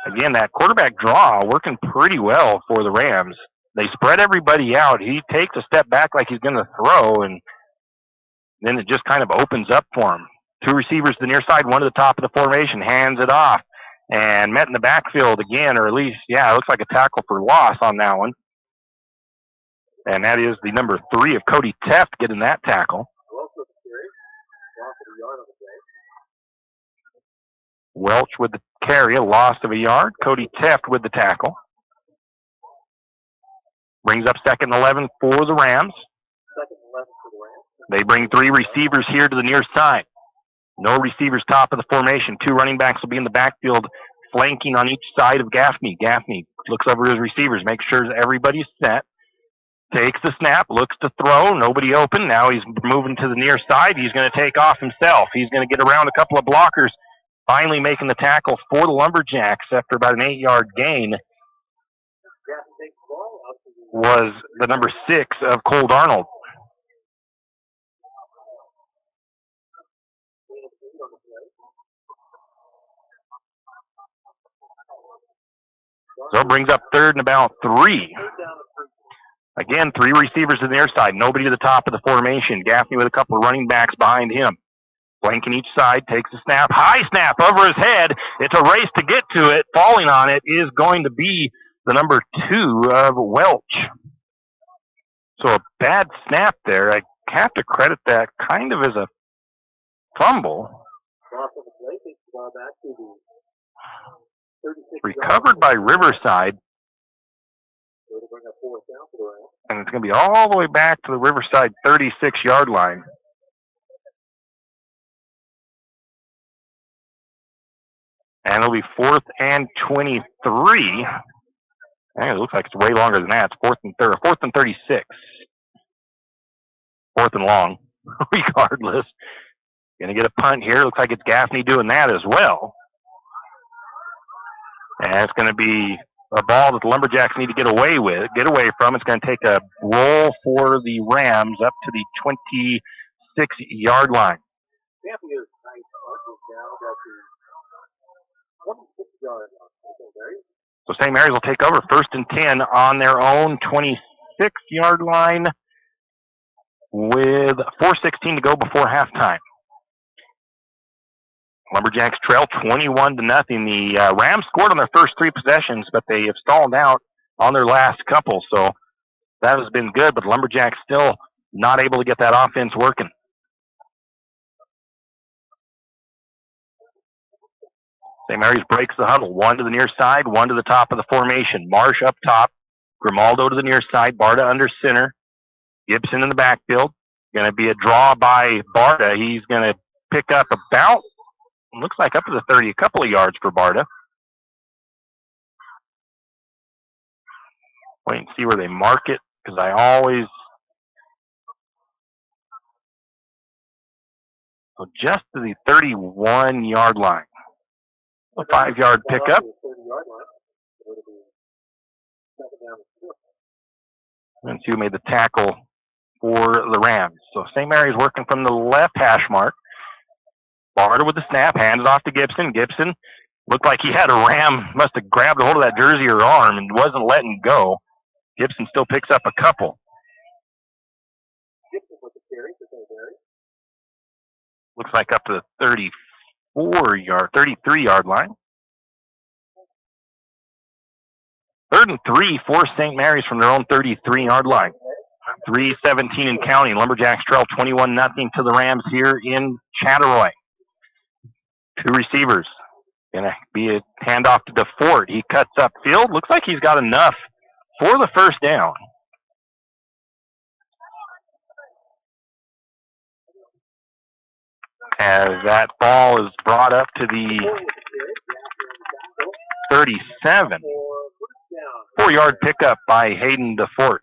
again, that quarterback draw working pretty well for the Rams. They spread everybody out. He takes a step back like he's going to throw, and then it just kind of opens up for him. 2 receivers to the near side, 1 to the top of the formation. Hands it off. And met in the backfield again, or at least, it looks like a tackle for loss on that one. And that is the number 3 of Cody Teft getting that tackle. Welch with the carry, a loss of a yard. Cody Teft with the tackle. Brings up 2nd and 11 for the Rams. They bring 3 receivers here to the near side. No receivers top of the formation. 2 running backs will be in the backfield, flanking on each side of Gaffney. Gaffney looks over his receivers, makes sure that everybody's set. Takes the snap, looks to throw, nobody open. Now he's moving to the near side. He's going to take off himself. He's going to get around a couple of blockers, finally making the tackle for the Lumberjacks after about an 8-yard gain. Was the number 6 of Cole Darnold. So it brings up 3rd and about 3. Again, 3 receivers to the near side. Nobody to the top of the formation. Gaffney with a couple of running backs behind him. Flanking each side, takes a snap. High snap over his head. It's a race to get to it. Falling on it is going to be the number 2 of Welch. So a bad snap there. I have to credit that kind of as a fumble. on the play. Takes the ball back to the 36. Recovered by Riverside. To bring up fourth down for the Rams. And it's going to be all the way back to the Riverside 36-yard line. And it'll be 4th and 23. It looks like it's way longer than that. It's 4th and 36. 4th and long, regardless. Going to get a punt here. Looks like it's Gaffney doing that as well. And it's going to be a ball that the Lumberjacks need to get away from. It's going to take a roll for the Rams up to the 26-yard line. Gaffney is nice punt down at the 26-yard line. So St. Mary's will take over 1st and 10 on their own 26-yard line with 4:16 to go before halftime. Lumberjacks trail 21-0. The Rams scored on their first 3 possessions, but they have stalled out on their last couple. So that has been good, but Lumberjacks still not able to get that offense working. St. Mary's breaks the huddle. 1 to the near side, 1 to the top of the formation. Marsh up top. Grimaldo to the near side. Barta under center. Gibson in the backfield. Going to be a draw by Barta. He's going to pick up about, looks like up to the 30, a couple of yards for Barta. Wait and see where they mark it, because I always... So just to the 31-yard line. A 5-yard pickup. And see who made the tackle for the Rams. So St. Mary's working from the left hash mark. Barta with the snap, hands it off to Gibson. Gibson looked like he had a Ram, must have grabbed a hold of that jersey or arm and wasn't letting go. Gibson still picks up a couple. Looks like up to the 33-yard line. 3rd and 3 for St. Mary's from their own 33-yard line. 3:17 and counting. Lumberjacks trail 21-0 to the Rams here in Chattaroy. 2 receivers. Gonna be a handoff to DeFort. He cuts upfield. Looks like he's got enough for the first down. As that ball is brought up to the 37. 4-yard pickup by Hayden DeFort.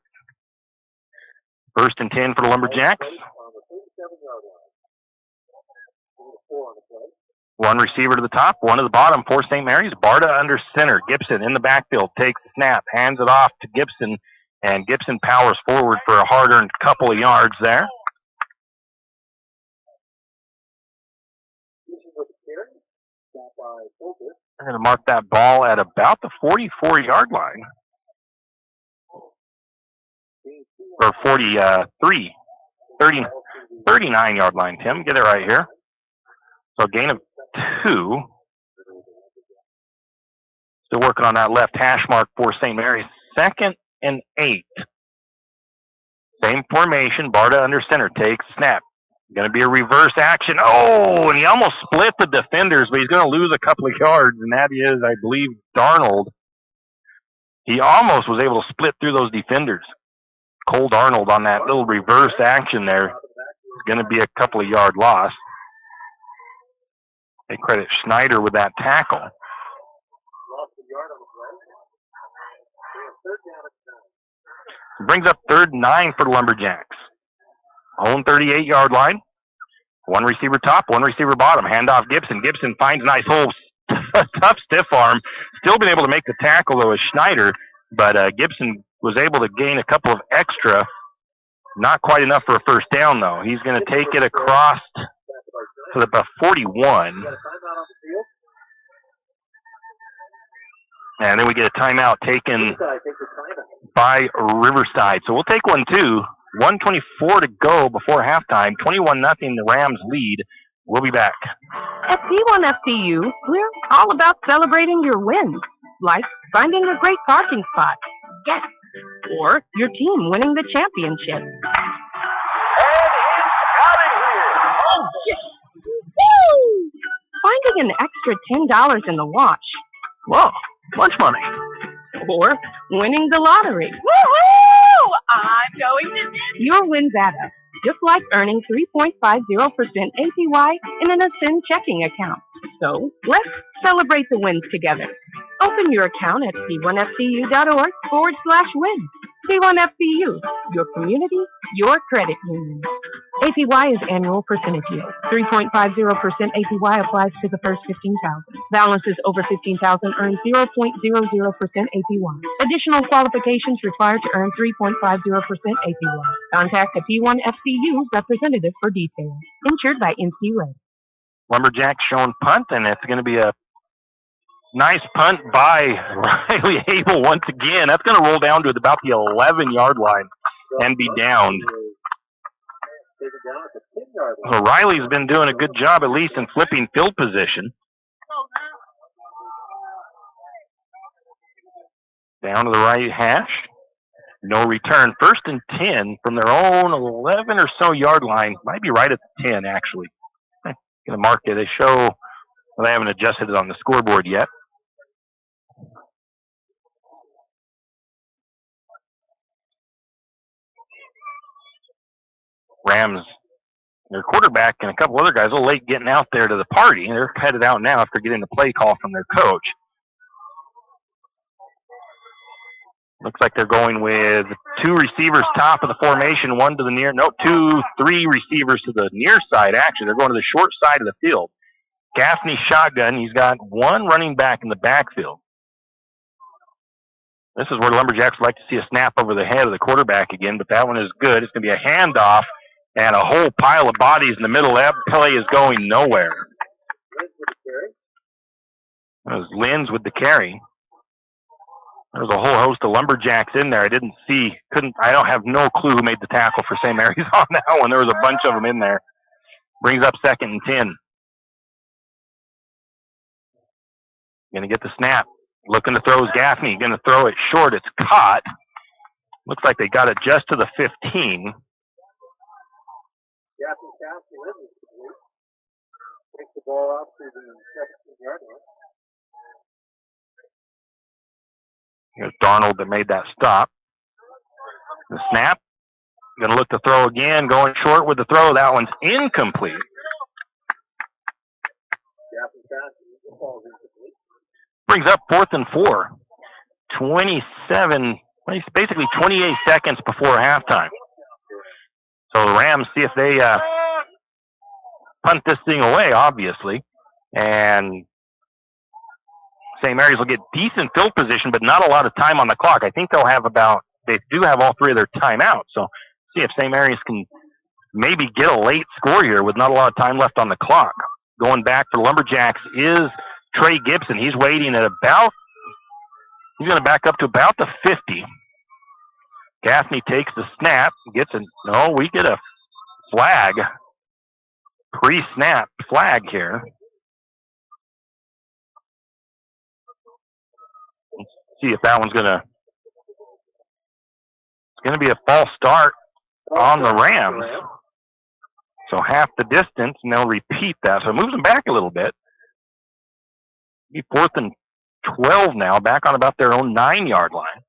1st and 10 for the Lumberjacks. 1 receiver to the top, 1 to the bottom for St. Mary's. Barta under center. Gibson in the backfield takes the snap, hands it off to Gibson, and Gibson powers forward for a hard-earned couple of yards there. I'm going to mark that ball at about the 44-yard line. Or 39-yard line, Tim. Get it right here. So gain of 2. Still working on that left hash mark for St. Mary's. 2nd and 8. Same formation. Barta under center takes snap. Going to be a reverse action. Oh, and he almost split the defenders, but he's going to lose a couple of yards, and that is, I believe, Darnold. He almost was able to split through those defenders. Cole Darnold on that little reverse action there. It's going to be a couple of yard loss. They credit Schneider with that tackle. Brings up 3rd and 9 for the Lumberjacks. Own 38-yard line. 1 receiver top, 1 receiver bottom. Handoff Gibson. Gibson finds a nice hole. Tough stiff arm. Still been able to make the tackle, though, as Schneider. But Gibson was able to gain a couple of extra. Not quite enough for a first down, though. He's going to take it across to the 41. And then we get a timeout taken by Riverside. So we'll take one, too. 1:24 to go before halftime. 21-0, the Rams lead. We'll be back. At P1FCU, we're all about celebrating your wins, like finding a great parking spot. Yes. Or your team winning the championship. Oh, yes. Woo! getting an extra $10 in the wash. Whoa, lunch money. Or winning the lottery. Woohoo! I'm going to Disney. Your wins add up, just like earning 3.50% APY in an Ascend checking account. So let's celebrate the wins together. Open your account at c1fcu.org/win. C1FCU, your community, your credit union. APY is annual percentage yield. 3.50% APY applies to the first 15,000. Balances over 15,000 earn 0.00% APY. Additional qualifications required to earn 3.50% APY. Contact a P1FCU representative for details. Insured by NCUA. Lumberjack showing punt, and it's going to be a nice punt by Riley Abel once again. That's going to roll down to about the 11-yard line and be downed. So Riley's been doing a good job, at least in flipping field position. Down to the right hash. No return. 1st and 10 from their own 11 or so yard line. Might be right at the 10, actually. I'm going to mark it. They show, well, they haven't adjusted it on the scoreboard yet. Rams, their quarterback and a couple other guys a little late getting out there to the party. They're headed out now after getting the play call from their coach. Looks like they're going with 2 receivers top of the formation, 1 to the near, no, 2, 3 receivers to the near side, actually. They're going to the short side of the field. Gaffney shotgun. He's got 1 running back in the backfield. This is where the Lumberjacks would like to see a snap over the head of the quarterback again, but that one is good. It's going to be a handoff and a whole pile of bodies in the middle. That play is going nowhere. That was Linz with the carry. There's a whole host of Lumberjacks in there. I don't have no clue who made the tackle for St. Mary's on that one. There was a bunch of them in there. Brings up 2nd and 10. Going to get the snap. Looking to throw is Gaffney. Going to throw it short. It's caught. Looks like they got it just to the 15. Takes the ball out to the 17-yard line. Here's Darnold that made that stop. The snap. Going to look to throw again. Going short with the throw. That one's incomplete. Brings up 4th and 4. basically 28 seconds before halftime. So the Rams see if they punt this thing away, obviously. And St. Mary's will get decent field position, but not a lot of time on the clock. I think they do have all 3 of their timeouts. So see if St. Mary's can maybe get a late score here with not a lot of time left on the clock. Going back for Lumberjacks is Trey Gibson. He's waiting at he's going to back up to about the 50. Gaffney takes the snap, we get a flag. Pre-snap flag here. Let's see if that one's it's going to be a false start on the Rams. So half the distance, and they'll repeat that. So it moves them back a little bit. Be 4th and 12 now, back on about their own 9-yard line.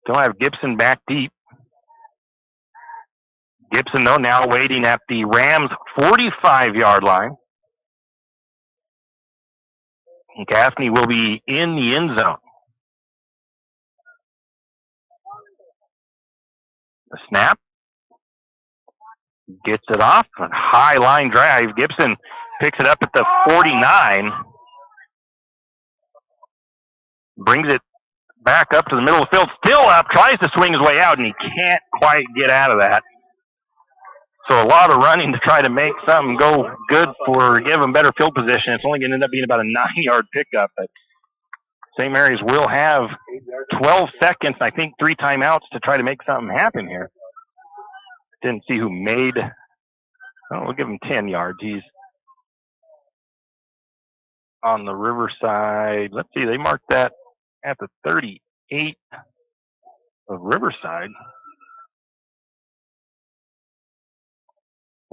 Don't have Gibson back deep. Gibson, though, now waiting at the Rams' 45-yard line. And Gaffney will be in the end zone. The snap. Gets it off. A high line drive. Gibson picks it up at the 49. Brings it back up to the middle of the field. Still up. Tries to swing his way out, and he can't quite get out of that. So a lot of running to try to make something go good give him better field position. It's only going to end up being about a 9-yard pickup. But St. Mary's will have 12 seconds, I think 3 timeouts to try to make something happen here. Didn't see who made. We'll give him 10 yards. He's on the Riverside. Let's see, they marked that at the 38 of Riverside.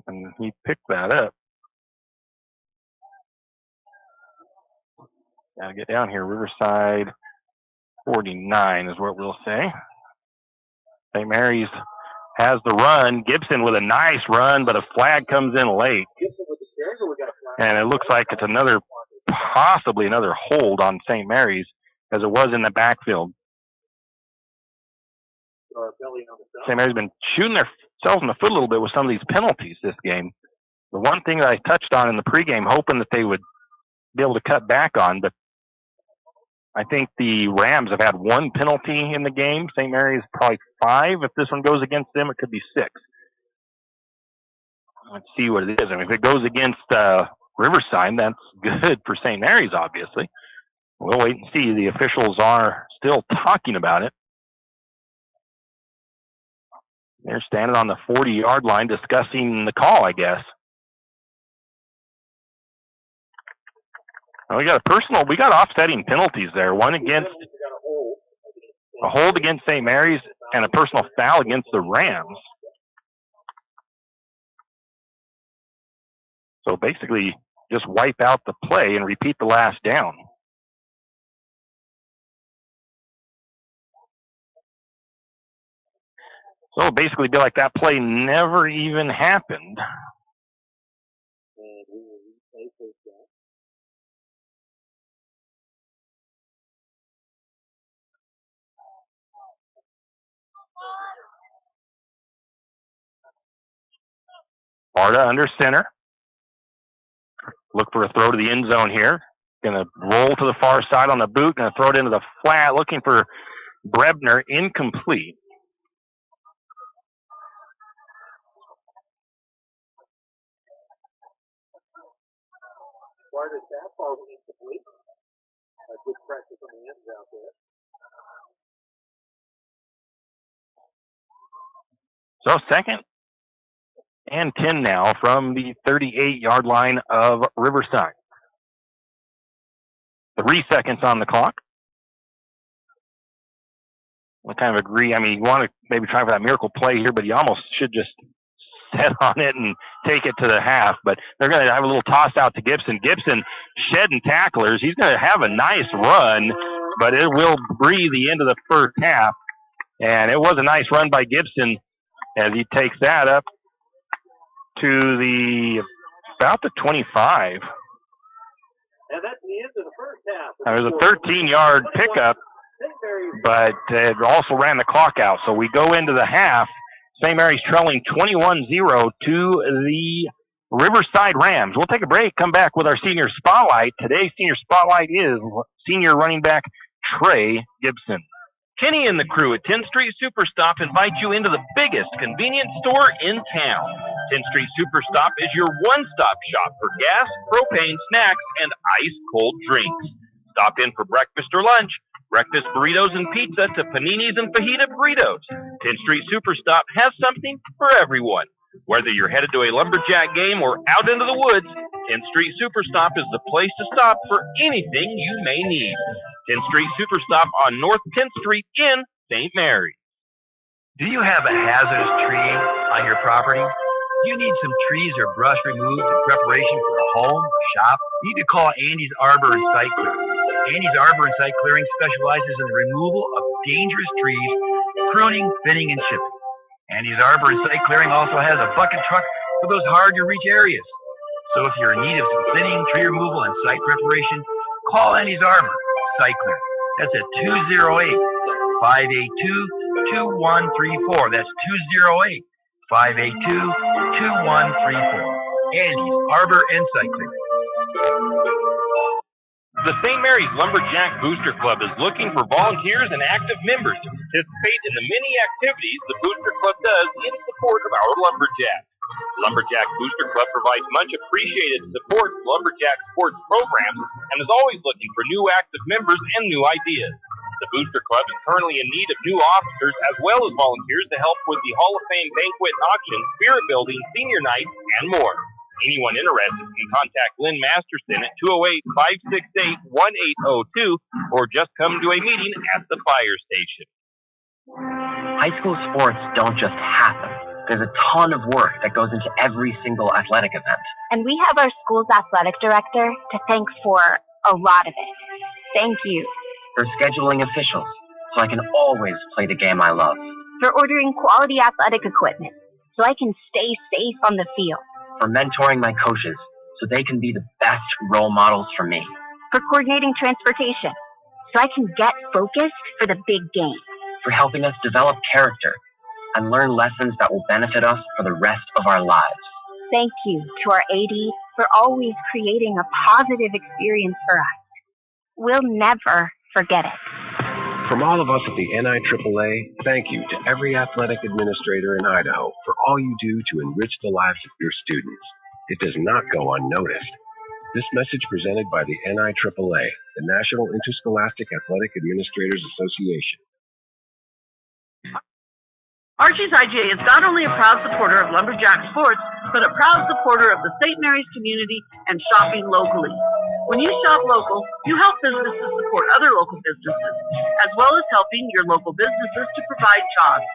And he picked that up. Gotta get down here. Riverside 49 is what we'll say. St. Mary's has the run. Gibson with a nice run, but a flag comes in late. And it looks like it's possibly another hold on St. Mary's, as it was in the backfield. St. Mary's been shooting themselves in the foot a little bit with some of these penalties this game. The one thing that I touched on in the pregame, hoping that they would be able to cut back on, but I think the Rams have had one penalty in the game. St. Mary's probably 5. If this one goes against them, it could be 6. Let's see what it is. I mean, if it goes against Riverside, that's good for St. Mary's, obviously. We'll wait and see. The officials are still talking about it. They're standing on the 40-yard line discussing the call, I guess. We got offsetting penalties there. One against a hold against St. Mary's and a personal foul against the Rams. So basically, just wipe out the play and repeat the last down. So it'll basically be like that play never even happened. Barta under center. Look for a throw to the end zone here. Going to roll to the far side on the boot. Going to throw it into the flat. Looking for Brebner. Incomplete. Barta's fastball is incomplete. Good practice on the ends out there. So 2nd and 10 now from the 38-yard line of Riverside. 3 seconds on the clock. I kind of agree. I mean, you want to maybe try for that miracle play here, but you almost should just set on it and take it to the half. But they're going to have a little toss out to Gibson. Gibson shedding tacklers. He's going to have a nice run, but it will breathe the end of the first half. And it was a nice run by Gibson as he takes that up to about the 25. And that's the end of the first half. There was a 13-yard pickup, but it also ran the clock out. So we go into the half. St. Mary's trailing 21-0 to the Riverside Rams. We'll take a break, come back with our senior spotlight. Today's senior spotlight is senior running back Trey Gibson. Kenny and the crew at 10th Street Superstop invite you into the biggest convenience store in town. 10th Street Superstop is your one-stop shop for gas, propane, snacks, and ice-cold drinks. Stop in for breakfast or lunch, breakfast burritos and pizza to paninis and fajita burritos. 10th Street Superstop has something for everyone. Whether you're headed to a Lumberjack game or out into the woods, 10th Street Superstop is the place to stop for anything you may need. 10th Street Superstop on North 10th Street in St. Mary's. Do you have a hazardous tree on your property? You need some trees or brush removed in preparation for a home or shop? You need to call Andy's Arbor and Site Clearing. Andy's Arbor and Site Clearing specializes in the removal of dangerous trees, pruning, thinning, and chipping. Andy's Arbor and Site Clearing also has a bucket truck for those hard-to-reach areas. So if you're in need of some thinning, tree removal, and site preparation, call Andy's Arbor and Site Clearing. That's at 208-582-2134. That's 208-582-2134. Andy's Arbor and Site Clearing. The St. Maries Lumberjack Booster Club is looking for volunteers and active members to participate in the many activities the Booster Club does in support of our Lumberjacks. The Lumberjack Booster Club provides much appreciated support to Lumberjack sports programs and is always looking for new active members and new ideas. The Booster Club is currently in need of new officers as well as volunteers to help with the Hall of Fame banquet and auction, spirit building, senior night, and more. Anyone interested can contact Lynn Masterson at 208-568-1802 or just come to a meeting at the fire station. High school sports don't just happen. There's a ton of work that goes into every single athletic event. And we have our school's athletic director to thank for A lot of it. Thank you. For scheduling officials, so I can always play the game I love. For ordering quality athletic equipment, so I can stay safe on the field. For mentoring my coaches, so they can be the best role models for me. For coordinating transportation, so I can get focused for the big game. For helping us develop character and learn lessons that will benefit us for the rest of our lives. Thank you to our AD for always creating a positive experience for us. We'll never forget it. From all of us at the NIAAA, thank you to every athletic administrator in Idaho for all you do to enrich the lives of your students. It does not go unnoticed. This message presented by the NIAAA, the National Interscholastic Athletic Administrators Association. Archie's IGA is not only a proud supporter of Lumberjack sports, but a proud supporter of the St. Maries community and shopping locally. When you shop local, you help businesses support other local businesses, as well as helping your local businesses to provide jobs.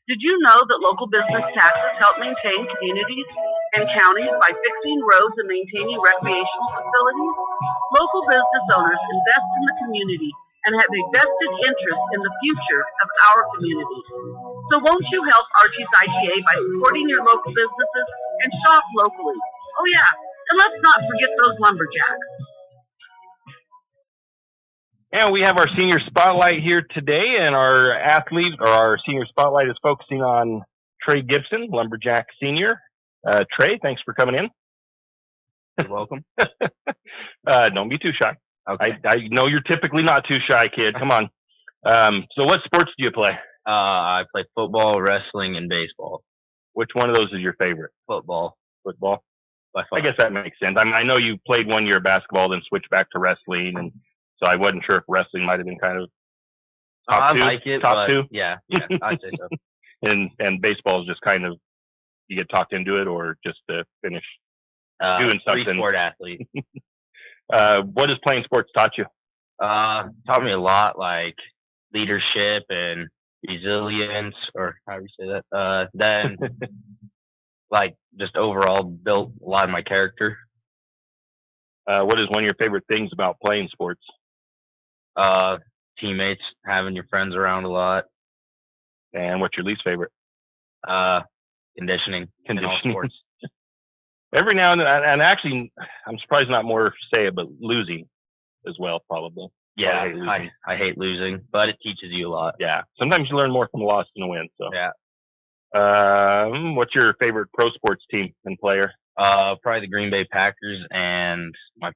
Did you know that local business taxes help maintain communities and counties by fixing roads and maintaining recreational facilities? Local business owners invest in the community and have a vested interest in the future of our community. So won't you help Archie's IGA by supporting your local businesses and shop locally? Oh yeah, and let's not forget those Lumberjacks. And we have our senior spotlight here today, and our athlete, or our senior spotlight is focusing on Trey Gibson, Lumberjack senior. Trey, thanks for coming in. You're welcome. Don't be too shy. Okay. I know you're typically not too shy, kid. Come on. So what sports do you play? I play football, wrestling, and baseball. Which one of those is your favorite? Football. Football? By far. I guess that makes sense. I mean, I know you played 1 year of basketball, then switched back to wrestling, and so I wasn't sure if wrestling might have been kind of top two. I like it, top two? Yeah, I'd say so. And baseball is just kind of, you get talked into it, or just to finish doing something? Three-sport athlete. What has playing sports taught you? Taught me a lot, like leadership and resilience, or how do you say that? Then, like, just overall built a lot of my character. What is one of your favorite things about playing sports? Teammates, having your friends around a lot. And what's your least favorite? Conditioning. In all sports. Every now and then, and actually, I'm surprised not more say it, but losing as well, probably. Yeah, I hate losing, but it teaches you a lot. Yeah, sometimes you learn more from a loss than a win. So yeah. What's your favorite pro sports team and player? Probably the Green Bay Packers, and my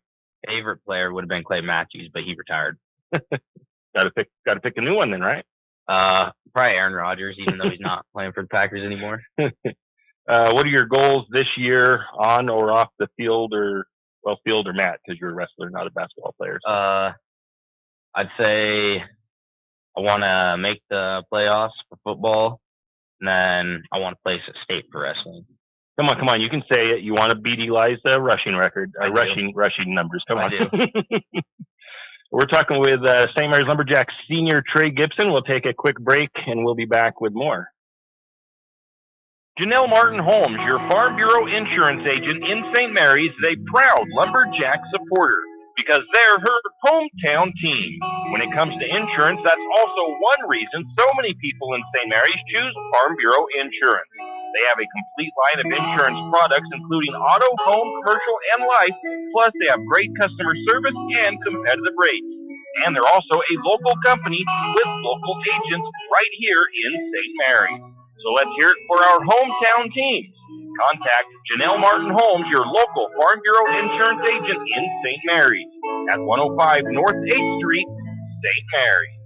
favorite player would have been Clay Matthews, but he retired. Got to pick a new one then, right? Probably Aaron Rodgers, even though he's not playing for the Packers anymore. What are your goals this year, on or off the field, or field or mat? Because you're a wrestler, not a basketball player. So. I'd say I want to make the playoffs for football, and then I want to place a state for wrestling. Come on, you can say it. You want to beat Eli's rushing record, rushing numbers. Come on. I do. We're talking with St. Maries Lumberjacks senior Trey Gibson. We'll take a quick break, and we'll be back with more. Janelle Martin Holmes, your Farm Bureau insurance agent in St. Maries, is a proud Lumberjack supporter because they're her hometown team. When it comes to insurance, that's also one reason so many people in St. Maries choose Farm Bureau insurance. They have a complete line of insurance products, including auto, home, commercial, and life, plus they have great customer service and competitive rates. And they're also a local company with local agents right here in St. Maries. So let's hear it for our hometown teams. Contact Janelle Martin Holmes, your local Farm Bureau insurance agent in St. Maries at 105 North 8th Street, St. Maries.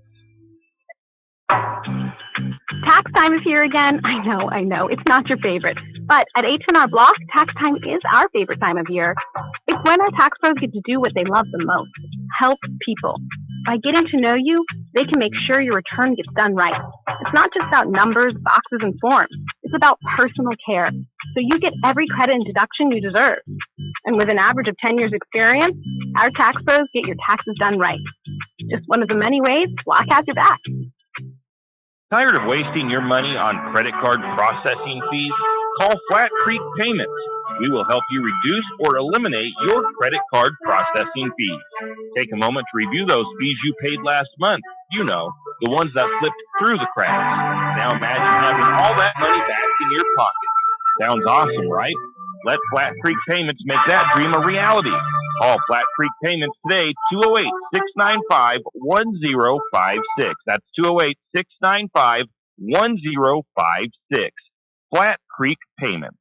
Tax time is here again. I know. It's not your favorite. But at H&R Block, tax time is our favorite time of year. It's when our tax pros get to do what they love the most, help people. By getting to know you, they can make sure your return gets done right. It's not just about numbers, boxes, and forms. It's about personal care. So you get every credit and deduction you deserve. And with an average of 10 years experience, our tax pros get your taxes done right. Just one of the many ways Block has your back. Tired of wasting your money on credit card processing fees? Call Flat Creek Payments. We will help you reduce or eliminate your credit card processing fees. Take a moment to review those fees you paid last month. You know, the ones that slipped through the cracks. Now imagine having all that money back in your pocket. Sounds awesome, right? Let Flat Creek Payments make that dream a reality. Call Flat Creek Payments today, 208-695-1056. That's 208-695-1056. Flat Creek Payments.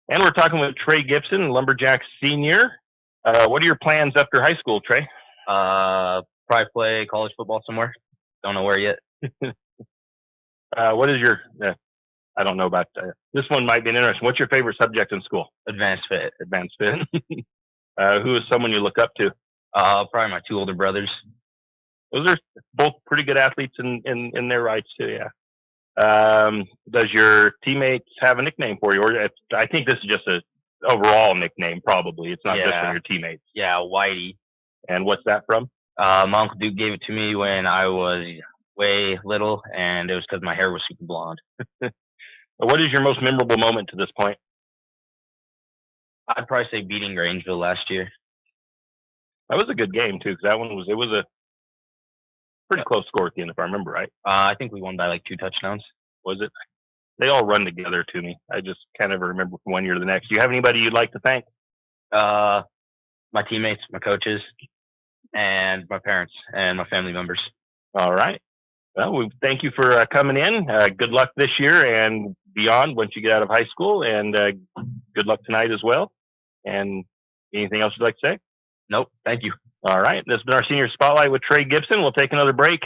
And we're talking with Trey Gibson, Lumberjack senior. What are your plans after high school, Trey? Probably play college football somewhere. Don't know where yet. What is your... I don't know about this one. Might be interesting. What's your favorite subject in school? Advanced fit. Advanced fit. Who is someone you look up to? Probably my two older brothers. Those are both pretty good athletes in their rights too. Yeah. Does your teammates have a nickname for you, or I think this is just a overall nickname? Probably it's not just from your teammates. Yeah, Whitey. And what's that from? My Uncle Duke gave it to me when I was way little, and it was because my hair was super blonde. What is your most memorable moment to this point? I'd probably say beating Grangeville last year. That was a good game too, because it was a pretty close score at the end, if I remember right. I think we won by like 2 touchdowns. Was it? They all run together to me. I just can't ever remember from one year to the next. Do you have anybody you'd like to thank? My teammates, my coaches, and my parents and my family members. All right. Well, we thank you for coming in. Good luck this year and beyond once you get out of high school, and good luck tonight as well. And anything else you'd like to say? Nope. Thank you. All right. This has been our Senior Spotlight with Trey Gibson. We'll take another break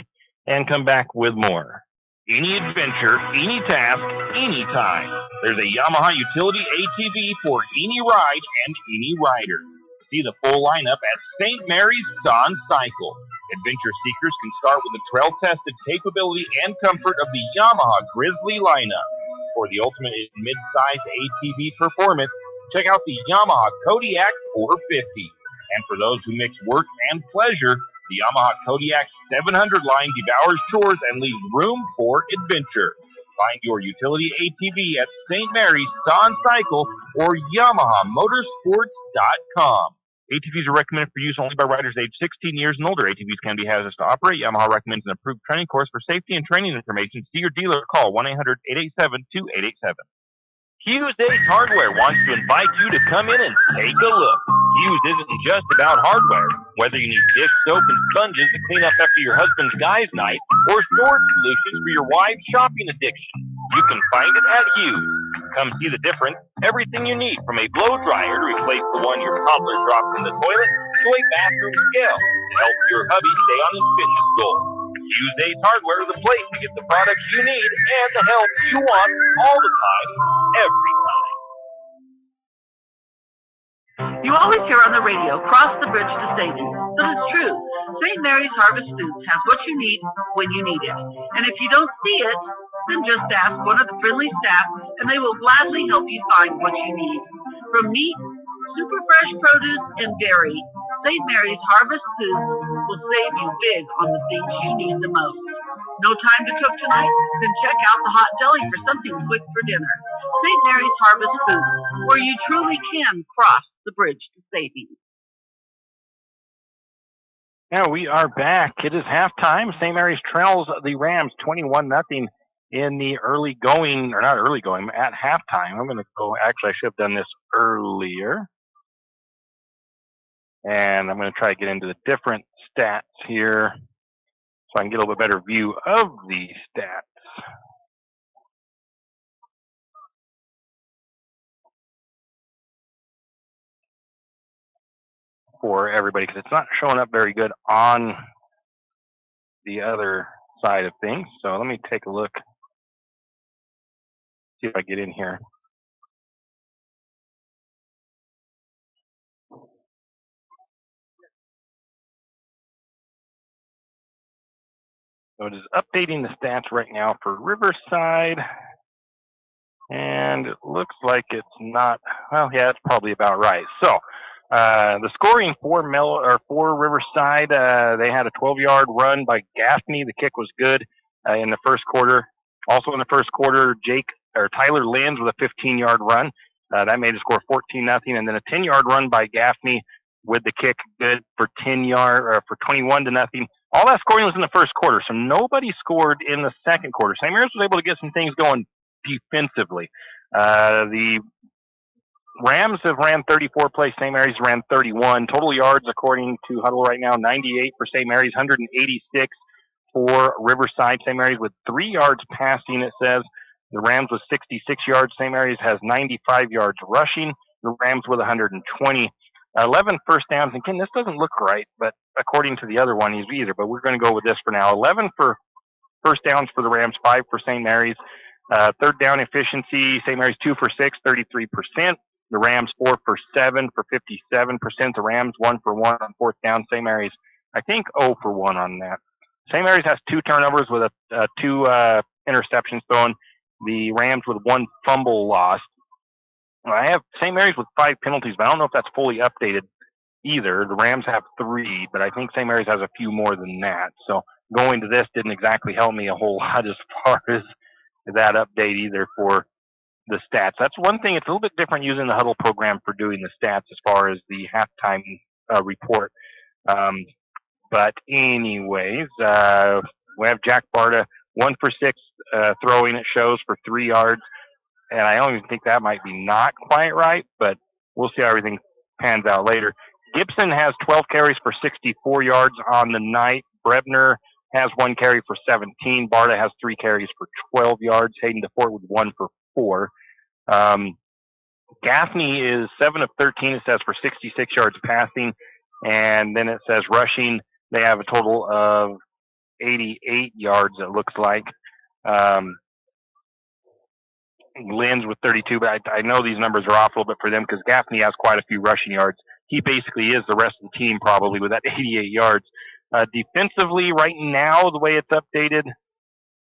and come back with more. Any adventure, any task, anytime. There's a Yamaha utility ATV for any ride and any rider. See the full lineup at St. Maries Dawn Cycle. Adventure seekers can start with the trail-tested capability and comfort of the Yamaha Grizzly lineup. For the ultimate mid-size ATV performance, check out the Yamaha Kodiak 450. And for those who mix work and pleasure, the Yamaha Kodiak 700 line devours chores and leaves room for adventure. Find your utility ATV at St. Mary's Dawn Cycle or YamahaMotorsports.com. ATVs are recommended for use only by riders aged 16 years and older. ATVs can be hazardous to operate. Yamaha recommends an approved training course for safety and training information. See your dealer or call 1-800-887-2887. Hughes Ace Hardware wants to invite you to come in and take a look. Hughes isn't just about hardware. Whether you need dish soap and sponges to clean up after your husband's guys' night, or storage solutions for your wife's shopping addiction, you can find it at Hughes. Come see the difference. Everything you need, from a blow dryer to replace the one your toddler dropped in the toilet, to a bathroom scale to help your hubby stay on his fitness goal. Hughes Ace Hardware is the place to get the products you need and the help you want all the time, every time. You always hear on the radio, cross the bridge to safety. But it's true. St. Mary's Harvest Foods has what you need when you need it. And if you don't see it, then just ask one of the friendly staff and they will gladly help you find what you need. From meat, super fresh produce, and dairy, St. Mary's Harvest Foods will save you big on the things you need the most. No time to cook tonight? Then check out the hot deli for something quick for dinner. St. Mary's Harvest Foods, where you truly can cross the bridge to safety. Now we are back. It is halftime. St. Mary's trails the Rams 21-0 in the early going, or not early going, at halftime. I'm going to go, actually I should have done this earlier. And I'm going to try to get into the different stats here so I can get a little bit better view of the stats. For everybody, because it's not showing up very good on the other side of things. So let me take a look, see if I get in here. So it is updating the stats right now for Riverside, and it looks like it's not, well, yeah, it's probably about right. So the scoring for Riverside, they had a 12-yard run by Gaffney. The kick was good in the first quarter. Also in the first quarter, Jake Tyler Lenz with a 15-yard run. That made the score 14-0, and then a 10-yard run by Gaffney with the kick, good for 21-0. All that scoring was in the first quarter, so nobody scored in the second quarter. St. Mary's was able to get some things going defensively. The Rams have ran 34 plays. St. Mary's ran 31. Total yards, according to Huddle right now, 98 for St. Mary's, 186 for Riverside. St. Mary's with 3 yards passing, it says. The Rams with 66 yards. St. Mary's has 95 yards rushing. The Rams with 120. 11 first downs. And Ken, this doesn't look right, but according to the other one, he's either. But we're going to go with this for now. 11 for first downs for the Rams, 5 for St. Mary's. Third down efficiency, St. Mary's 2 for 6, 33%. The Rams 4 for 7 for 57%. The Rams 1 for 1 on fourth down. St. Mary's, I think, 0 for 1 on that. St. Mary's has 2 turnovers with 2 interceptions thrown. The Rams with 1 fumble lost. I have St. Mary's with 5 penalties, but I don't know if that's fully updated either. The Rams have 3, but I think St. Mary's has a few more than that. So going to this didn't exactly help me a whole lot as far as that update either for the stats. That's one thing. It's a little bit different using the Huddle program for doing the stats as far as the halftime report. But anyways, we have Jack Barta, 1 for 6 throwing, it shows, for 3 yards. And I don't even think that might be not quite right, but we'll see how everything pans out later. Gibson has 12 carries for 64 yards on the night. Brebner has 1 carry for 17. Barta has 3 carries for 12 yards. Hayden DeFort with 1 for 4. Gaffney is 7 of 13, it says, for 66 yards passing. And then it says rushing. They have a total of 88 yards, it looks like. Lenz with 32, but I know these numbers are off a little bit for them because Gaffney has quite a few rushing yards. He basically is the rest of the team probably with that 88 yards. Defensively, right now, the way it's updated,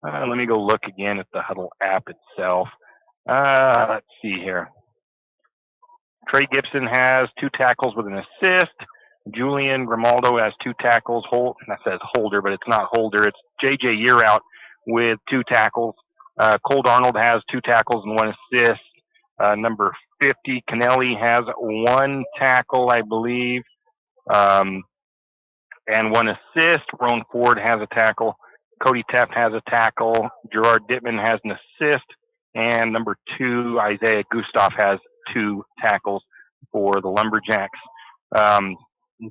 let me go look again at the Huddle app itself. Let's see here. Trey Gibson has 2 tackles with an assist. Julian Grimaldo has 2 tackles. That says Holder, but it's not Holder. It's J.J. Yearout with 2 tackles. Colt Arnold has 2 tackles and 1 assist. Number 50, Kennelly has 1 tackle, I believe, and 1 assist. Roan Ford has a tackle. Cody Teff has a tackle. Gerard Dittman has an assist. And number 2, Isaiah Gustav has 2 tackles for the Lumberjacks.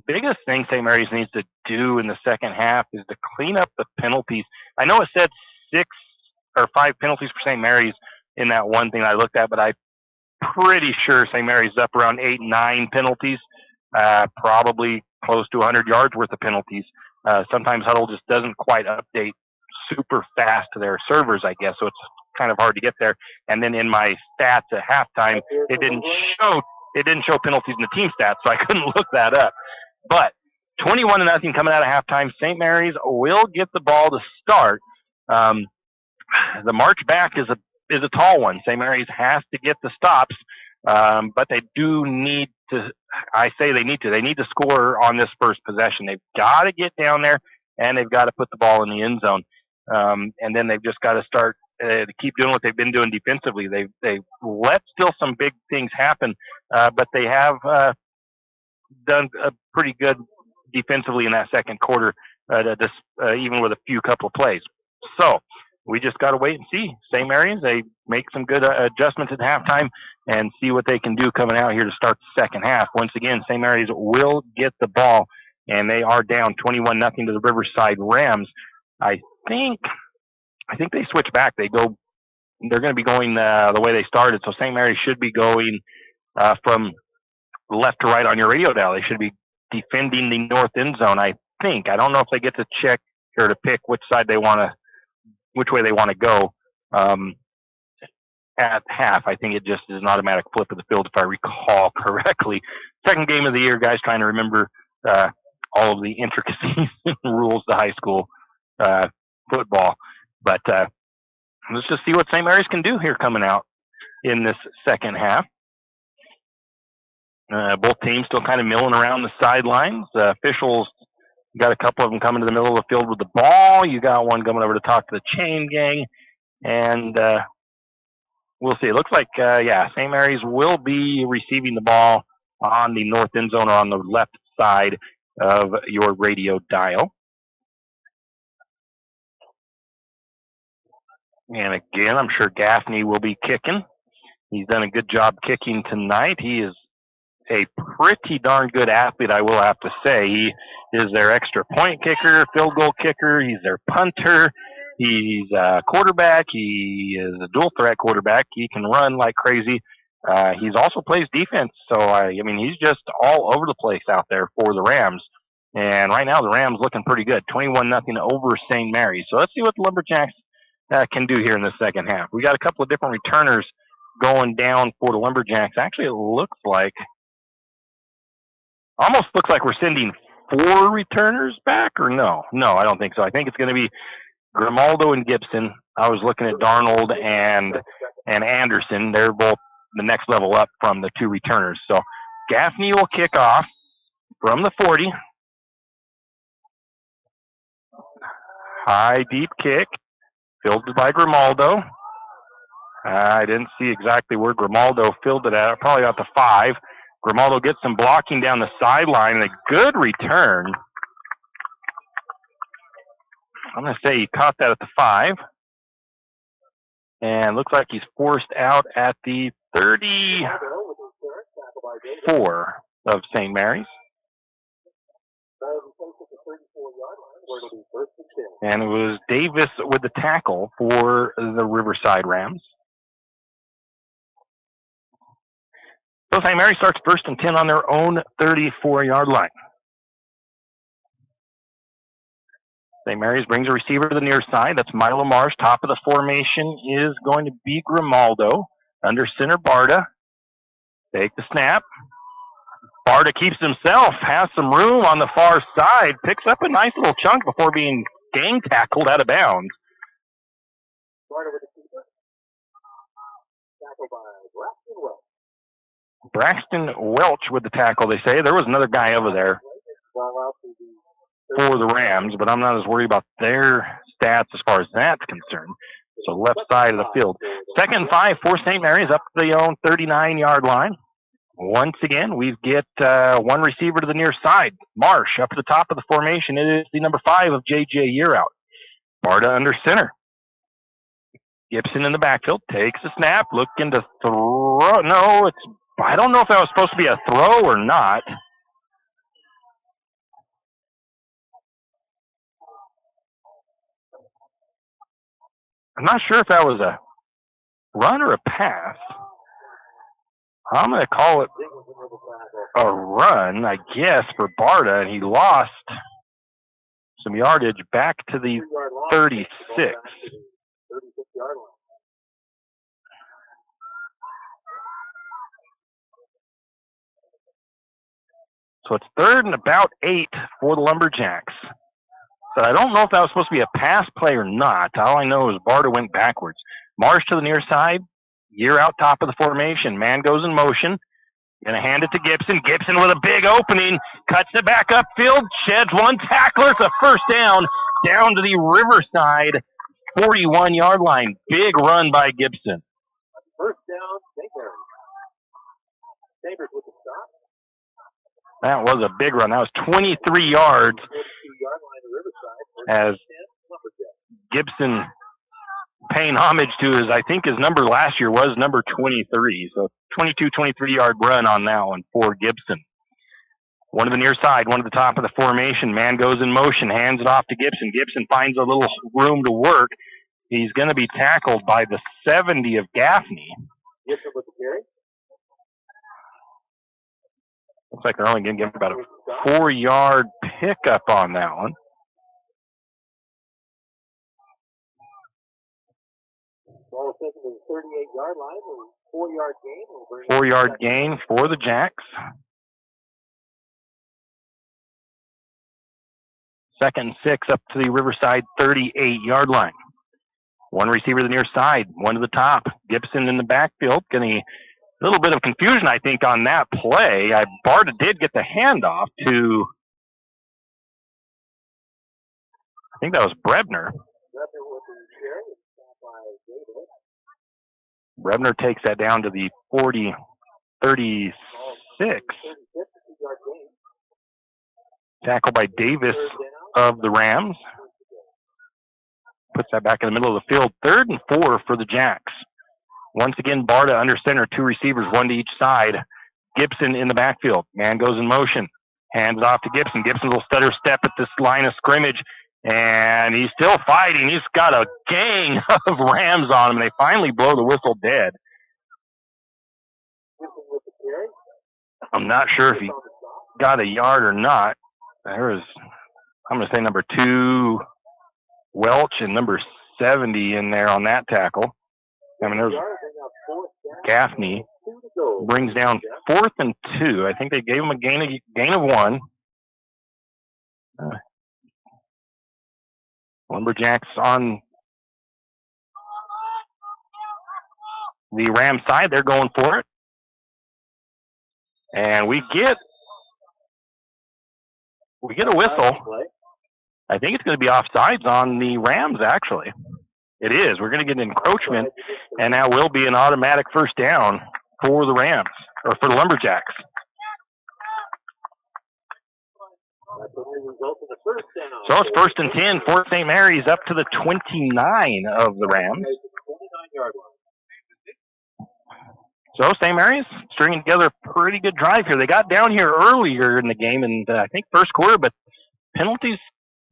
Biggest thing St. Mary's needs to do in the second half is to clean up the penalties. I know it said 6 or 5 penalties for St. Mary's in that one thing I looked at, but I'm pretty sure St. Mary's is up around 8, 9 penalties, probably close to 100 yards worth of penalties. Sometimes Huddle just doesn't quite update super fast to their servers, I guess, so it's kind of hard to get there. And then in my stats at halftime, it didn't show penalties in the team stats, so I couldn't look that up. But 21-0 coming out of halftime. St. Mary's will get the ball to start. The march back is a tall one. St. Mary's has to get the stops, but they do need to. They need to score on this first possession. They've got to get down there, and they've got to put the ball in the end zone. And then they've just got to start to keep doing what they've been doing defensively. They've let still some big things happen, but they have done a pretty good defensively in that second quarter, even with a few couple of plays. So we just got to wait and see. St. Mary's, they make some good adjustments at halftime and see what they can do coming out here to start the second half. Once again, St. Mary's will get the ball, and they are down 21-0 to the Riverside Rams. I think they switch back. They're going to be going the way they started. So St. Mary's should be going from left to right on your radio dial. They should be defending the north end zone, I think. I don't know if they get to check or to pick which way they want to go at half. I think it just is an automatic flip of the field, if I recall correctly. Second game of the year, guys, trying to remember all of the intricacies and rules to high school football. But let's just see what St. Mary's can do here coming out in this second half. Both teams still kind of milling around the sidelines. Officials, you got a couple of them coming to the middle of the field with the ball. You got one coming over to talk to the chain gang. And we'll see. It looks like, St. Mary's will be receiving the ball on the north end zone or on the left side of your radio dial. And again, I'm sure Gaffney will be kicking. He's done a good job kicking tonight. He is a pretty darn good athlete, I will have to say. He is their extra point kicker, field goal kicker. He's their punter. He's a quarterback. He is a dual threat quarterback. He can run like crazy. He's also plays defense. So, he's just all over the place out there for the Rams. And right now, the Rams looking pretty good. 21-0 over St. Mary's. So let's see what the Lumberjacks can do here in the second half. We got a couple of different returners going down for the Lumberjacks. Actually, it almost looks like we're sending 4 returners back, or no? No, I don't think so. I think it's going to be Grimaldo and Gibson. I was looking at Darnold and Anderson. They're both the next level up from the 2 returners. So Gaffney will kick off from the 40. High, deep kick, fielded by Grimaldo. I didn't see exactly where Grimaldo fielded it at. Probably at the 5. Grimaldo gets some blocking down the sideline and a good return. I'm going to say he caught that at the 5. And looks like he's forced out at the 34 of St. Mary's. And it was Davis with the tackle for the Riverside Rams. So St. Mary's starts 1st and 10 on their own 34-yard line. St. Mary's brings a receiver to the near side. That's Milo Marsh. Top of the formation is going to be Grimaldo. Under center, Barta. Take the snap. Barta keeps himself, has some room on the far side, picks up a nice little chunk before being gang tackled out of bounds. Braxton Welch with the tackle, they say. There was another guy over there for the Rams, but I'm not as worried about their stats as far as that's concerned. So left side of the field. 2nd and 5 for St. Mary's up the own 39-yard line. Once again, we get 1 receiver to the near side. Marsh up at the top of the formation. It is the number 5 of J.J. Yearout. Barta under center. Gibson in the backfield. Takes a snap. Looking to throw. No, I don't know if that was supposed to be a throw or not. I'm not sure if that was a run or a pass. I'm going to call it a run, I guess, for Barta, and he lost some yardage back to the 36. So it's 3rd and about 8 for the Lumberjacks. So I don't know if that was supposed to be a pass play or not. All I know is Barta went backwards. Marsh to the near side. Yearout top of the formation. Man goes in motion. Going to hand it to Gibson. Gibson with a big opening. Cuts it back upfield. Sheds 1 tackler. It's a first down to the Riverside 41-yard line. Big run by Gibson. First down, Sabres with the stop. That was a big run. That was 23 yards as Gibson paying homage to I think his number last year was number 23. So 23-yard run on that one for Gibson. One to the near side, one to the top of the formation. Man goes in motion, hands it off to Gibson. Gibson finds a little room to work. He's going to be tackled by the 70 of Gaffney. Gibson with the carry. Looks like they're only going to give about a 4-yard pickup on that one. Ball taken to the 38-yard line. 4-yard gain. 4-yard gain for the Jacks. 2nd and 6 up to the Riverside 38-yard line. One receiver to the near side, one to the top. Gibson in the backfield. Getting a little bit of confusion, I think, on that play. Barta did get the handoff to, I think that was Brebner. Brebner takes that down to the 40-36. Tackle by Davis of the Rams. Puts that back in the middle of the field. 3rd and 4 for the Jacks. Once again, Barta under center, 2 receivers, 1 to each side. Gibson in the backfield. Man goes in motion. Hands off to Gibson. Gibson will stutter step at this line of scrimmage, and he's still fighting. He's got a gang of Rams on him. They finally blow the whistle dead. I'm not sure if he got a yard or not. There was, I'm going to say number 2, Welch, and number 70 in there on that tackle. I mean, there's Gaffney. Brings down 4th and 2. I think they gave him a gain of 1. Lumberjacks on the Ram side. They're going for it. And we get a whistle. I think it's going to be offsides on the Rams, actually. It is. We're going to get an encroachment, and that will be an automatic first down for the Rams, or for the Lumberjacks. So it's 1st and 10 for St. Mary's up to the 29 of the Rams. So St. Mary's stringing together a pretty good drive here. They got down here earlier in the game, and I think first quarter, but penalties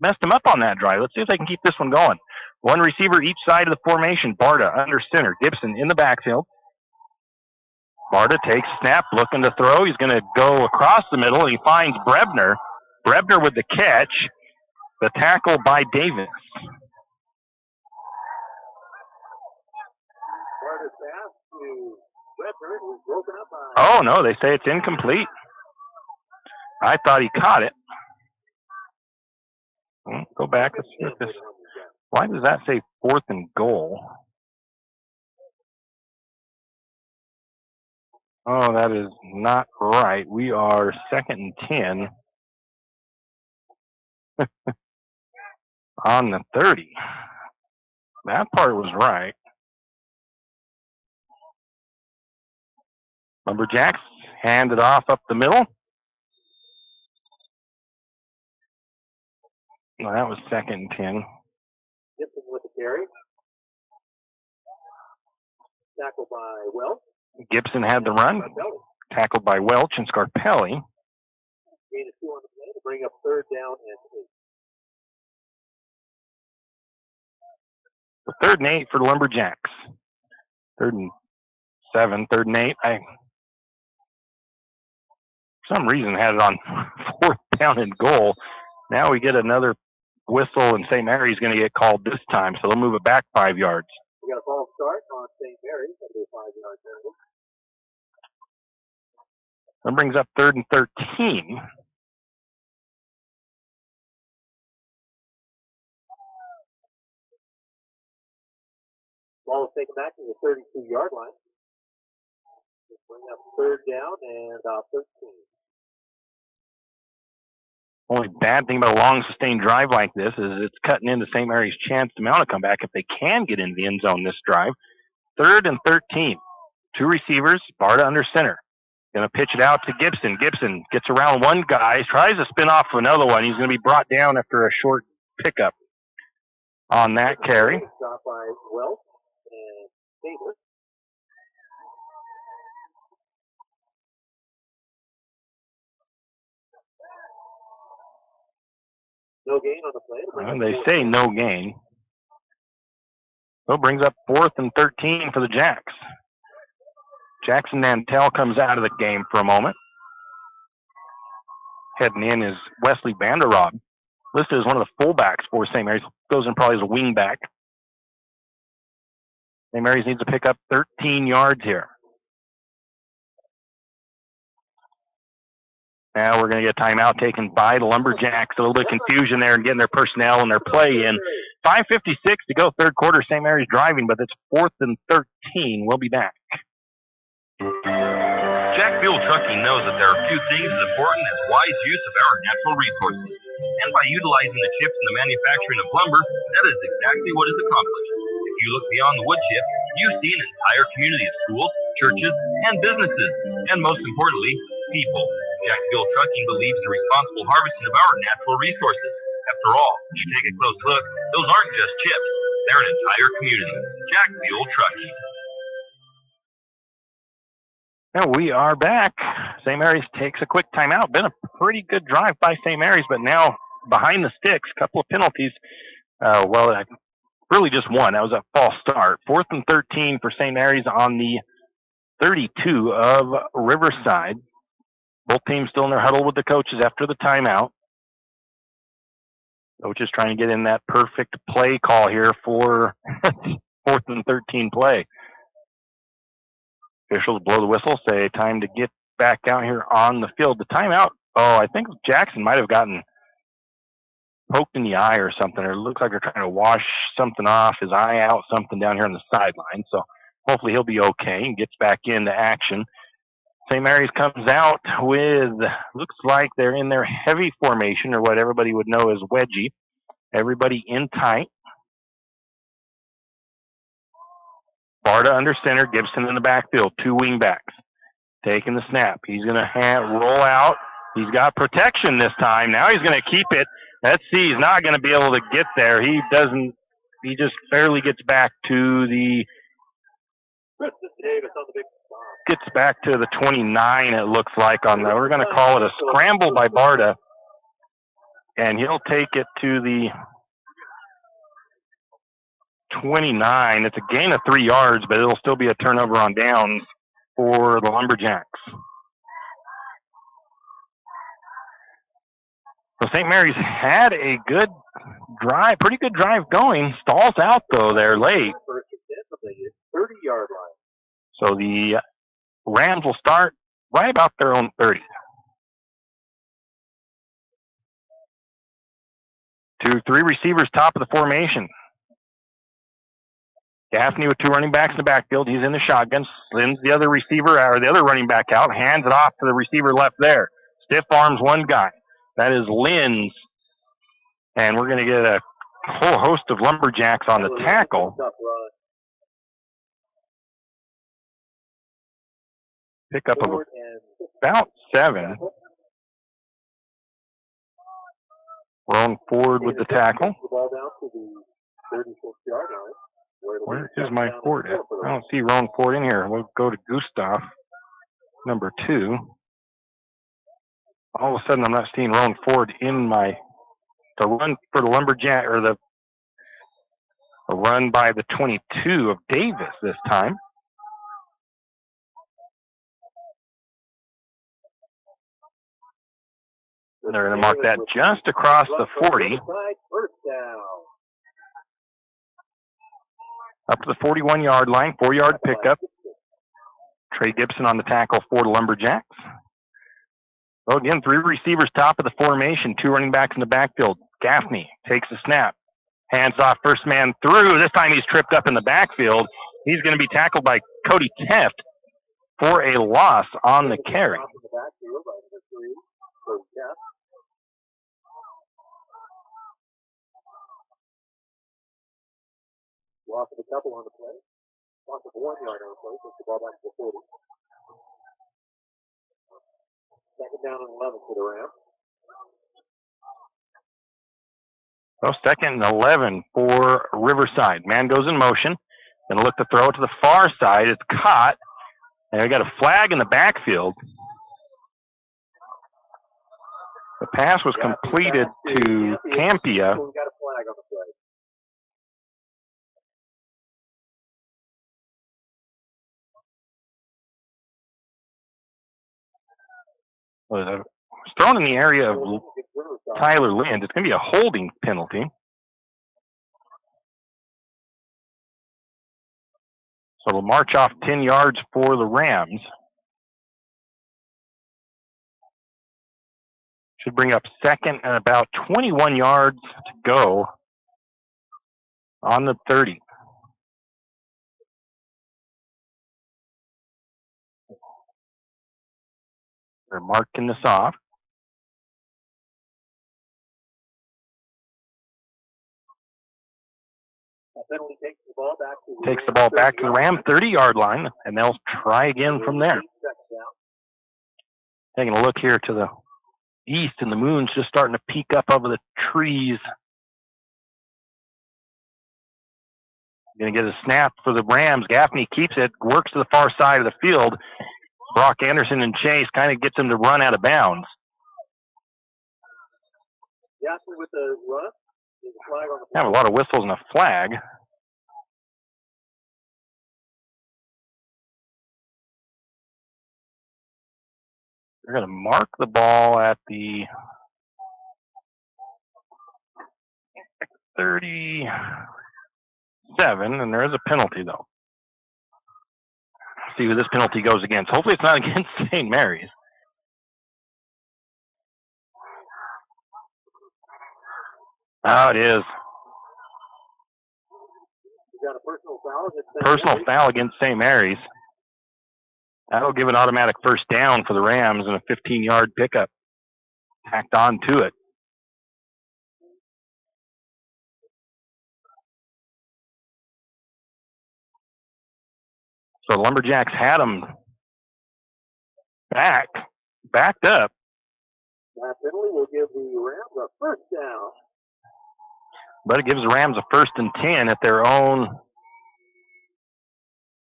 messed them up on that drive. Let's see if they can keep this one going. 1 receiver each side of the formation. Barta under center. Gibson in the backfield. Barta takes snap, looking to throw. He's going to go across the middle, and he finds Brebner. Brebner with the catch. The tackle by Davis. Oh, no, they say it's incomplete. I thought he caught it. Go back. Let's see if this. Why does that say 4th and goal? Oh, that is not right. We are 2nd and 10 on the 30. That part was right. Lumberjacks hand it off up the middle. No, that was 2nd and 10. Gibson with the carry. Tackled by Welch. Gibson had the run. Tackled by Welch and Scarpelli. Gain of 2 on the play to bring up 3rd down and 8. So 3rd and 8 for the Lumberjacks. 3rd and 7, 3rd and 8. I, for some reason, had it on 4th down and goal. Now we get another whistle, and St. Mary's going to get called this time, so they'll move it back 5 yards. We got a false start on St. Mary's. That'll be a 5-yard penalty. That brings up 3rd and 13. Ball is taken back to the 32-yard line. Bring up 3rd down and 13. Only bad thing about a long sustained drive like this is it's cutting into St. Mary's chance to mount a comeback if they can get into the end zone this drive. 3rd and 13. 2 receivers, Barta under center. Going to pitch it out to Gibson. Gibson gets around one guy, tries to spin off of another one. He's going to be brought down after a short pickup on that carry. Shot by Welch and Taylor. No gain on the play. They say no gain. So it brings up 4th and 13 for the Jacks. Jackson Nantel comes out of the game for a moment. Heading in is Wesley Vanderrob, listed as one of the fullbacks for St. Mary's. Goes in probably as a wing back. St. Mary's needs to pick up 13 yards here. Now we're going to get a timeout taken by the Lumberjacks. A little bit of confusion there and getting their personnel and their play in. 5:56 to go, 3rd quarter. St. Mary's driving, but it's 4th and 13. We'll be back. Jack Fuel Trucking knows that there are few things as important as wise use of our natural resources. And by utilizing the chips in the manufacturing of lumber, that is exactly what is accomplished. If you look beyond the wood chip, you see an entire community of schools, churches, and businesses, and most importantly, people. Jack Fuel Trucking believes in responsible harvesting of our natural resources. After all, when you take a close look, those aren't just chips. They're an entire community. Jack Fuel Trucking. And we are back. St. Maries takes a quick timeout. Been a pretty good drive by St. Maries, but now behind the sticks, a couple of penalties. Really just one. That was a false start. 4th and 13 for St. Maries on the 32 of Riverside. Both teams still in their huddle with the coaches after the timeout. Coaches trying to get in that perfect play call here for 4th and 13 play. Officials blow the whistle, say time to get back out here on the field. The timeout, I think Jackson might have gotten poked in the eye or something, or it looks like they're trying to wash something off, his eye out, something down here on the sideline. So hopefully he'll be okay and gets back into action. St. Maries comes out with, looks like they're in their heavy formation, or what everybody would know as wedgie. Everybody in tight. Barta under center, Gibson in the backfield, 2 wing backs. Taking the snap. He's going to roll out. He's got protection this time. Now he's going to keep it. Let's see, he's not going to be able to get there. He just barely gets back to the 29, it looks like. We're going to call it a scramble by Barta. And he'll take it to the 29. It's a gain of 3 yards, but it'll still be a turnover on downs for the Lumberjacks. So St. Maries had a good drive, pretty good drive going. Stalls out, though, they're late. 30-yard line. So the Rams will start right about their own 30. 2-3 receivers, top of the formation. Gaffney with 2 running backs in the backfield. He's in the shotgun. Sends the other receiver or the other running back out. Hands it off to the receiver left there. Stiff arms one guy. That is Linz. And we're going to get a whole host of Lumberjacks on the tackle. Pickup of about 7. Roan Ford with the tackle. Where is my Ford at? I don't see Roan Ford in here. We'll go to Gustav, number 2. All of a sudden, I'm not seeing Roan Ford in the run for the Lumberjack, or the run by the 22 of Davis this time. They're going to mark that just across the 40. Up to the 41-yard line, 4-yard pickup. Trey Gibson on the tackle for the Lumberjacks. Well, again, 3 receivers top of the formation, 2 running backs in the backfield. Gaffney takes the snap. Hands off, first man through. This time he's tripped up in the backfield. He's going to be tackled by Cody Teft for a loss on the carry. Loss of a couple on the play. Loss of 1 yard on the play. Puts the ball back to the 40. Second down and 11 for the Rams. So 2nd and 11 for Riverside. Man goes in motion. Going to look to throw it to the far side. It's caught. And we got a flag in the backfield. The pass was completed to Campia. We got a flag on the play. Was thrown in the area of Tyler Lind. It's going to be a holding penalty. So it'll march off 10 yards for the Rams. Should bring up 2nd and about 21 yards to go on the 30. They're marking this off. penalty takes the ball back to Takes the ball back to the Ram 30-yard line, and they'll try again from there. Taking a look here to the east, and the moon's just starting to peek up over the trees. Going to get a snap for the Rams. Gaffney keeps it, works to the far side of the field. Brock Anderson and Chase kind of gets him to run out of bounds. Gaffney with the run. There's a flag on the Have a lot of whistles and a flag. They're going to mark the ball at the 37, and there is a penalty, though. See who this penalty goes against. Hopefully it's not against St. Mary's. Oh, it is. You got a personal foul against St. Personal Mary's. foul against St. Mary's. That'll give an automatic first down for the Rams and a 15-yard pickup tacked on to it. So the Lumberjacks had them backed up. That penalty will give the Rams a first down. But it gives the Rams a 1st and 10 at their own.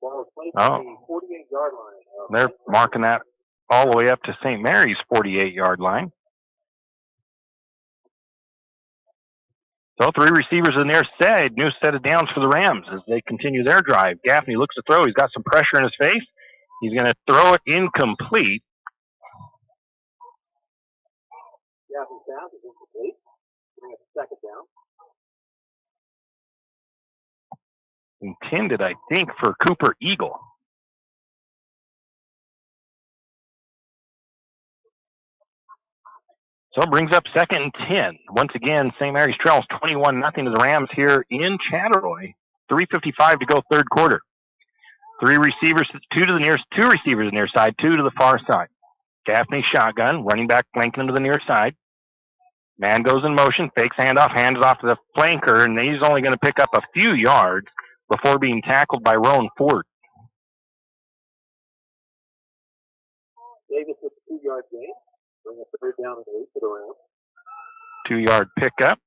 Ball is played Oh. to the 48-yard line. They're marking that all the way up to St. Mary's 48-yard line. So 3 receivers in their side. New set of downs for the Rams as they continue their drive. Gaffney looks to throw. He's got some pressure in his face. He's going to throw it incomplete. Gaffney's pass is incomplete. Bring up a second down. Intended, I think, for Cooper Eagle. So it brings up 2nd and 10. Once again, St. Mary's trails 21-0 to the Rams here in Chatteroy. 3:55 to go, 3rd quarter. 2 receivers in the near side, 2 to the far side. Gaffney shotgun, running back flanking him to the near side. Man goes in motion, fakes handoff, hands off to the flanker, and he's only going to pick up a few yards before being tackled by Rowan Ford. Davis with the 2-yard gain. Bring a 3rd down and 8 to the Rams. 2-yard pickup.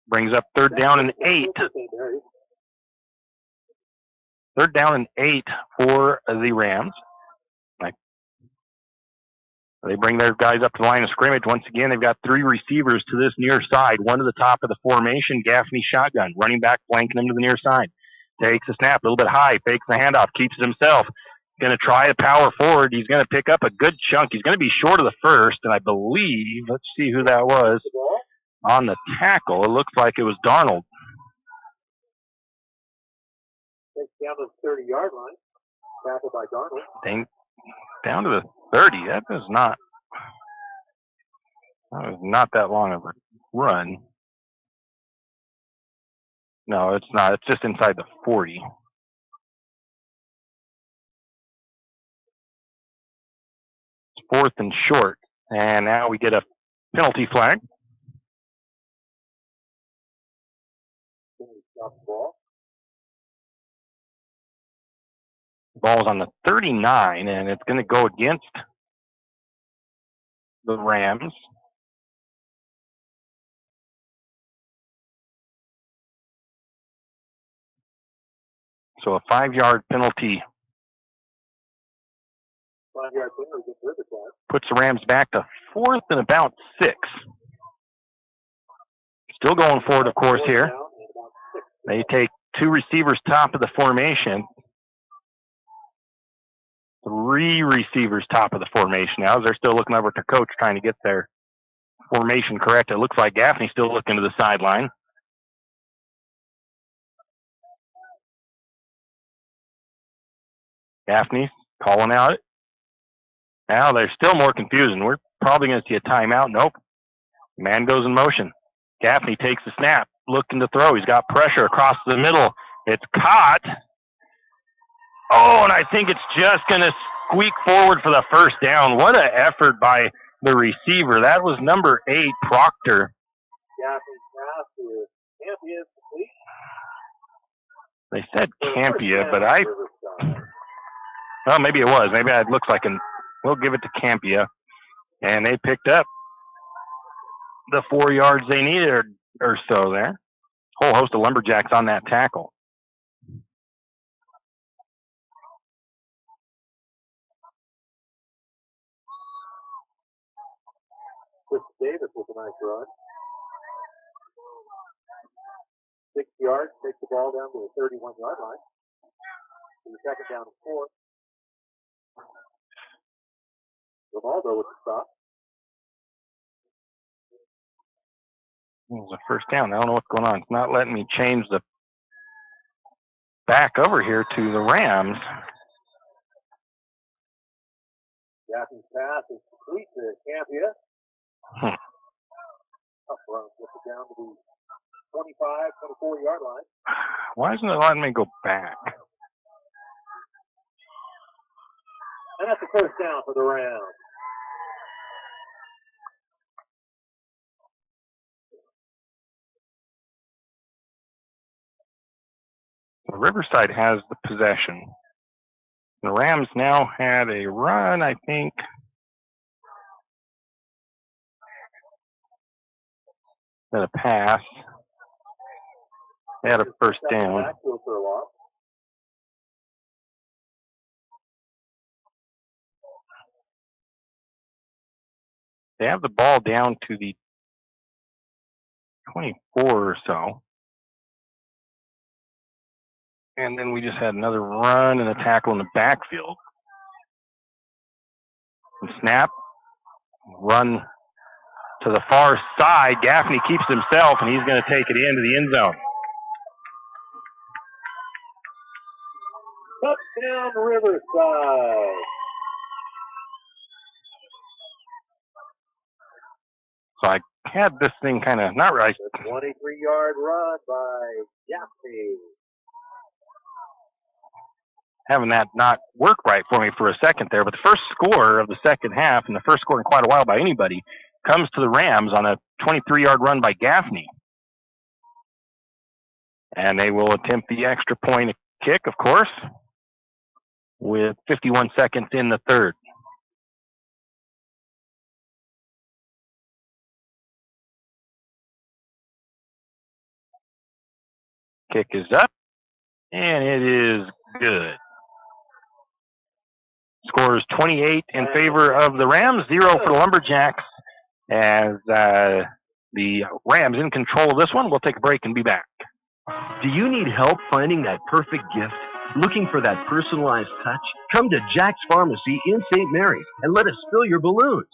Brings up 3rd down and 8. 3rd down and 8 for the Rams. They bring their guys up to the line of scrimmage. Once again, they've got 3 receivers to this near side. 1 to the top of the formation. Gaffney shotgun. Running back flanking him to the near side. Takes a snap a little bit high. Fakes the handoff. Keeps it himself. Going to try to power forward. He's going to pick up a good chunk. He's going to be short of the first, and I believe, let's see who that was on the tackle. It looks like it was Darnold. Takes down to the 30-yard line. Tackled by Darnold. Down to the 30. That was not that long of a run. No, it's not. It's just inside the 40. It's 4th and short. And now we get a penalty flag. Stop the ball. Ball's on the 39, and it's going to go against the Rams. So a 5-yard penalty 5-yard penalty against Riverside. puts the Rams back to 4th and about 6. Still going forward, of course, here. They take 2 receivers top of the formation. 3 receivers top of the formation now, as they're still looking over at the coach trying to get their formation correct. It looks like Gaffney's still looking to the sideline. Gaffney calling out. Now there's still more confusion. We're probably going to see a timeout. Nope. Man goes in motion. Gaffney takes the snap, looking to throw. He's got pressure across the middle. It's caught. Oh, and I think it's just going to squeak forward for the first down. What an effort by the receiver. That was number 8, Proctor. Gaffney's pass is Campia is complete. They said Campia, but well, maybe it was. Maybe it looks like we'll give it to Campia. And they picked up the 4 yards they needed or so there. Whole host of Lumberjacks on that tackle. Chris Davis with a nice run. 6 yards, takes the ball down to the 31-yard line. And the second down and 4. Ronaldo with the stop. It was a first down. I don't know what's going on. It's not letting me change the back over here to the Rams. Gaffney's pass is complete to Campia. Up run, gets it down to the 25, 24-yard line. Why isn't it letting me go back? And that's the first down for the Rams. So Riverside has the possession. The Rams now had a run, I think. Then a pass. They had a first down. They have the ball down to the 24 or so. And then we just had another run and a tackle in the backfield. And snap. Run to the far side. Gaffney keeps himself, and he's going to take it into the end zone. Touchdown, Riverside. So I had this thing kind of not right. A 23-yard run by Gaffney. Having that not work right for me for a second there, but the first score of the second half, and the first score in quite a while by anybody, comes to the Rams on a 23-yard run by Gaffney. And they will attempt the extra point kick, of course, with 51 seconds in the third. Kick is up, and it is good. Score is 28 in favor of the Rams, 0 for the Lumberjacks. As the Rams in control of this one, we'll take a break and be back. Do you need help finding that perfect gift? Looking for that personalized touch? Come to Jack's Pharmacy in St. Maries and let us fill your balloons.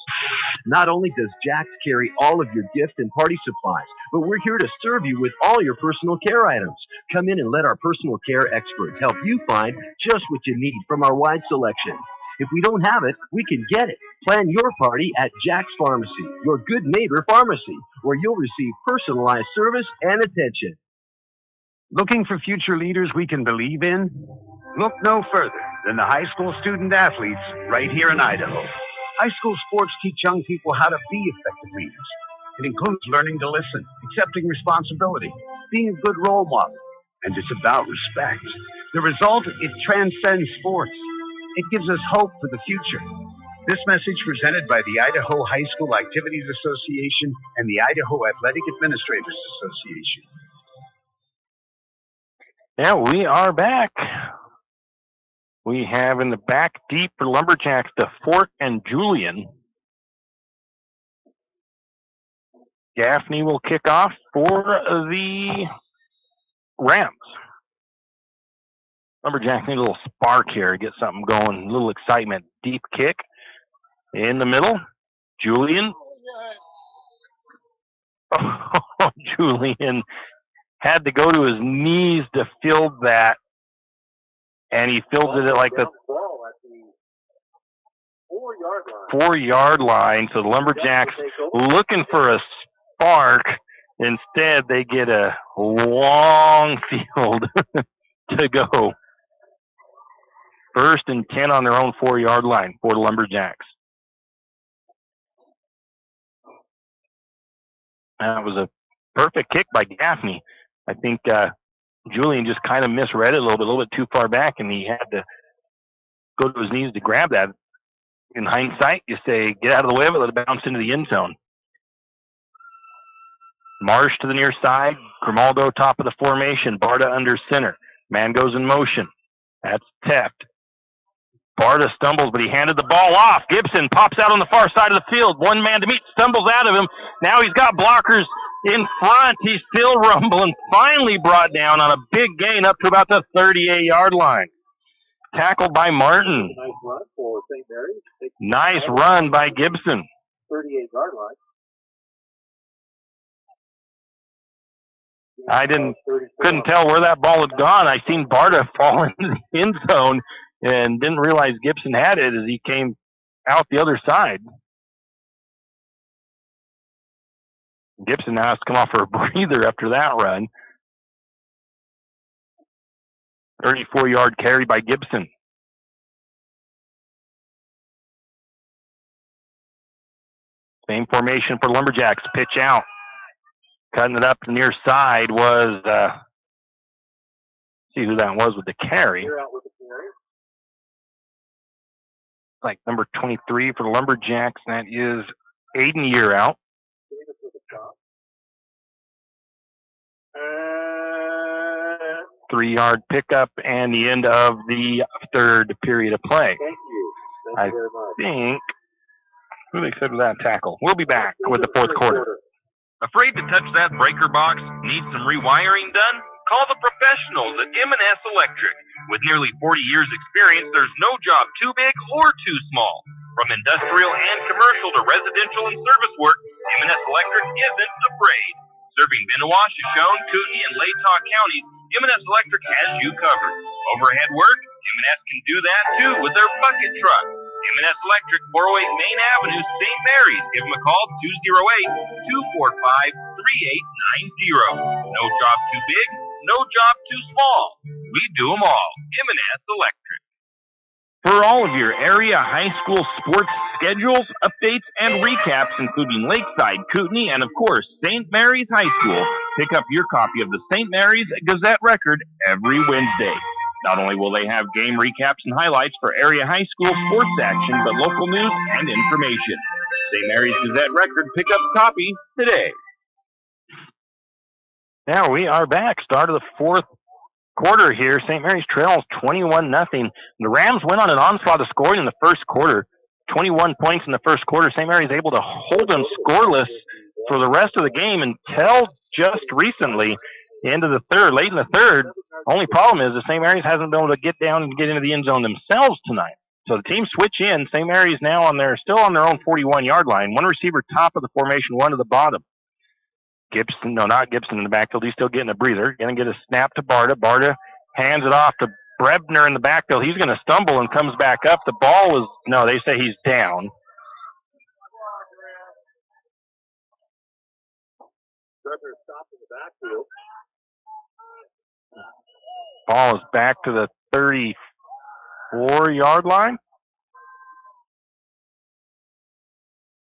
Not only does Jack's carry all of your gift and party supplies, but we're here to serve you with all your personal care items. Come in and let our personal care experts help you find just what you need from our wide selection. If we don't have it, we can get it. Plan your party at Jack's Pharmacy, your good neighbor pharmacy, where you'll receive personalized service and attention. Looking for future leaders we can believe in? Look no further than the high school student athletes right here in Idaho. High school sports teach young people how to be effective leaders. It includes learning to listen, accepting responsibility, being a good role model, and it's about respect. The result, it transcends sports. It gives us hope for the future. This message presented by the Idaho High School Activities Association and the Idaho Athletic Administrators Association. Yeah, we are back. We have in the back deep for Lumberjacks to Fort and Julian. Gaffney will kick off for the Rams. Lumberjacks need a little spark here, get something going, a little excitement. Deep kick in the middle. Julian. Oh, Julian had to go to his knees to field that, and he fielded it like the 4-yard line. So the Lumberjacks looking for a spark. Instead, they get a long field to go. 1st and 10 on their own 4-yard line for the Lumberjacks. That was a perfect kick by Gaffney. I think Julian just kind of misread it a little bit too far back, and he had to go to his knees to grab that. In hindsight, you say, get out of the way of it, let it bounce into the end zone. Marsh to the near side, Grimaldo top of the formation, Barta under center. Man goes in motion. That's Teft. Barta stumbles, but he handed the ball off. Gibson pops out on the far side of the field. One man to meet, stumbles out of him. Now he's got blockers in front. He's still rumbling. Finally brought down on a big gain up to about the 38-yard line. Tackled by Martin. Nice run for St. Mary's. Nice run by Gibson. 38-yard line. I couldn't tell where that ball had gone. I seen Barta fall into the end zone and didn't realize Gibson had it as he came out the other side. Gibson now has to come off for a breather after that run. 34-yard carry by Gibson. Same formation for Lumberjacks. Pitch out. Cutting it up the near side was, see who that was with the carry. Like number 23 for the Lumberjacks. That is Aiden Year out. 3-yard pickup and the end of the third period of play. Thank you. I think who they said with that tackle. We'll be back with the fourth quarter. Afraid to touch that breaker box? Need some rewiring done? Call the professionals at M&S Electric. With nearly 40 years experience, there's no job too big or too small. From industrial and commercial to residential and service work, M&S Electric isn't afraid. Serving Benoit, Shoshone, Kootenai, and Latah counties, M&S Electric has you covered. Overhead work? M&S can do that too with their bucket truck. M&S Electric, 408 Main Avenue, St. Mary's. Give them a call, 208-245-3890. No job too big, no job too small. We do them all. M&S Electric. For all of your area high school sports schedules, updates, and recaps, including Lakeside, Kootenai, and of course, St. Mary's High School, pick up your copy of the St. Mary's Gazette Record every Wednesday. Not only will they have game recaps and highlights for area high school sports action, but local news and information. St. Mary's Gazette Record, pick up a copy today. Now we are back. Start of the fourth quarter here. St. Mary's trails 21-0. The Rams went on an onslaught of scoring in the first quarter. 21 points in the first quarter. St. Mary's able to hold them scoreless for the rest of the game until just recently, the end of the third, late in the third. Only problem is that St. Mary's hasn't been able to get down and get into the end zone themselves tonight. So the team switch in. St. Mary's now still on their own 41-yard line. One receiver top of the formation, one to the bottom. Not Gibson in the backfield. He's still getting a breather. Going to get a snap to Barta. Barta hands it off to Brebner in the backfield. He's going to stumble and comes back up. The ball is, they say he's down. Brebner stopped in the backfield. Ball is back to the 34-yard line.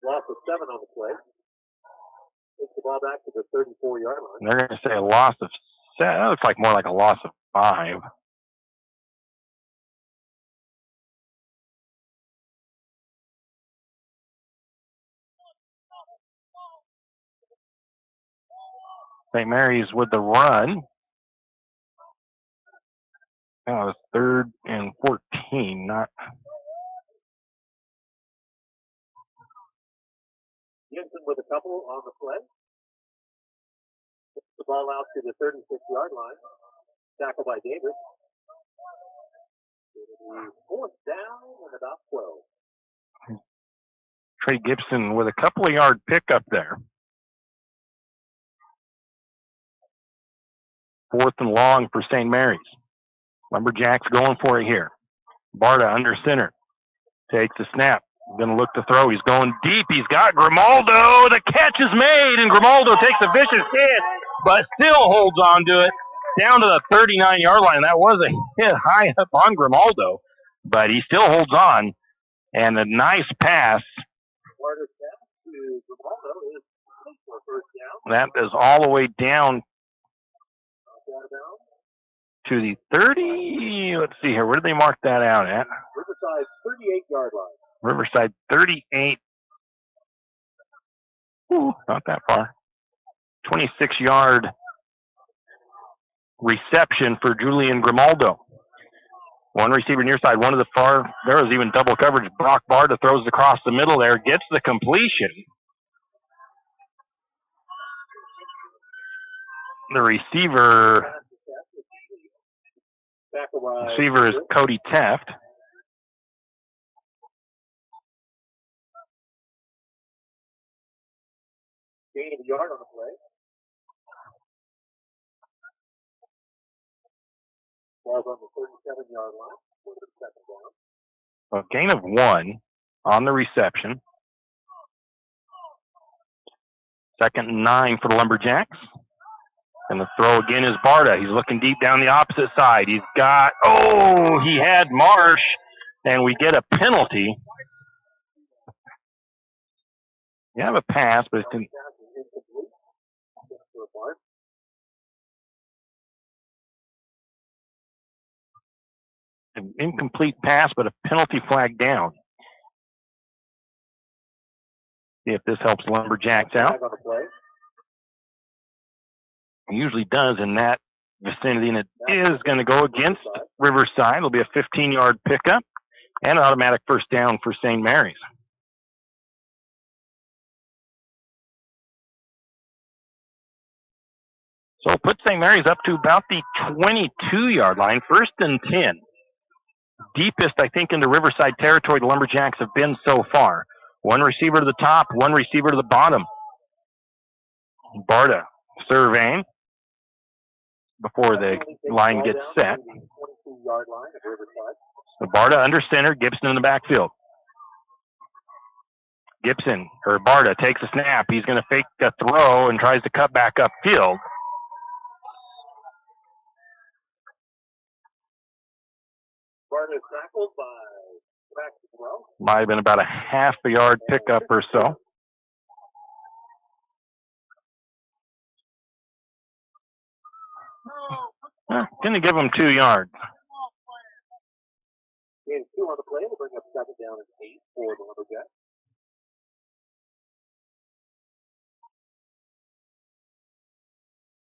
Loss of 7 on the play. Takes the ball back to the 34-yard line. They're going to say a loss of 7. That looks like more like a loss of 5. St. Mary's with the run. That was 3rd and 14, not. Gibson with a couple on the play. Puts the ball out to the 36-yard line. Tackled by Davis. Fourth down and about 12. Trey Gibson with a couple of yard pickup there. 4th and long for St. Mary's. Lumberjacks going for it here. Barta under center. Takes the snap. Going to look to throw. He's going deep. He's got Grimaldo. The catch is made, and Grimaldo takes a vicious hit, but still holds on to it down to the 39-yard line. That was a hit high up on Grimaldo, but he still holds on. And a nice pass. That is all the way down to the 30. Let's see here. Where did they mark that out at? Riverside 38-yard line. Riverside 38. Ooh, not that far. 26-yard reception for Julian Grimaldo. One receiver near side, one to the far. There was even double coverage. Brock Barta throws across the middle there, gets the completion. The receiver is Cody Teft. Gain of a yard on the play. Ball's on the 37-yard line for the second down. A gain of 1 on the reception. 2nd and 9 for the Lumberjacks. And the throw again is Barta. He's looking deep down the opposite side. He had Marsh, and we get a penalty. You have a pass, but it's an incomplete pass, but a penalty flag down. See if this helps Lumberjacks out. It usually does in that vicinity, and it is going to go against Riverside. It'll be a 15-yard pickup and an automatic first down for St. Mary's. So put St. Mary's up to about the 22-yard line, 1st and 10. Deepest, I think, into Riverside territory the Lumberjacks have been so far. One receiver to the top, one receiver to the bottom. Barta surveying before the line gets set. So Barta under center, Gibson in the backfield. Barta takes a snap. He's going to fake a throw and tries to cut back upfield. Might have been about a half a yard pickup or so. Going to give him 2 yards. And 2 on the play will bring up 2nd down and 8 for the Lumberjacks.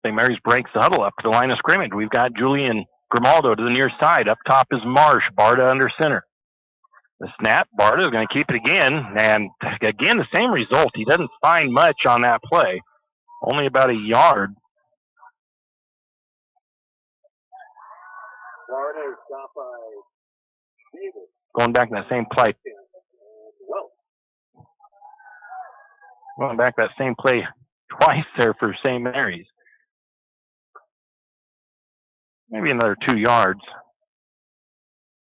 St. Mary's breaks the huddle up to the line of scrimmage. We've got Julian Grimaldo to the near side. Up top is Marsh. Barta under center. The snap. Barta is going to keep it again. And again, the same result. He doesn't find much on that play. Only about a yard. Barta is stopped by Davis. Going back to that same play. Going back to that same play twice there for St. Mary's. Maybe another 2 yards.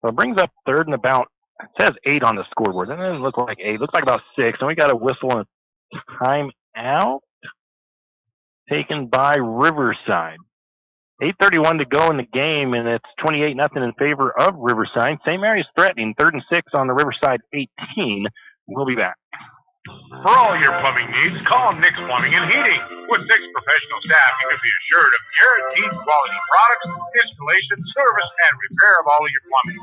So it brings up 3rd and about, it says 8 on the scoreboard. That doesn't look like 8. It looks like about 6. And we got a whistle and a timeout taken by Riverside. 8:31 to go in the game, and it's 28-0 in favor of Riverside. St. Mary's threatening 3rd and 6 on the Riverside 18. We'll be back. For all your plumbing needs, call Nick's Plumbing and Heating. With 6 professional staff, you can be assured of guaranteed quality products, installation, service, and repair of all of your plumbing.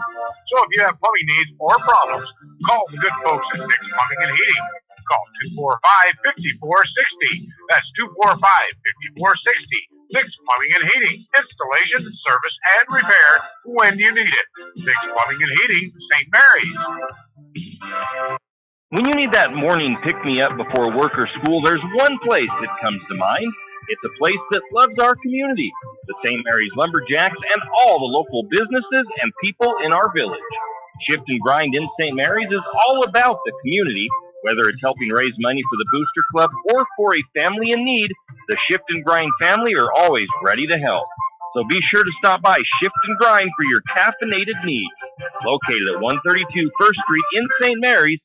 So if you have plumbing needs or problems, call the good folks at Nick's Plumbing and Heating. Call 245-5460. That's 245-5460. Nick's Plumbing and Heating. Installation, service, and repair when you need it. Nick's Plumbing and Heating, St. Mary's. When you need that morning pick-me-up before work or school, there's one place that comes to mind. It's a place that loves our community, the St. Maries Lumberjacks, and all the local businesses and people in our village. Shift and Grind in St. Maries is all about the community. Whether it's helping raise money for the Booster Club or for a family in need, the Shift and Grind family are always ready to help. So be sure to stop by Shift and Grind for your caffeinated needs. Located at 132 First Street in St. Maries,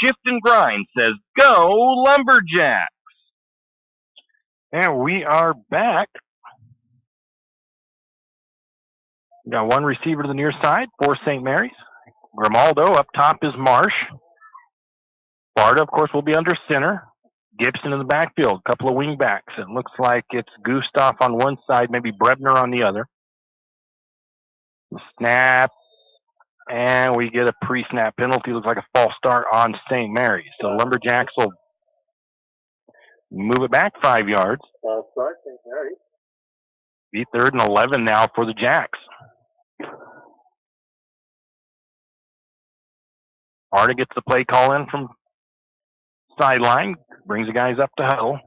Shift and Grind says, go Lumberjacks! And we are back. We got one receiver to the near side for St. Mary's. Grimaldo. Up top is Marsh. Barta, of course, will be under center. Gibson in the backfield, a couple of wing backs. It looks like it's Gustav on one side, maybe Brebner on the other. Snap, and we get a pre-snap penalty. Looks like a false start on St. Mary's. So Lumberjacks will move it back 5 yards. Start, St. Mary's. Be 3rd and 11 now for the Jacks. Arda gets the play call in from sideline, brings the guys up to huddle.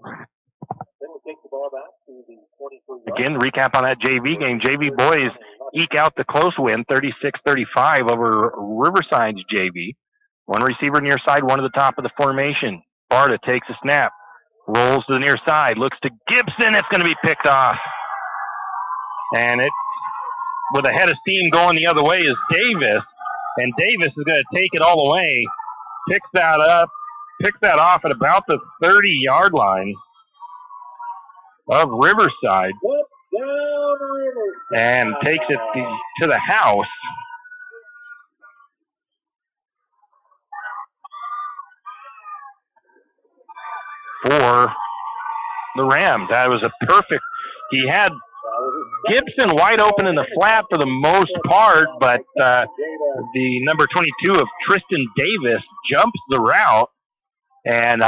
Then we take the ball back to the 23 Again, the recap on that JV game. JV boys eke out the close win, 36-35 over Riverside's JV. One receiver near side, one at the top of the formation. Barta takes a snap, rolls to the near side, looks to Gibson. It's going to be picked off. And it, with a head of steam going the other way, is Davis. And Davis is going to take it all the way, picks that up, picks that off at about the 30-yard line of Riverside, and takes it to the house. For the Rams. That was a perfect, he had Gibson wide open in the flat for the most part, but the number 22 of Tristan Davis jumps the route, and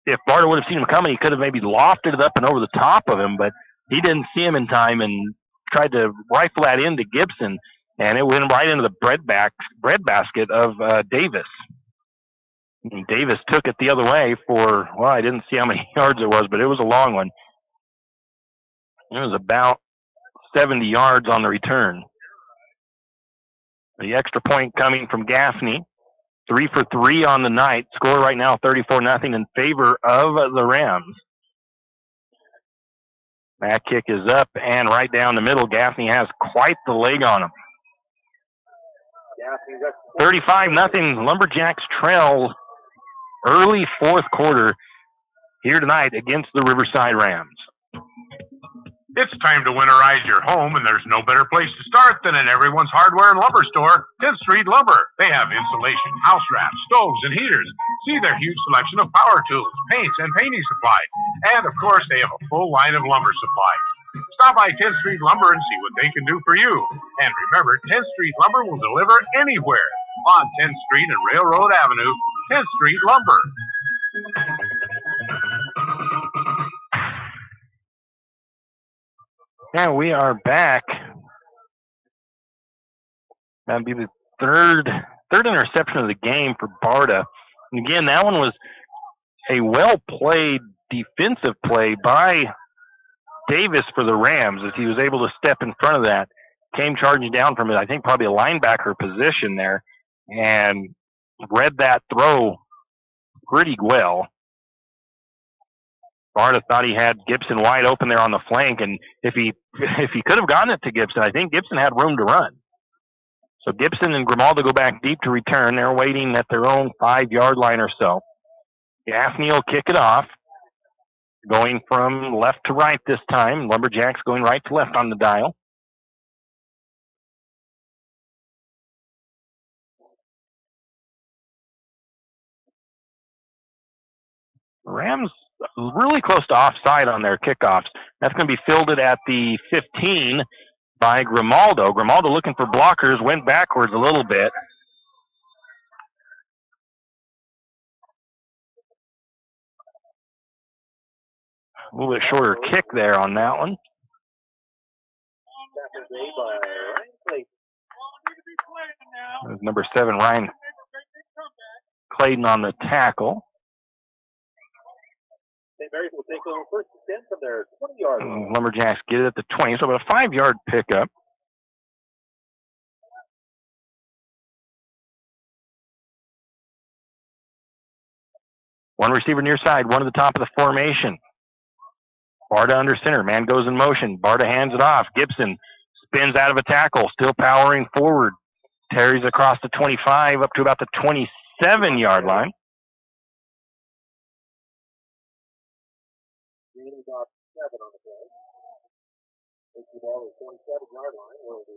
if Barta would have seen him coming, he could have maybe lofted it up and over the top of him, but he didn't see him in time and tried to rifle that into Gibson, and it went right into the bread basket of Davis. And Davis took it the other way for, well, I didn't see how many yards it was, but it was a long one. It was about 70 yards on the return. The extra point coming from Gaffney. 3 for 3 on the night. Score right now 34-0 in favor of the Rams. That kick is up and right down the middle. Gaffney has quite the leg on him. 35-0 Lumberjacks trail early fourth quarter here tonight against the Riverside Rams. It's time to winterize your home, and there's no better place to start than at everyone's hardware and lumber store, 10th Street Lumber. They have insulation, house wraps, stoves, and heaters. See their huge selection of power tools, paints, and painting supplies. And, of course, they have a full line of lumber supplies. Stop by 10th Street Lumber and see what they can do for you. And remember, 10th Street Lumber will deliver anywhere on 10th Street and Railroad Avenue, 10th Street Lumber. And we are back. That'd be the third interception of the game for Barta. And again, that one was a well-played defensive play by Davis for the Rams as he was able to step in front of that. Came charging down from it, I think probably a linebacker position there, and read that throw pretty well. Barta thought he had Gibson wide open there on the flank, and if he could have gotten it to Gibson, I think Gibson had room to run. So Gibson and Grimaldo go back deep to return. They're waiting at their own 5-yard line or so. Gaffney will kick it off, going from left to right this time. Lumberjacks going right to left on the dial. Rams really close to offside on their kickoffs. That's going to be fielded at the 15 by Grimaldo. Grimaldo looking for blockers, went backwards a little bit. A little bit shorter kick there on that one. There's number 7, Ryan Clayton on the tackle. St. Mary's will take over first and 10 from their 20-yard line. Lumberjacks get it at the 20, so about a 5-yard pickup. One receiver near side, one at the top of the formation. Barta under center, man goes in motion. Barta hands it off. Gibson spins out of a tackle, still powering forward. Terry's across the 25 up to about the 27-yard line. About 7 on the play. Takes the ball to the 27-yard line. Will be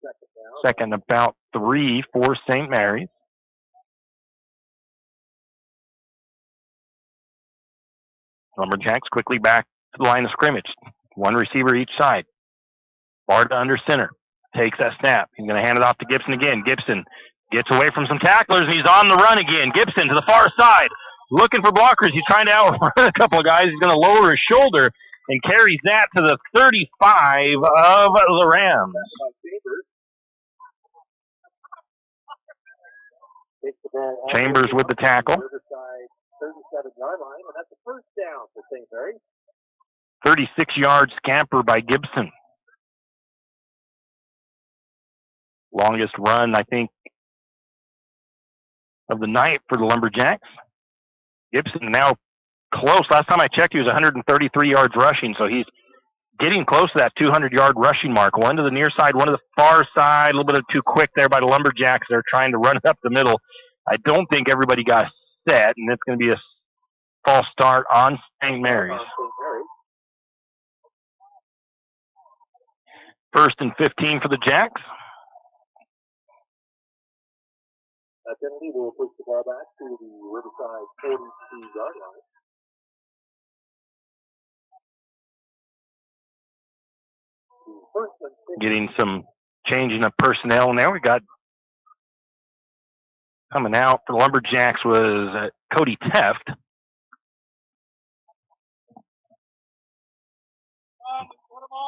second down. Second about 3 for St. Mary's. Lumberjacks quickly back to the line of scrimmage. One receiver each side. Barta under center. Takes that snap. He's going to hand it off to Gibson again. Gibson gets away from some tacklers, and he's on the run again. Gibson to the far side. Looking for blockers. He's trying to outrun a couple of guys. He's going to lower his shoulder and carries that to the 35 of the Rams. Chambers with the tackle. 37-yard line, and that's a first down for St. Maries. 36-yard scamper by Gibson. Longest run, I think, of the night for the Lumberjacks. Gibson now close. Last time I checked, he was 133 yards rushing, so he's getting close to that 200-yard rushing mark. One to the near side, one to the far side. A little bit of too quick there by the Lumberjacks. They're trying to run it up the middle. I don't think everybody got set, and it's going to be a false start on St. Mary's. 1st and 15 for the Jacks. That penalty will push the ball back to the Riverside 42-yard line. Getting some changing of personnel in there. We got coming out for the Lumberjacks was Cody Teft.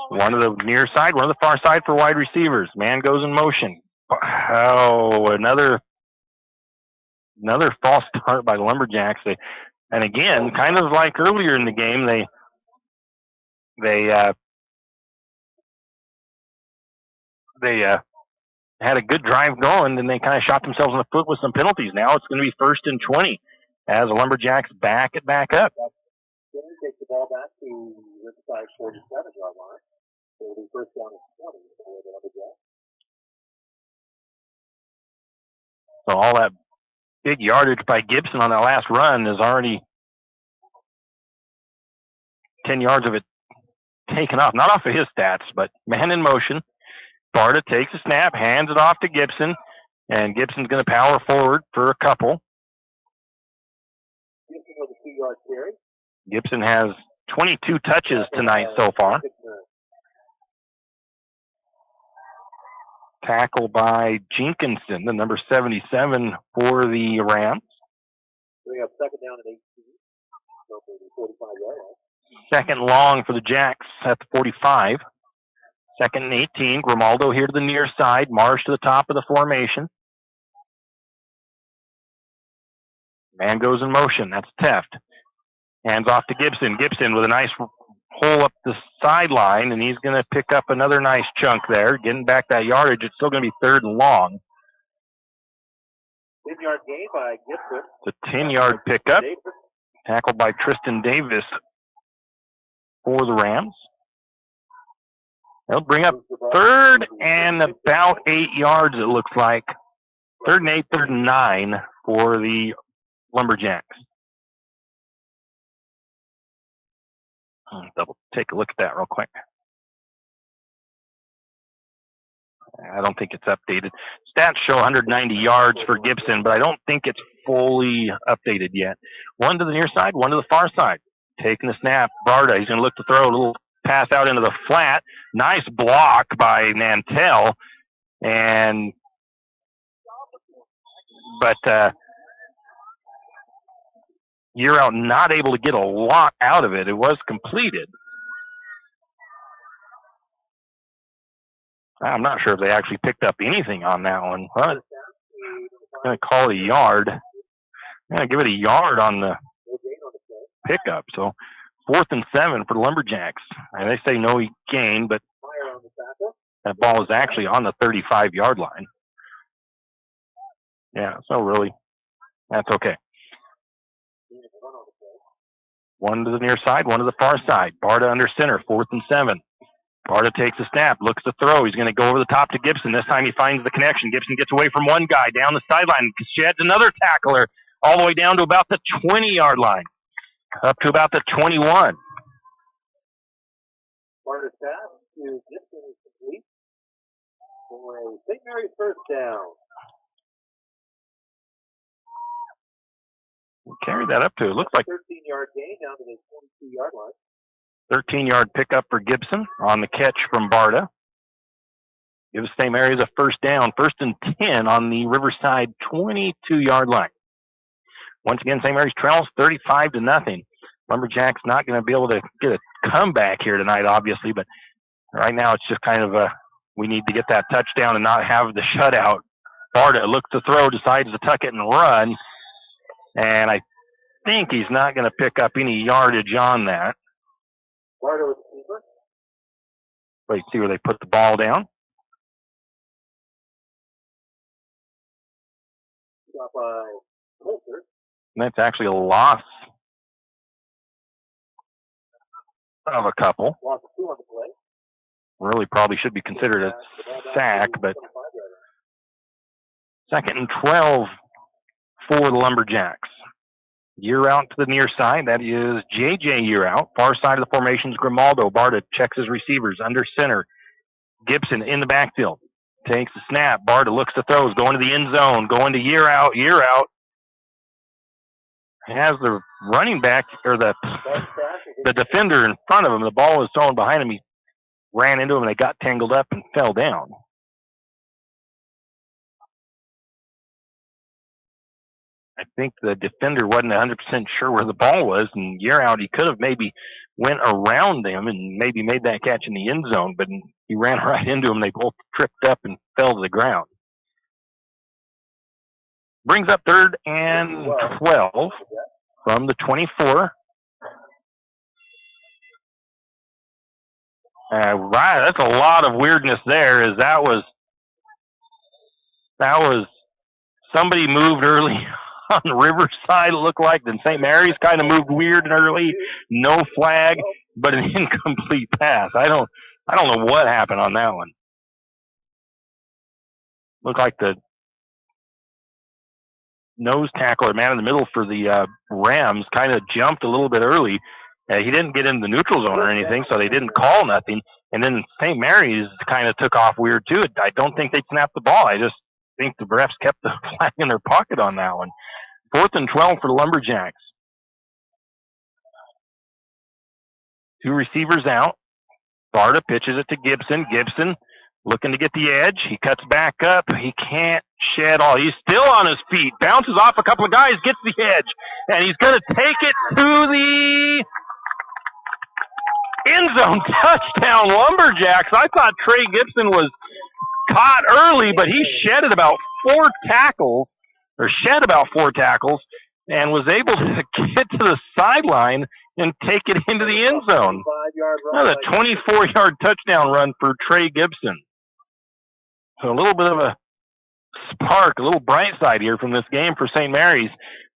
One of the near side, one of the far side for wide receivers. Man goes in motion. Oh, another false start by the Lumberjacks. And again, kind of like earlier in the game, they had a good drive going, and they kind of shot themselves in the foot with some penalties. Now it's going to be 1st and 20 as the Lumberjacks back up. Then we take the ball back to Riverside 47-yard line. So it'll be 1st down and 20 for the Lumberjacks. So all that big yardage by Gibson on that last run is already 10 yards of it taken off. Not off of his stats, but man in motion. Barta takes a snap, hands it off to Gibson, and Gibson's going to power forward for a couple. Gibson with a 2-yard carry. Gibson has 22 touches tonight so far. Tackle by Jenkinson, the number 77 for the Rams. We have 2nd down and 18. So for the 45-yard line. 2nd long for the Jacks at the 45. 2nd and 18. Grimaldo here to the near side. Marsh to the top of the formation. Man goes in motion. That's Teft. Hands off to Gibson. Gibson with a nice hole up the sideline, and he's going to pick up another nice chunk there. Getting back that yardage. It's still going to be 3rd and long. 10-yard gain by Gibson. It's a 10-yard pickup. Tackled by Tristan Davis for the Rams. They'll bring up 3rd and about 8 yards, it looks like. 3rd and 8, 3rd and 9 for the Lumberjacks. Double take a look at that real quick. I don't think it's updated. Stats show 190 yards for Gibson, but I don't think it's fully updated yet. One to the near side, one to the far side. Taking the snap, Barta, he's going to look to throw a little pass out into the flat. Nice block by Nantel. But you're out not able to get a lot out of it. It was completed. I'm not sure if they actually picked up anything on that one. I'm going to call it a yard. I'm going to give it a yard on the pickup. So 4th and 7 for the Lumberjacks. And they say no gain, but that ball is actually on the 35-yard line. Yeah, so really, that's okay. One to the near side, one to the far side. Barta under center, 4th and 7. Barta takes a snap, looks to throw. He's going to go over the top to Gibson. This time he finds the connection. Gibson gets away from one guy down the sideline. Sheds another tackler all the way down to about the 20-yard line, up to about the 21. Barta's pass to Gibson is complete for a St. Mary's 1st down. Carry that up to, it looks like 13-yard gain down to the 22-yard line. 13-yard pickup for Gibson on the catch from Barta. Gives St. Mary's a first down, 1st and 10 on the Riverside 22-yard line. Once again, St. Mary's trails 35-0. Lumberjacks not going to be able to get a comeback here tonight, obviously, but right now it's just kind of we need to get that touchdown and not have the shutout. Barta looks to throw, decides to tuck it and run, and I think he's not going to pick up any yardage on that. Barta with the keeper. Wait, see where they put the ball down. Got by Holter. And that's actually a loss of a couple. Loss of 2 on the play. Really probably should be considered a sack, but 2nd and 12 for the Lumberjacks. Year out to the near side. That is J.J. Year out. Far side of the formation is Grimaldo. Barta checks his receivers under center. Gibson in the backfield. Takes the snap. Barta looks to throws. Going to the end zone. Going to Year out. Year out. Has the running back, or the defender in front of him. The ball was thrown behind him. He ran into him and they got tangled up and fell down. I think the defender wasn't 100% sure where the ball was, and Year out, he could have maybe went around them and maybe made that catch in the end zone, but he ran right into him. They both tripped up and fell to the ground. Brings up 3rd and 12 from the 24. Right, that's a lot of weirdness there. Is that was somebody moved early on the Riverside, it looked like. Then St. Mary's kind of moved weird and early. No flag, but an incomplete pass. I don't know what happened on that one. Looked like the nose tackle or man in the middle for the Rams kind of jumped a little bit early. He didn't get in the neutral zone or anything, so they didn't call nothing. And then St. Mary's kind of took off weird too. I don't think they snapped the ball. I just think the refs kept the flag in their pocket on that one. 4th and 12 for the Lumberjacks. 2 receivers out. Barta pitches it to Gibson. Gibson looking to get the edge. He cuts back up. He can't shed all. He's still on his feet. Bounces off a couple of guys. Gets the edge. And he's going to take it to the end zone. Touchdown, Lumberjacks. I thought Trey Gibson was caught early, but he shed about 4 tackles, and was able to get to the sideline and take it into the end zone. Another 24-yard touchdown run for Trey Gibson. So a little bit of a spark, a little bright side here from this game for St. Mary's.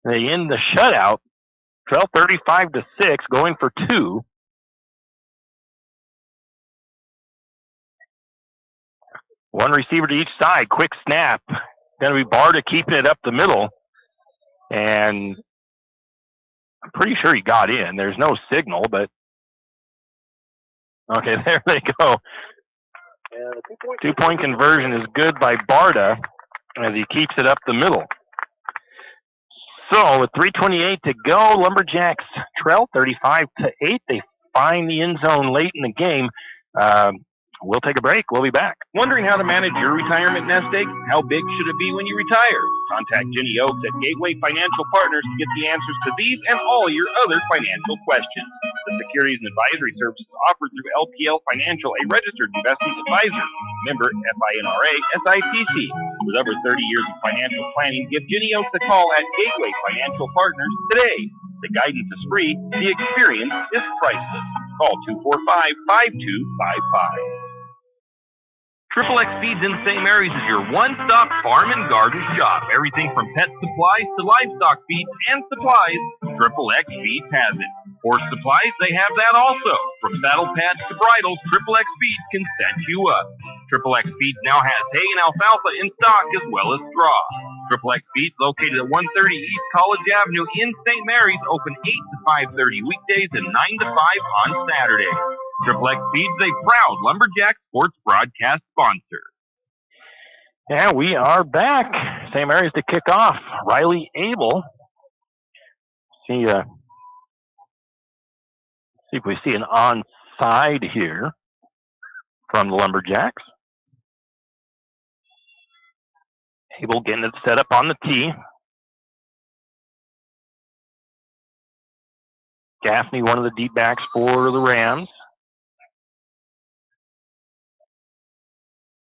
They end the shutout, 35-6, going for 2. One receiver to each side. Quick snap. Going to be Barta keeping it up the middle. And I'm pretty sure he got in. There's no signal, but okay, there they go. 2-point conversion is good by Barta as he keeps it up the middle. So with 3:28 to go, Lumberjacks trail 35-8. They find the end zone late in the game. We'll take a break. We'll be back. Wondering how to manage your retirement nest egg? How big should it be when you retire? Contact Jenny Oaks at Gateway Financial Partners to get the answers to these and all your other financial questions. The securities and advisory services offered through LPL Financial, a registered investment advisor. Member FINRA SIPC. With over 30 years of financial planning, give Jenny Oaks a call at Gateway Financial Partners today. The guidance is free. The experience is priceless. Call 245-5255. Triple X Feeds in St. Mary's is your one-stop farm and garden shop. Everything from pet supplies to livestock feeds and supplies, Triple X Feeds has it. Horse supplies, they have that also. From saddle pads to bridles, Triple X Feeds can set you up. Triple X Feeds now has hay and alfalfa in stock as well as straw. Triple X Feeds, located at 130 East College Avenue in St. Mary's, open 8 to 5:30 weekdays and 9 to 5 on Saturday. Triple X Feeds, a proud Lumberjack sports broadcast sponsor. Yeah, we are back. St. Mary's to kick off. Riley Abel See if we see an onside here from the Lumberjacks. Abel getting it set up on the tee. Gaffney, one of the deep backs for the Rams.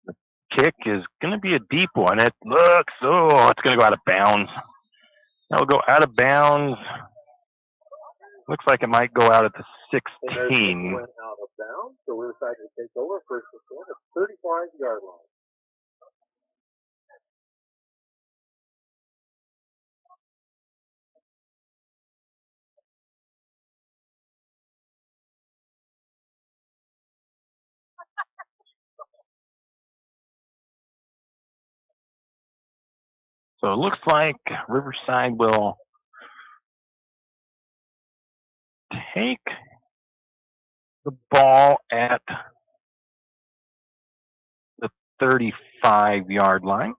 The kick is going to be a deep one. It looks, it's going to go out of bounds. That'll go out of bounds. Looks like it might go out at the 16. Went out of bounds, so Riverside will take over first and 10 at the 35-yard line. So it looks like Riverside will take the ball at the 35-yard line.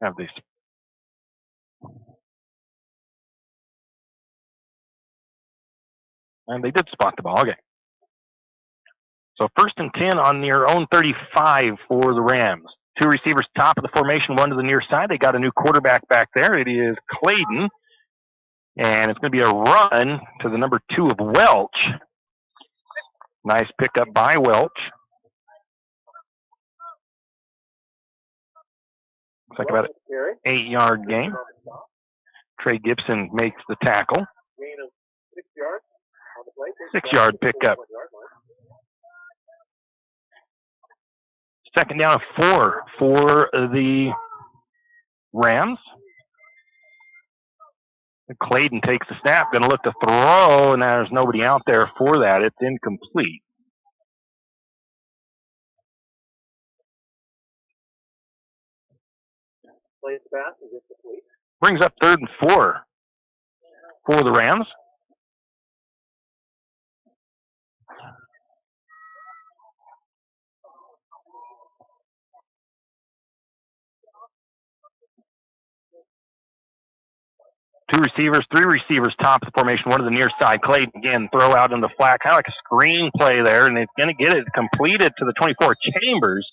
Have these. And they did spot the ball. Okay. So first and 10 on their own 35 for the Rams. Two receivers top of the formation, one to the near side. They got a new quarterback back there. It is Clayton. And it's going to be a run to the number 2 of Welch. Nice pickup by Welch. Looks like about an 8-yard gain. Trey Gibson makes the tackle. Gain of 6 yards on the play. 6-yard pickup. Second down of 4 for the Rams. Clayton takes the snap, going to look to throw, and there's nobody out there for that. It's incomplete. Plays pass is incomplete. Brings up 3rd and 4 for the Rams. Three receivers top of the formation, one to the near side. Clayton again, throw out in the flat, kind of like a screen play there, and it's going to get it completed to the 24. Chambers.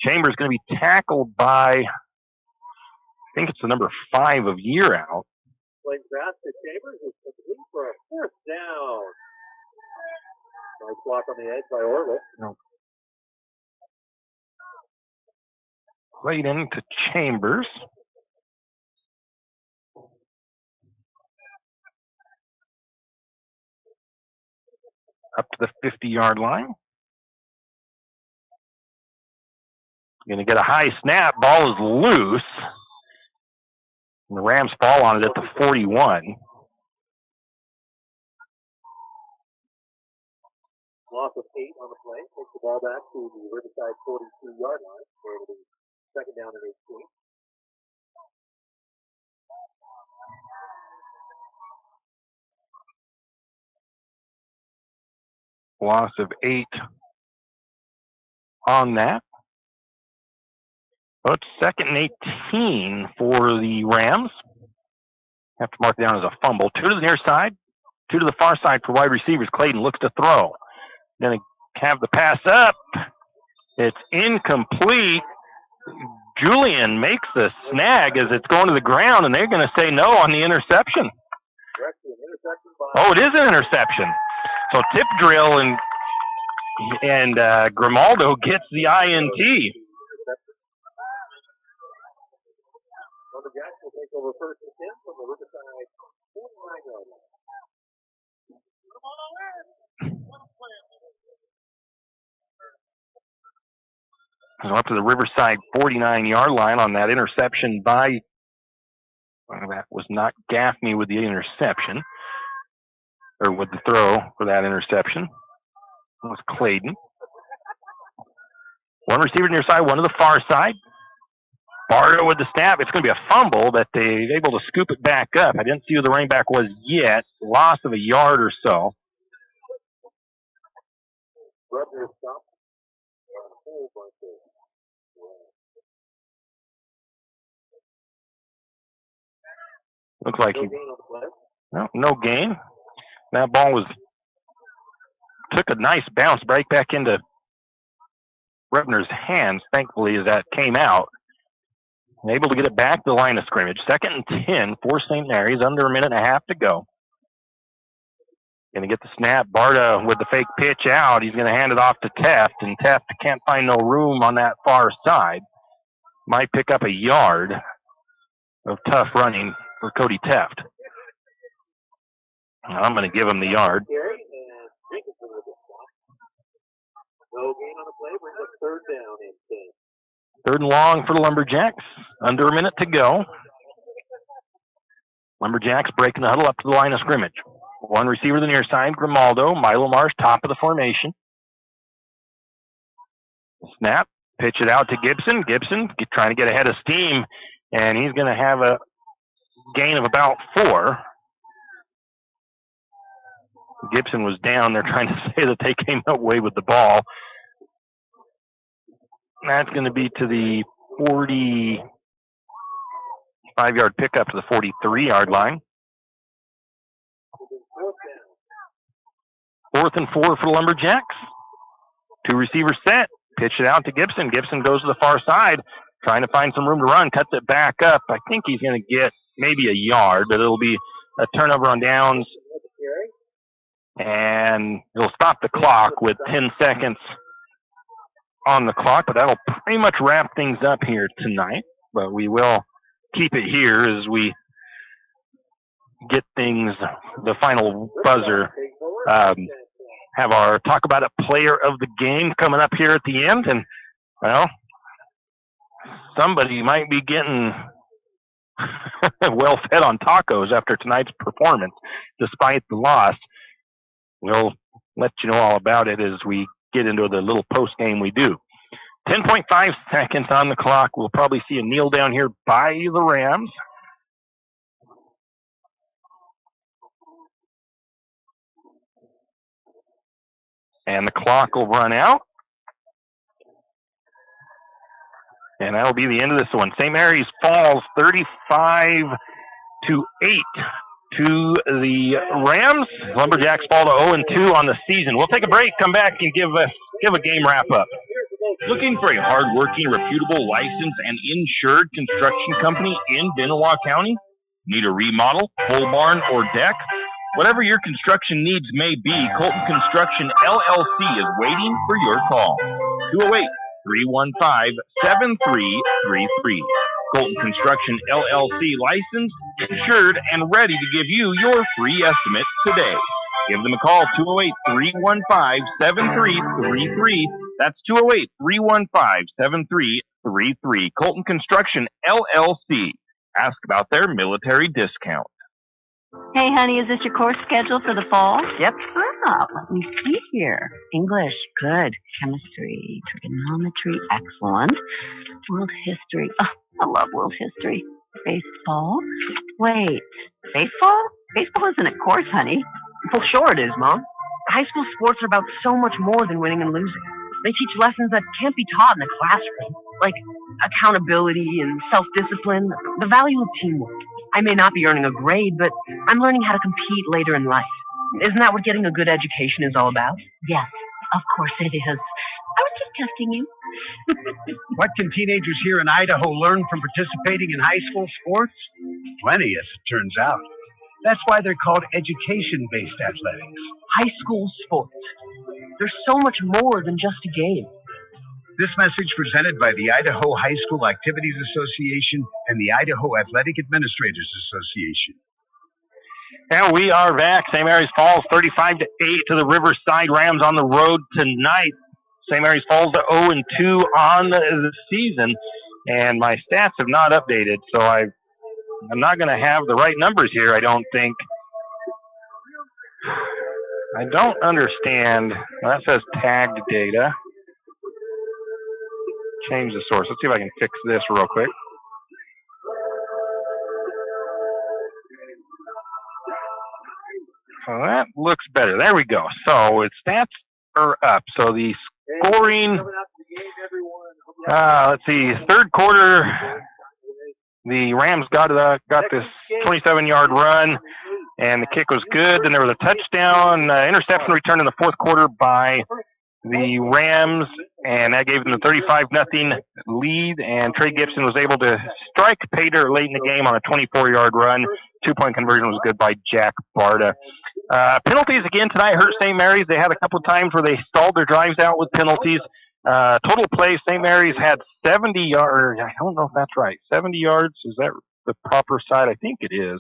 Chambers going to be tackled by, I think it's the number 5 of Year Out. Plays pass to Chambers is complete for a first down. Nice block on the edge by Orville. No. Clayton to Chambers. Up to the 50-yard line. Going to get a high snap. Ball is loose. And the Rams fall on it at the 41. Loss of 8 on the play. Takes the ball back to the Riverside 42-yard line for the second down and 18. Loss of 8 on that. So it's second and 18 for the Rams. Have to mark it down as a fumble. 2 to the near side, 2 to the far side for wide receivers. Clayton looks to throw. Going to have the pass up. It's incomplete. Julian makes the snag as it's going to the ground, and they're going to say no on the interception. Oh, it is an interception. So tip drill and Grimaldo gets the INT. Lumberjacks will take over first and 10 from the Riverside 49-yard line. So up to the Riverside 49-yard line on that interception by, that was not Gaffney with the interception, or with the throw for that interception. It was Clayton. One receiver near side, one to the far side. Bardo with the snap. It's going to be a fumble, but they're able to scoop it back up. I didn't see who the running back was yet. Loss of a yard or so. Rubber stop. A whole bunch of Looks like no gain. That ball took a nice bounce right back into Rebner's hands, thankfully, as that came out. Able to get it back to the line of scrimmage. 2nd and 10 for St. Mary's, under a minute and a half to go. Going to get the snap. Barta with the fake pitch out. He's going to hand it off to Teft, and Teft can't find no room on that far side. Might pick up a yard of tough running for Cody Teft. I'm going to give him the yard. No gain on the play, brings up 3rd down and 10. 3rd and long for the Lumberjacks. Under a minute to go. Lumberjacks breaking the huddle up to the line of scrimmage. One receiver to the near side, Grimaldo. Milo Marsh, top of the formation. Snap. Pitch it out to Gibson. Gibson trying to get ahead of steam, and he's going to have a gain of about 4. Gibson was down. They're trying to say that they came away with the ball. That's going to be to the 45-yard pickup to the 43-yard line. 4th and 4 for the Lumberjacks. 2 receivers set. Pitch it out to Gibson. Gibson goes to the far side, trying to find some room to run. Cuts it back up. I think he's going to get maybe a yard, but it'll be a turnover on downs. And it'll stop the clock with 10 seconds on the clock, but that'll pretty much wrap things up here tonight. But we will keep it here as we get things, the final buzzer. Have our talk about it player of the game coming up here at the end. And, well, somebody might be getting well fed on tacos after tonight's performance, despite the loss. We'll let you know all about it as we get into the little post game we do. 10.5 seconds on the clock. We'll probably see a kneel down here by the Rams. And the clock will run out. And that'll be the end of this one. St. Mary's falls 35-8 to the Rams. Lumberjacks fall to 0-2 on the season. We'll take a break, come back, and give a game wrap-up. Looking for a hard-working, reputable, licensed, and insured construction company in Benoit County? Need a remodel, pole barn, or deck? Whatever your construction needs may be, Colton Construction LLC is waiting for your call. 208-315-7333. Colton Construction LLC, licensed, insured, and ready to give you your free estimate today. Give them a call, 208-315-7333. That's 208-315-7333. Colton Construction LLC. Ask about their military discount. Hey, honey, is this your course schedule for the fall? Yep. Let me see here. English, good. Chemistry, trigonometry, excellent. World history. Oh, I love world history. Baseball. Wait, baseball? Baseball isn't a course, honey. Well, sure it is, Mom. High school sports are about so much more than winning and losing. They teach lessons that can't be taught in a classroom, like accountability and self-discipline, the value of teamwork. I may not be earning a grade, but I'm learning how to compete later in life. Isn't that what getting a good education is all about? Yes, of course it is. I was just testing you. What can teenagers here in Idaho learn from participating in high school sports? Plenty, as it turns out. That's why they're called education-based athletics. High school sports. There's so much more than just a game. This message presented by the Idaho High School Activities Association and the Idaho Athletic Administrators Association. And we are back. St. Mary's falls 35-8 to the Riverside Rams on the road tonight. St. Mary's falls to 0-2 on the season, and my stats have not updated, so I'm not going to have the right numbers here, I don't think. I don't understand. Well, that says tagged data. Change the source. Let's see if I can fix this real quick. So that looks better. There we go. So its stats or up. So the scoring, let's see, third quarter, the Rams got this 27-yard run, and the kick was good. Then there was a touchdown, interception return in the fourth quarter by the Rams, and that gave them the 35-0 lead, and Trey Gibson was able to strike pay dirt late in the game on a 24-yard run. 2-point conversion was good by Jack Barta. Penalties again tonight hurt St. Mary's. They had a couple of times where they stalled their drives out with penalties. Total plays, St. Mary's had 70 yards. I don't know if that's right. 70 yards, is that the proper side? I think it is.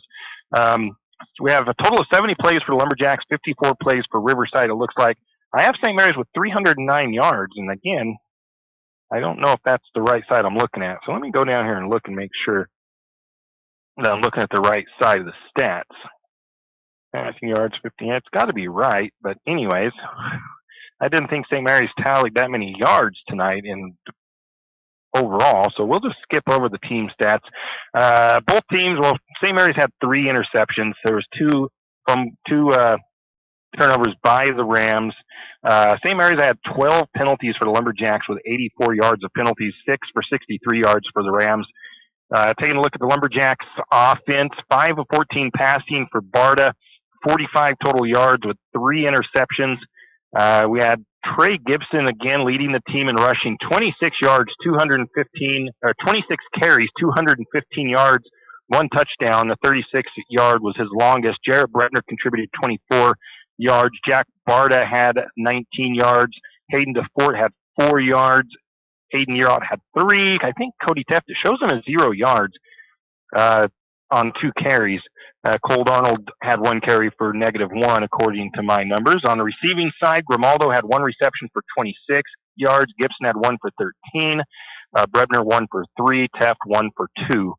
We have a total of 70 plays for the Lumberjacks, 54 plays for Riverside, it looks like. I have St. Mary's with 309 yards, and again, I don't know if that's the right side I'm looking at. So let me go down here and look and make sure that I'm looking at the right side of the stats. Passing yards, 15. It's got to be right, but anyways, I didn't think St. Mary's tallied that many yards tonight in overall, so we'll just skip over the team stats. Both teams, well, St. Mary's had 3 interceptions. There was two turnovers by the Rams. St. Mary's had 12 penalties for the Lumberjacks with 84 yards of penalties, 6 for 63 yards for the Rams. Taking a look at the Lumberjacks offense, 5 of 14 passing for Barta, 45 total yards with 3 interceptions. We had Trey Gibson again leading the team in rushing, 26 yards, 26 carries, 215 yards, 1 touchdown. The 36-yard was his longest. Jarrett Bretner contributed 24 yards. Jack Barta had 19 yards. Hayden DeFort had 4 yards. Hayden Yearout had 3. I think Cody Teft, it shows him as 0 yards on 2 carries. Cole Darnold had 1 carry for -1, according to my numbers. On the receiving side, Grimaldo had 1 reception for 26 yards. Gibson had 1 for 13. Brebner 1 for 3. Teft 1 for 2.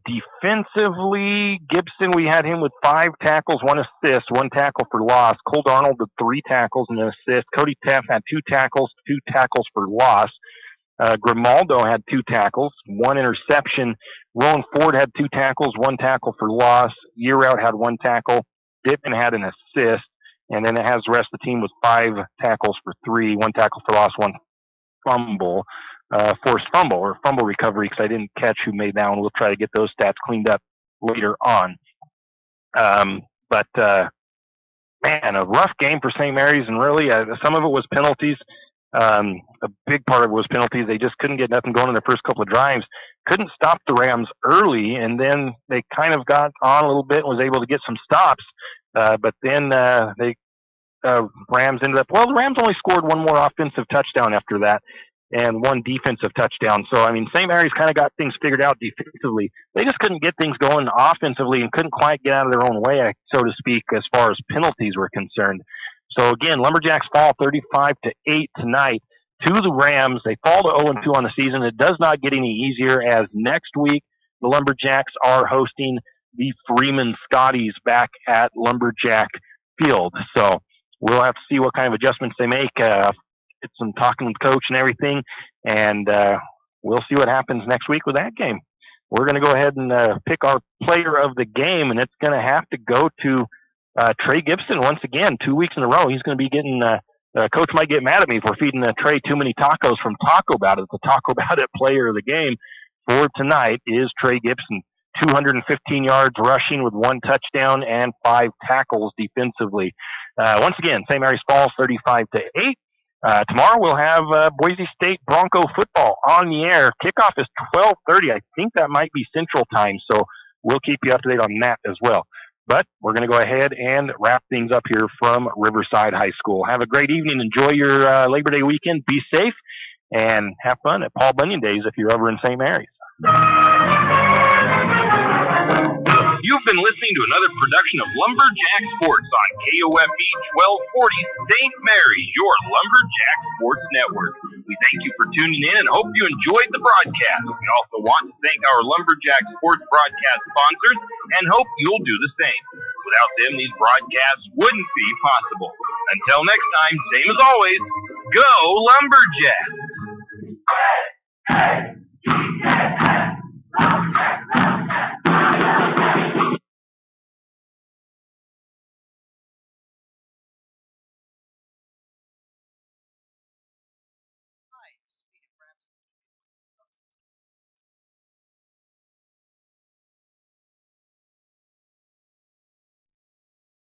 Defensively, Gibson, we had him with 5 tackles, 1 assist, 1 tackle for loss. Cole Darnold with 3 tackles and an assist. Cody Teft had 2 tackles, 2 tackles for loss. Grimaldo had 2 tackles, 1 interception. Rowan Ford had 2 tackles, 1 tackle for loss. Yearout had 1 tackle. Dittman had an assist. And then it has the rest of the team with 5 tackles for 3, 1 tackle for loss, 1 fumble. Forced fumble or fumble recovery, because I didn't catch who made that one. We'll try to get those stats cleaned up later on. But man, a rough game for St. Mary's, and really some of it was penalties. A big part of it was penalties. They just couldn't get nothing going in their first couple of drives. Couldn't stop the Rams early, and then they kind of got on a little bit and was able to get some stops. But then Rams ended up, well, the Rams only scored 1 more offensive touchdown after that, and 1 defensive touchdown. So, I mean, St. Mary's kind of got things figured out defensively. They just couldn't get things going offensively and couldn't quite get out of their own way, so to speak, as far as penalties were concerned. So, again, Lumberjacks fall 35-8 tonight to the Rams. They fall to 0-2 on the season. It does not get any easier, as next week the Lumberjacks are hosting the Freeman Scotties back at Lumberjack Field. So we'll have to see what kind of adjustments they make. Get some talking with coach and everything, and we'll see what happens next week with that game. We're going to go ahead and pick our player of the game, and it's going to have to go to Trey Gibson once again, 2 weeks in a row. He's going to be getting coach might get mad at me for feeding Trey too many tacos from Taco Bout It. The Taco Bout It player of the game for tonight is Trey Gibson. 215 yards rushing with 1 touchdown and 5 tackles defensively. Once again, St. Mary's falls 35-8. Tomorrow we'll have Boise State Bronco football on the air. Kickoff is 12:30. I think that might be Central Time, so we'll keep you up to date on that as well. But we're going to go ahead and wrap things up here from Riverside High School. Have a great evening. Enjoy your Labor Day weekend. Be safe and have fun at Paul Bunyan Days if you're over in St. Mary's. You've been listening to another production of Lumberjack Sports on KOFE 1240 St. Mary's, your Lumberjack Sports Network. We thank you for tuning in and hope you enjoyed the broadcast. We also want to thank our Lumberjack Sports broadcast sponsors and hope you'll do the same. Without them, these broadcasts wouldn't be possible. Until next time, same as always, go Lumberjack!